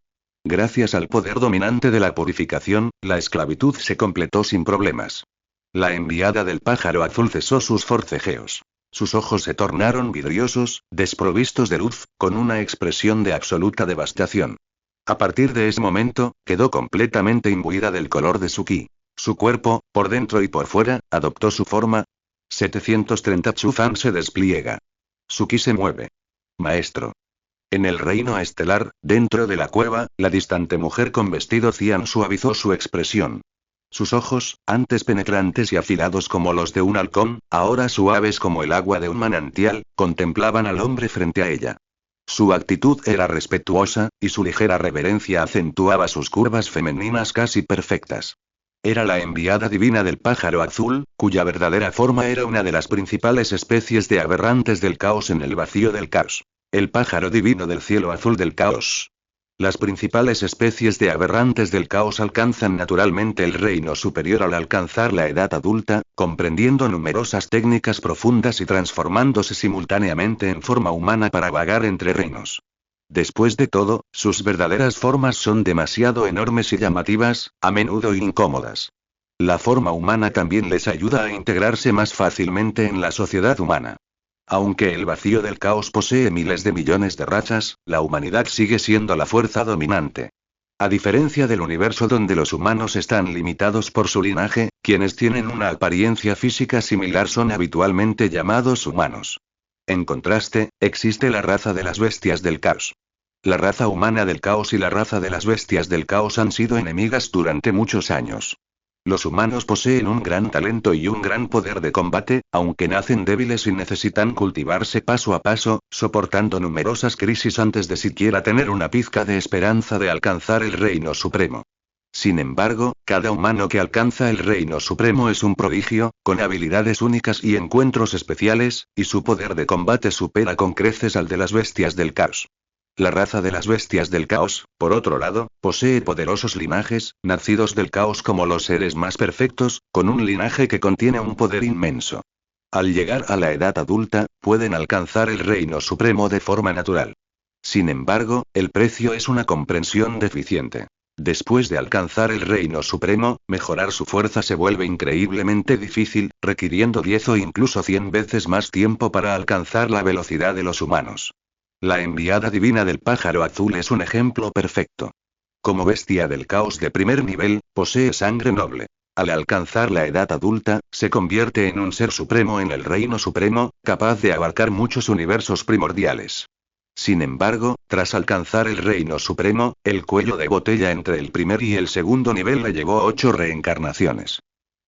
Gracias al poder dominante de la purificación, la esclavitud se completó sin problemas. La enviada del pájaro azul cesó sus forcejeos. Sus ojos se tornaron vidriosos, desprovistos de luz, con una expresión de absoluta devastación. A partir de ese momento, quedó completamente imbuida del color de Suki. Su cuerpo, por dentro y por fuera, adoptó su forma. 730 Chufan se despliega. Suki se mueve. Maestro. En el reino estelar, dentro de la cueva, la distante mujer con vestido cian suavizó su expresión. Sus ojos, antes penetrantes y afilados como los de un halcón, ahora suaves como el agua de un manantial, contemplaban al hombre frente a ella. Su actitud era respetuosa, y su ligera reverencia acentuaba sus curvas femeninas casi perfectas. Era la enviada divina del pájaro azul, cuya verdadera forma era una de las principales especies de aberrantes del caos en el vacío del caos. El pájaro divino del cielo azul del caos. Las principales especies de aberrantes del caos alcanzan naturalmente el reino superior al alcanzar la edad adulta, comprendiendo numerosas técnicas profundas y transformándose simultáneamente en forma humana para vagar entre reinos. Después de todo, sus verdaderas formas son demasiado enormes y llamativas, a menudo incómodas. La forma humana también les ayuda a integrarse más fácilmente en la sociedad humana. Aunque el vacío del caos posee miles de millones de razas, la humanidad sigue siendo la fuerza dominante. A diferencia del universo donde los humanos están limitados por su linaje, quienes tienen una apariencia física similar son habitualmente llamados humanos. En contraste, existe la raza de las bestias del caos. La raza humana del caos y la raza de las bestias del caos han sido enemigas durante muchos años. Los humanos poseen un gran talento y un gran poder de combate, aunque nacen débiles y necesitan cultivarse paso a paso, soportando numerosas crisis antes de siquiera tener una pizca de esperanza de alcanzar el reino supremo. Sin embargo, cada humano que alcanza el reino supremo es un prodigio, con habilidades únicas y encuentros especiales, y su poder de combate supera con creces al de las bestias del caos. La raza de las bestias del caos, por otro lado, posee poderosos linajes, nacidos del caos como los seres más perfectos, con un linaje que contiene un poder inmenso. Al llegar a la edad adulta, pueden alcanzar el reino supremo de forma natural. Sin embargo, el precio es una comprensión deficiente. Después de alcanzar el reino supremo, mejorar su fuerza se vuelve increíblemente difícil, requiriendo 10 o incluso 100 veces más tiempo para alcanzar la velocidad de los humanos. La enviada divina del pájaro azul es un ejemplo perfecto. Como bestia del caos de primer nivel, posee sangre noble. Al alcanzar la edad adulta, se convierte en un ser supremo en el reino supremo, capaz de abarcar muchos universos primordiales. Sin embargo, tras alcanzar el reino supremo, el cuello de botella entre el primer y el segundo nivel le llevó 8 reencarnaciones.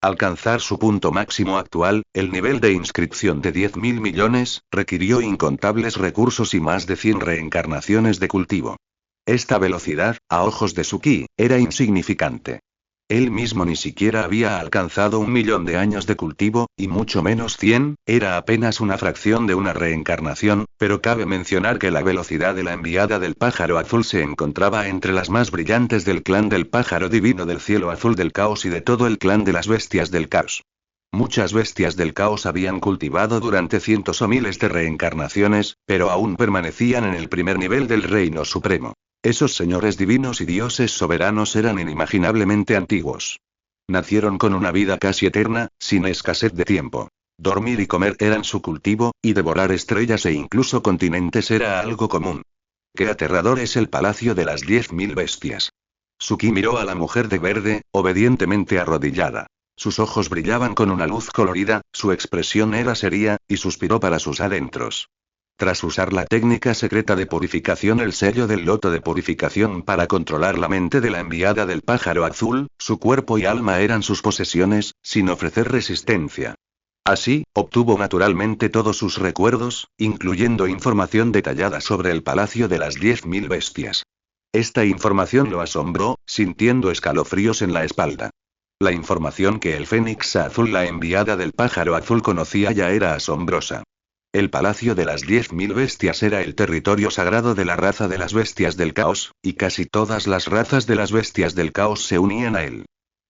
Alcanzar su punto máximo actual, el nivel de inscripción de 10.000 millones, requirió incontables recursos y más de 100 reencarnaciones de cultivo. Esta velocidad, a ojos de Suki, era insignificante. Él mismo ni siquiera había alcanzado 1.000.000 de años de cultivo, y mucho menos 100, era apenas una fracción de una reencarnación, pero cabe mencionar que la velocidad de la enviada del pájaro azul se encontraba entre las más brillantes del clan del pájaro divino del cielo azul del caos y de todo el clan de las bestias del caos. Muchas bestias del caos habían cultivado durante cientos o miles de reencarnaciones, pero aún permanecían en el primer nivel del reino supremo. Esos señores divinos y dioses soberanos eran inimaginablemente antiguos. Nacieron con una vida casi eterna, sin escasez de tiempo. Dormir y comer eran su cultivo, y devorar estrellas e incluso continentes era algo común. ¡Qué aterrador es el palacio de las 10.000 bestias! Suki miró a la mujer de verde, obedientemente arrodillada. Sus ojos brillaban con una luz colorida, su expresión era seria, y suspiró para sus adentros. Tras usar la técnica secreta de purificación, el sello del loto de purificación para controlar la mente de la enviada del pájaro azul, su cuerpo y alma eran sus posesiones, sin ofrecer resistencia. Así, obtuvo naturalmente todos sus recuerdos, incluyendo información detallada sobre el palacio de las 10.000 bestias. Esta información lo asombró, sintiendo escalofríos en la espalda. La información que el Fénix Azul, la enviada del pájaro azul, conocía ya era asombrosa. El palacio de las 10.000 bestias era el territorio sagrado de la raza de las bestias del caos, y casi todas las razas de las bestias del caos se unían a él.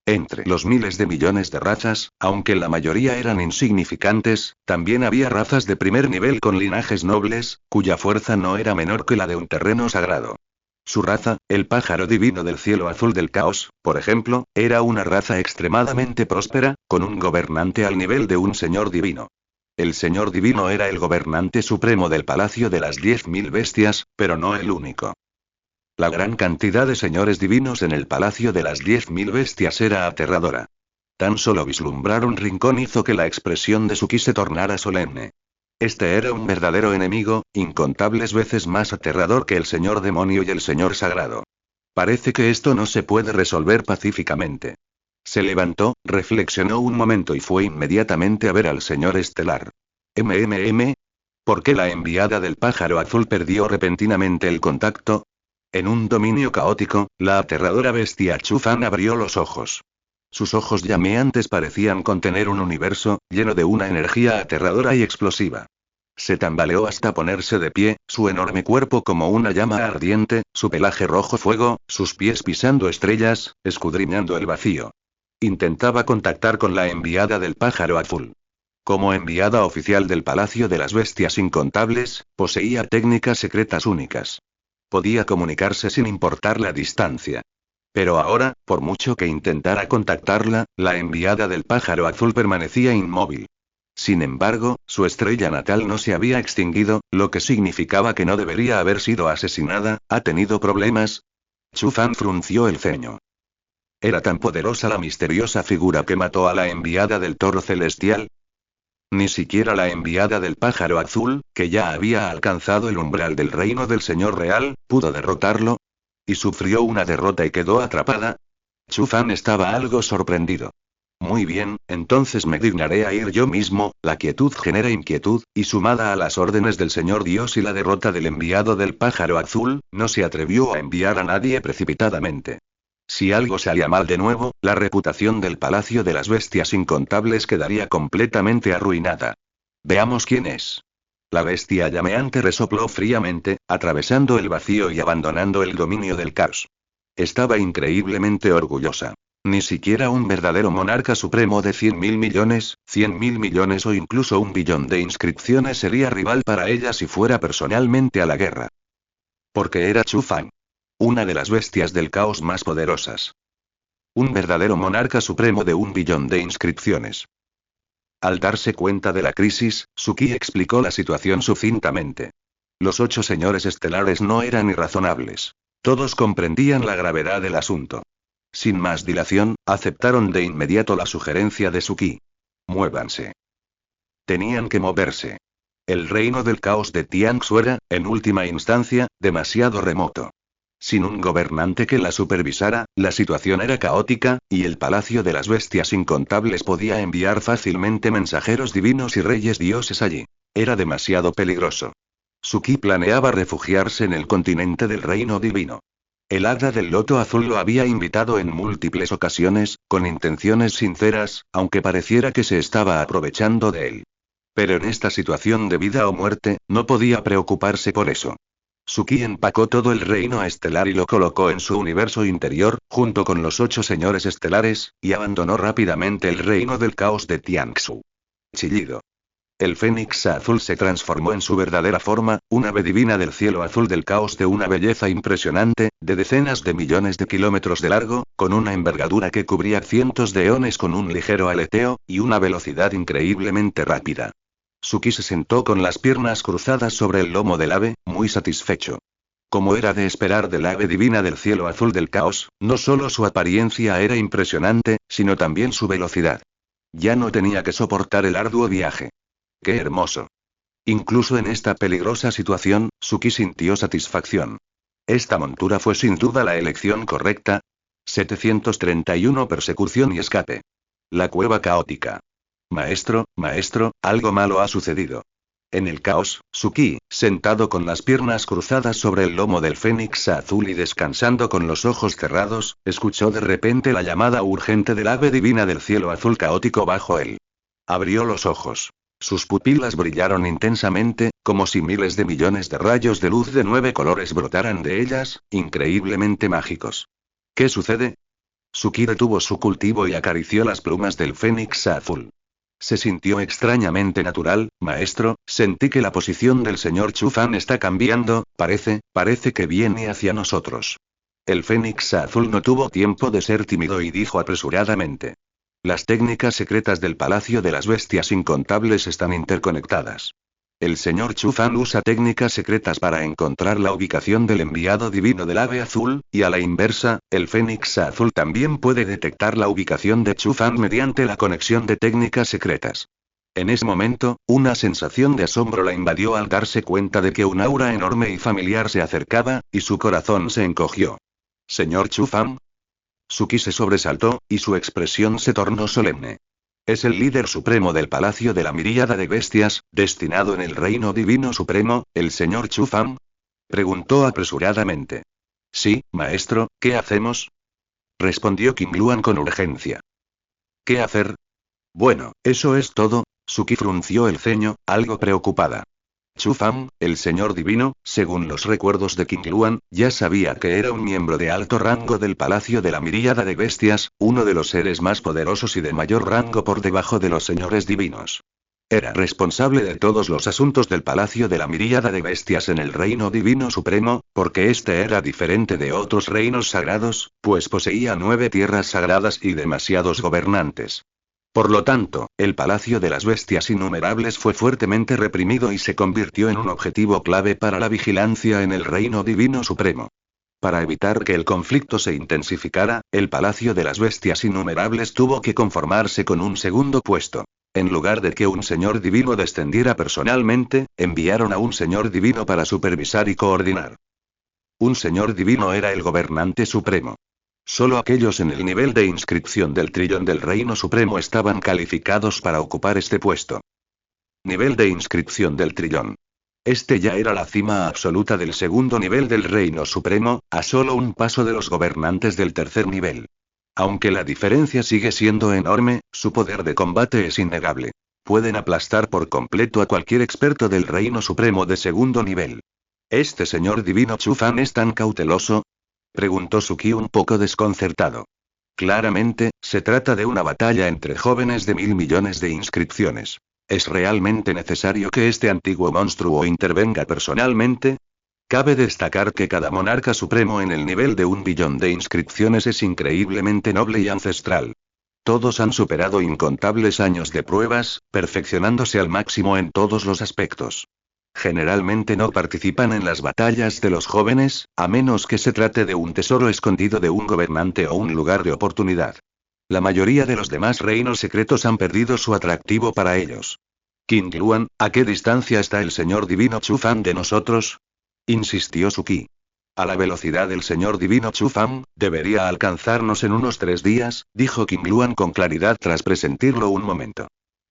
Entre los miles de millones de razas, aunque la mayoría eran insignificantes, también había razas de primer nivel con linajes nobles, cuya fuerza no era menor que la de un terreno sagrado. Su raza, el pájaro divino del cielo azul del caos, por ejemplo, era una raza extremadamente próspera, con un gobernante al nivel de un señor divino. El señor divino era el gobernante supremo del palacio de las 10.000 bestias, pero no el único. La gran cantidad de señores divinos en el palacio de las 10.000 bestias era aterradora. Tan solo vislumbrar un rincón hizo que la expresión de Suki se tornara solemne. Este era un verdadero enemigo, incontables veces más aterrador que el señor demonio y el señor sagrado. Parece que esto no se puede resolver pacíficamente. Se levantó, reflexionó un momento y fue inmediatamente a ver al señor estelar. ¿Por qué la enviada del pájaro azul perdió repentinamente el contacto? En un dominio caótico, la aterradora bestia Chufan abrió los ojos. Sus ojos llameantes parecían contener un universo, lleno de una energía aterradora y explosiva. Se tambaleó hasta ponerse de pie, su enorme cuerpo como una llama ardiente, su pelaje rojo fuego, sus pies pisando estrellas, escudriñando el vacío. Intentaba contactar con la enviada del pájaro azul. Como enviada oficial del Palacio de las Bestias Incontables, poseía técnicas secretas únicas. Podía comunicarse sin importar la distancia. Pero ahora, por mucho que intentara contactarla, la enviada del pájaro azul permanecía inmóvil. Sin embargo, su estrella natal no se había extinguido, lo que significaba que no debería haber sido asesinada. ¿Ha tenido problemas? Chufan frunció el ceño. ¿Era tan poderosa la misteriosa figura que mató a la enviada del toro celestial? Ni siquiera la enviada del pájaro azul, que ya había alcanzado el umbral del reino del señor real, pudo derrotarlo. ¿Y sufrió una derrota y quedó atrapada? Chufan estaba algo sorprendido. Muy bien, entonces me dignaré a ir yo mismo. La quietud genera inquietud, y sumada a las órdenes del señor Dios y la derrota del enviado del pájaro azul, no se atrevió a enviar a nadie precipitadamente. Si algo salía mal de nuevo, la reputación del Palacio de las Bestias Incontables quedaría completamente arruinada. Veamos quién es. La bestia llameante resopló fríamente, atravesando el vacío y abandonando el dominio del caos. Estaba increíblemente orgullosa. Ni siquiera un verdadero monarca supremo de 100.000 millones, 100.000 millones o incluso 1 billón de inscripciones sería rival para ella si fuera personalmente a la guerra. Porque era Chufan. Una de las bestias del caos más poderosas. Un verdadero monarca supremo de 1 billón de inscripciones. Al darse cuenta de la crisis, Suki explicó la situación sucintamente. Los 8 señores estelares no eran irrazonables. Todos comprendían la gravedad del asunto. Sin más dilación, aceptaron de inmediato la sugerencia de Suki. Muévanse. Tenían que moverse. El reino del caos de Tianxu era, en última instancia, demasiado remoto. Sin un gobernante que la supervisara, la situación era caótica, y el Palacio de las Bestias Incontables podía enviar fácilmente mensajeros divinos y reyes dioses allí. Era demasiado peligroso. Suki planeaba refugiarse en el continente del reino divino. El hada del loto azul lo había invitado en múltiples ocasiones, con intenciones sinceras, aunque pareciera que se estaba aprovechando de él. Pero en esta situación de vida o muerte, no podía preocuparse por eso. Suki empacó todo el reino estelar y lo colocó en su universo interior, junto con los 8 señores estelares, y abandonó rápidamente el reino del caos de Tianxu. Chillido. El Fénix Azul se transformó en su verdadera forma, un ave divina del cielo azul del caos de una belleza impresionante, de decenas de millones de kilómetros de largo, con una envergadura que cubría cientos de eones con un ligero aleteo, y una velocidad increíblemente rápida. Suki se sentó con las piernas cruzadas sobre el lomo del ave, muy satisfecho. Como era de esperar del ave divina del cielo azul del caos, no solo su apariencia era impresionante, sino también su velocidad. Ya no tenía que soportar el arduo viaje. ¡Qué hermoso! Incluso en esta peligrosa situación, Suki sintió satisfacción. Esta montura fue sin duda la elección correcta. 731 Persecución y escape. La cueva caótica. Maestro, algo malo ha sucedido. En el caos, Suki, sentado con las piernas cruzadas sobre el lomo del Fénix Azul y descansando con los ojos cerrados, escuchó de repente la llamada urgente del ave divina del cielo azul caótico bajo él. Abrió los ojos. Sus pupilas brillaron intensamente, como si miles de millones de rayos de luz de 9 colores brotaran de ellas, increíblemente mágicos. ¿Qué sucede? Suki detuvo su cultivo y acarició las plumas del Fénix Azul. Se sintió extrañamente natural, maestro, sentí que la posición del señor Chufan está cambiando, parece que viene hacia nosotros. El Fénix Azul no tuvo tiempo de ser tímido y dijo apresuradamente. Las técnicas secretas del Palacio de las Bestias Incontables están interconectadas. El señor Chufan usa técnicas secretas para encontrar la ubicación del enviado divino del ave azul, y a la inversa, el Fénix Azul también puede detectar la ubicación de Chufan mediante la conexión de técnicas secretas. En ese momento, una sensación de asombro la invadió al darse cuenta de que un aura enorme y familiar se acercaba, y su corazón se encogió. ¿Señor Chufan? Suki se sobresaltó, y su expresión se tornó solemne. ¿Es el líder supremo del Palacio de la Miríada de Bestias, destinado en el Reino Divino Supremo, el señor Chufan? Preguntó apresuradamente. Sí, maestro, ¿qué hacemos? Respondió Qingluan con urgencia. ¿Qué hacer? Bueno, eso es todo. Suki frunció el ceño, algo preocupada. Chufan, el señor divino, según los recuerdos de Qingluan, ya sabía que era un miembro de alto rango del Palacio de la Miríada de Bestias, uno de los seres más poderosos y de mayor rango por debajo de los señores divinos. Era responsable de todos los asuntos del Palacio de la Miríada de Bestias en el Reino Divino Supremo, porque este era diferente de otros reinos sagrados, pues poseía 9 tierras sagradas y demasiados gobernantes. Por lo tanto, el Palacio de las Bestias Innumerables fue fuertemente reprimido y se convirtió en un objetivo clave para la vigilancia en el Reino Divino Supremo. Para evitar que el conflicto se intensificara, el Palacio de las Bestias Innumerables tuvo que conformarse con un segundo puesto. En lugar de que un señor divino descendiera personalmente, enviaron a un señor divino para supervisar y coordinar. Un señor divino era el gobernante supremo. Solo aquellos en el nivel de inscripción del trillón del Reino Supremo estaban calificados para ocupar este puesto. Nivel de inscripción del trillón. Este ya era la cima absoluta del segundo nivel del Reino Supremo, a solo un paso de los gobernantes del tercer nivel. Aunque la diferencia sigue siendo enorme, su poder de combate es innegable. Pueden aplastar por completo a cualquier experto del Reino Supremo de segundo nivel. ¿Este señor divino Chufan es tan cauteloso? Preguntó Suki un poco desconcertado. Claramente, se trata de una batalla entre jóvenes de 1000 millones de inscripciones. ¿Es realmente necesario que este antiguo monstruo intervenga personalmente? Cabe destacar que cada monarca supremo en el nivel de 1 billón de inscripciones es increíblemente noble y ancestral. Todos han superado incontables años de pruebas, perfeccionándose al máximo en todos los aspectos. Generalmente no participan en las batallas de los jóvenes, a menos que se trate de un tesoro escondido de un gobernante o un lugar de oportunidad. La mayoría de los demás reinos secretos han perdido su atractivo para ellos. Qingluan, ¿a qué distancia está el señor divino Chufan de nosotros? Insistió Suki. A la velocidad del señor divino Chufan, debería alcanzarnos en unos 3 días, dijo Qingluan con claridad tras presentirlo un momento.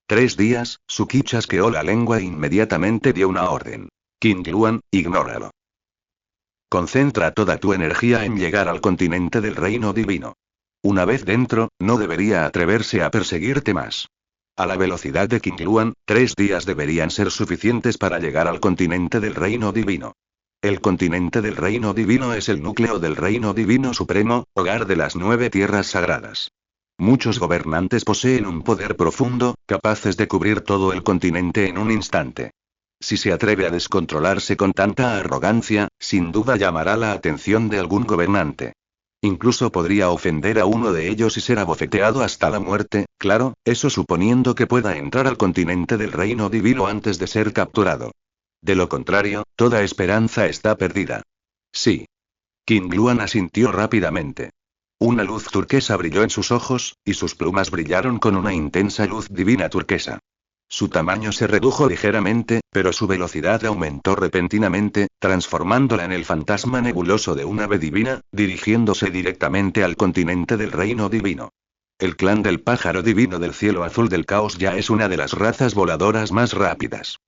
3 días, Suki chasqueó la lengua e inmediatamente dio una orden. Qingluan, ignóralo. Concentra toda tu energía en llegar al continente del Reino Divino. Una vez dentro, no debería atreverse a perseguirte más. A la velocidad de Qingluan, 3 días deberían ser suficientes para llegar al continente del Reino Divino. El continente del Reino Divino es el núcleo del Reino Divino Supremo, hogar de las 9 tierras sagradas. Muchos gobernantes poseen un poder profundo, capaces de cubrir todo el continente en un instante. Si se atreve a descontrolarse con tanta arrogancia, sin duda llamará la atención de algún gobernante. Incluso podría ofender a uno de ellos y ser abofeteado hasta la muerte, claro, eso suponiendo que pueda entrar al continente del reino divino antes de ser capturado. De lo contrario, toda esperanza está perdida. Sí. King Luan asintió rápidamente. Una luz turquesa brilló en sus ojos, y sus plumas brillaron con una intensa luz divina turquesa. Su tamaño se redujo ligeramente, pero su velocidad aumentó repentinamente, transformándola en el fantasma nebuloso de un ave divina, dirigiéndose directamente al continente del reino divino. El clan del pájaro divino del cielo azul del caos ya es una de las razas voladoras más rápidas.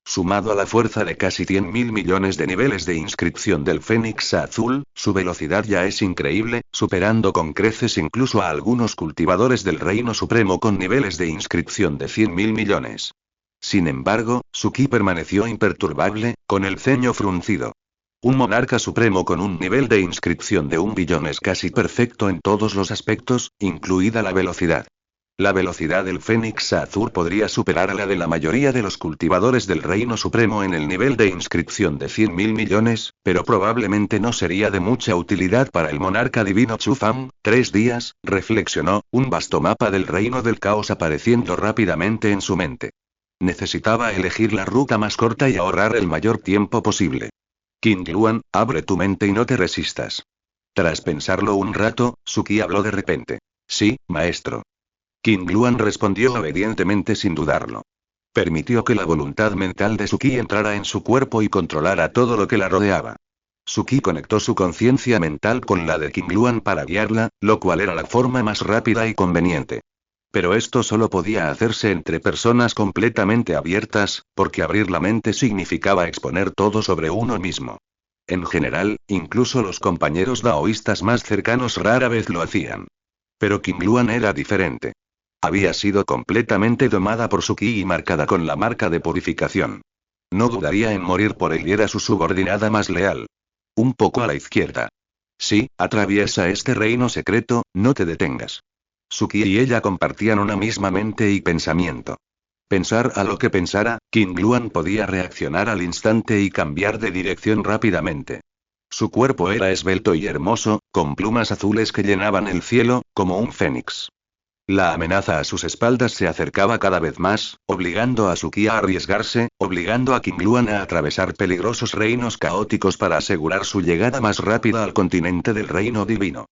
Sumado a la fuerza de casi 100.000 millones de niveles de inscripción del Fénix azul, su velocidad ya es increíble, superando con creces incluso a algunos cultivadores del Reino Supremo con niveles de inscripción de 100.000 millones. Sin embargo, su ki permaneció imperturbable, con el ceño fruncido. Un monarca supremo con un nivel de inscripción de 1 billón es casi perfecto en todos los aspectos, incluida la velocidad. La velocidad del Fénix azul podría superar a la de la mayoría de los cultivadores del Reino Supremo en el nivel de inscripción de 100.000 millones, pero probablemente no sería de mucha utilidad para el monarca divino Chu Fang. 3 días, reflexionó, un vasto mapa del reino del caos apareciendo rápidamente en su mente. Necesitaba elegir la ruta más corta y ahorrar el mayor tiempo posible. King Luan, abre tu mente y no te resistas. Tras pensarlo un rato, Suki habló de repente. Sí, maestro. King Luan respondió obedientemente sin dudarlo. Permitió que la voluntad mental de Suki entrara en su cuerpo y controlara todo lo que la rodeaba. Suki conectó su conciencia mental con la de King Luan para guiarla, lo cual era la forma más rápida y conveniente. Pero esto solo podía hacerse entre personas completamente abiertas, porque abrir la mente significaba exponer todo sobre uno mismo. En general, incluso los compañeros daoístas más cercanos rara vez lo hacían. Pero King Luan era diferente. Había sido completamente domada por su ki y marcada con la marca de purificación. No dudaría en morir por él y era su subordinada más leal. Un poco a la izquierda. Sí, atraviesa este reino secreto, no te detengas. Suki y ella compartían una misma mente y pensamiento. Pensar a lo que pensara, King Luan podía reaccionar al instante y cambiar de dirección rápidamente. Su cuerpo era esbelto y hermoso, con plumas azules que llenaban el cielo, como un fénix. La amenaza a sus espaldas se acercaba cada vez más, obligando a Suki a arriesgarse, obligando a King Luan a atravesar peligrosos reinos caóticos para asegurar su llegada más rápida al continente del reino divino.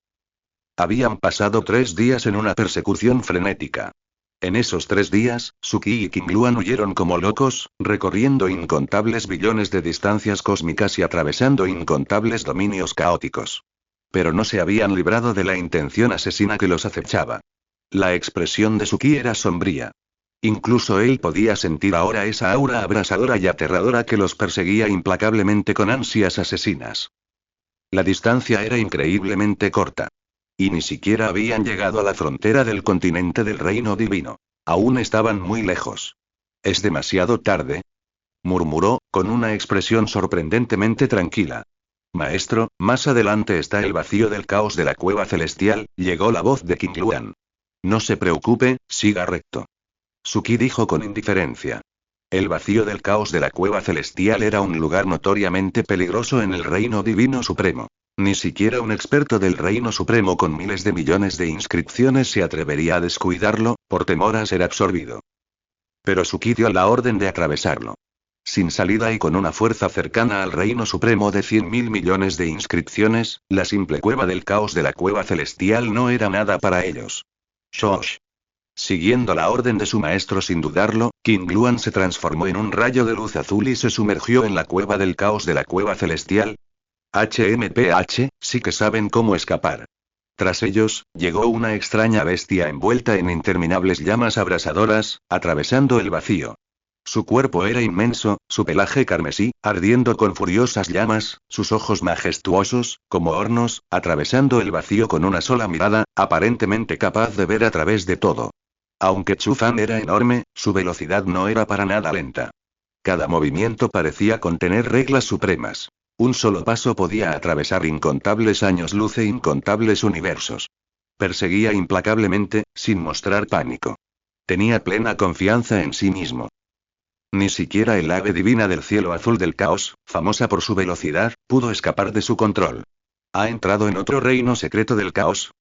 Habían pasado 3 días en una persecución frenética. En esos 3 días, Suki y King Luan huyeron como locos, recorriendo incontables billones de distancias cósmicas y atravesando incontables dominios caóticos. Pero no se habían librado de la intención asesina que los acechaba. La expresión de Suki era sombría. Incluso él podía sentir ahora esa aura abrasadora y aterradora que los perseguía implacablemente con ansias asesinas. La distancia era increíblemente corta. Y ni siquiera habían llegado a la frontera del continente del reino divino. Aún estaban muy lejos. ¿Es demasiado tarde?, murmuró, con una expresión sorprendentemente tranquila. Maestro, más adelante está el vacío del caos de la cueva celestial, llegó la voz de King Luan. No se preocupe, siga recto. Suki dijo con indiferencia. El vacío del caos de la cueva celestial era un lugar notoriamente peligroso en el reino divino supremo. Ni siquiera un experto del reino supremo con miles de millones de inscripciones se atrevería a descuidarlo, por temor a ser absorbido. Pero Suki dio la orden de atravesarlo. Sin salida y con una fuerza cercana al reino supremo de 100.000 millones de inscripciones, la simple cueva del caos de la cueva celestial no era nada para ellos. Shosh. Siguiendo la orden de su maestro sin dudarlo, King Luan se transformó en un rayo de luz azul y se sumergió en la cueva del caos de la cueva celestial. HMPH, sí que saben cómo escapar. Tras ellos, llegó una extraña bestia envuelta en interminables llamas abrasadoras, atravesando el vacío. Su cuerpo era inmenso, su pelaje carmesí, ardiendo con furiosas llamas, sus ojos majestuosos, como hornos, atravesando el vacío con una sola mirada, aparentemente capaz de ver a través de todo. Aunque Chu Fan era enorme, su velocidad no era para nada lenta. Cada movimiento parecía contener reglas supremas. Un solo paso podía atravesar incontables años luz e incontables universos. Perseguía implacablemente, sin mostrar pánico. Tenía plena confianza en sí mismo. Ni siquiera el ave divina del cielo azul del caos, famosa por su velocidad, pudo escapar de su control. ¿Ha entrado en otro reino secreto del caos?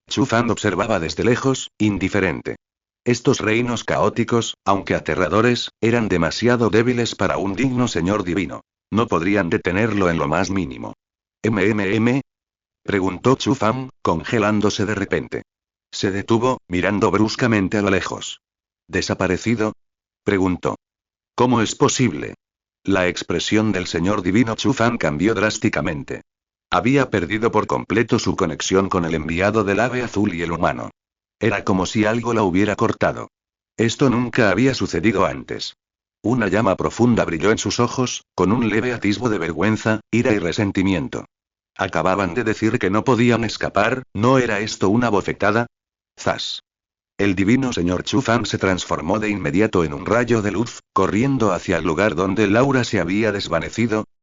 Chu Fan observaba desde lejos, indiferente. Estos reinos caóticos, aunque aterradores, eran demasiado débiles para un digno señor divino. No podrían detenerlo en lo más mínimo. ¿MMM? Preguntó Chu Fan, congelándose de repente. Se detuvo, mirando bruscamente a lo lejos. ¿Desaparecido? Preguntó. ¿Cómo es posible? La expresión del señor divino Chu Fan cambió drásticamente. Había perdido por completo su conexión con el enviado del ave azul y el humano. Era como si algo la hubiera cortado. Esto nunca había sucedido antes. Una llama profunda brilló en sus ojos, con un leve atisbo de vergüenza, ira y resentimiento. Acababan de decir que no podían escapar, ¿no era esto una bofetada? ¡Zas! El divino señor Chu Fan se transformó de inmediato en un rayo de luz, corriendo hacia el lugar donde Laura se había desvanecido,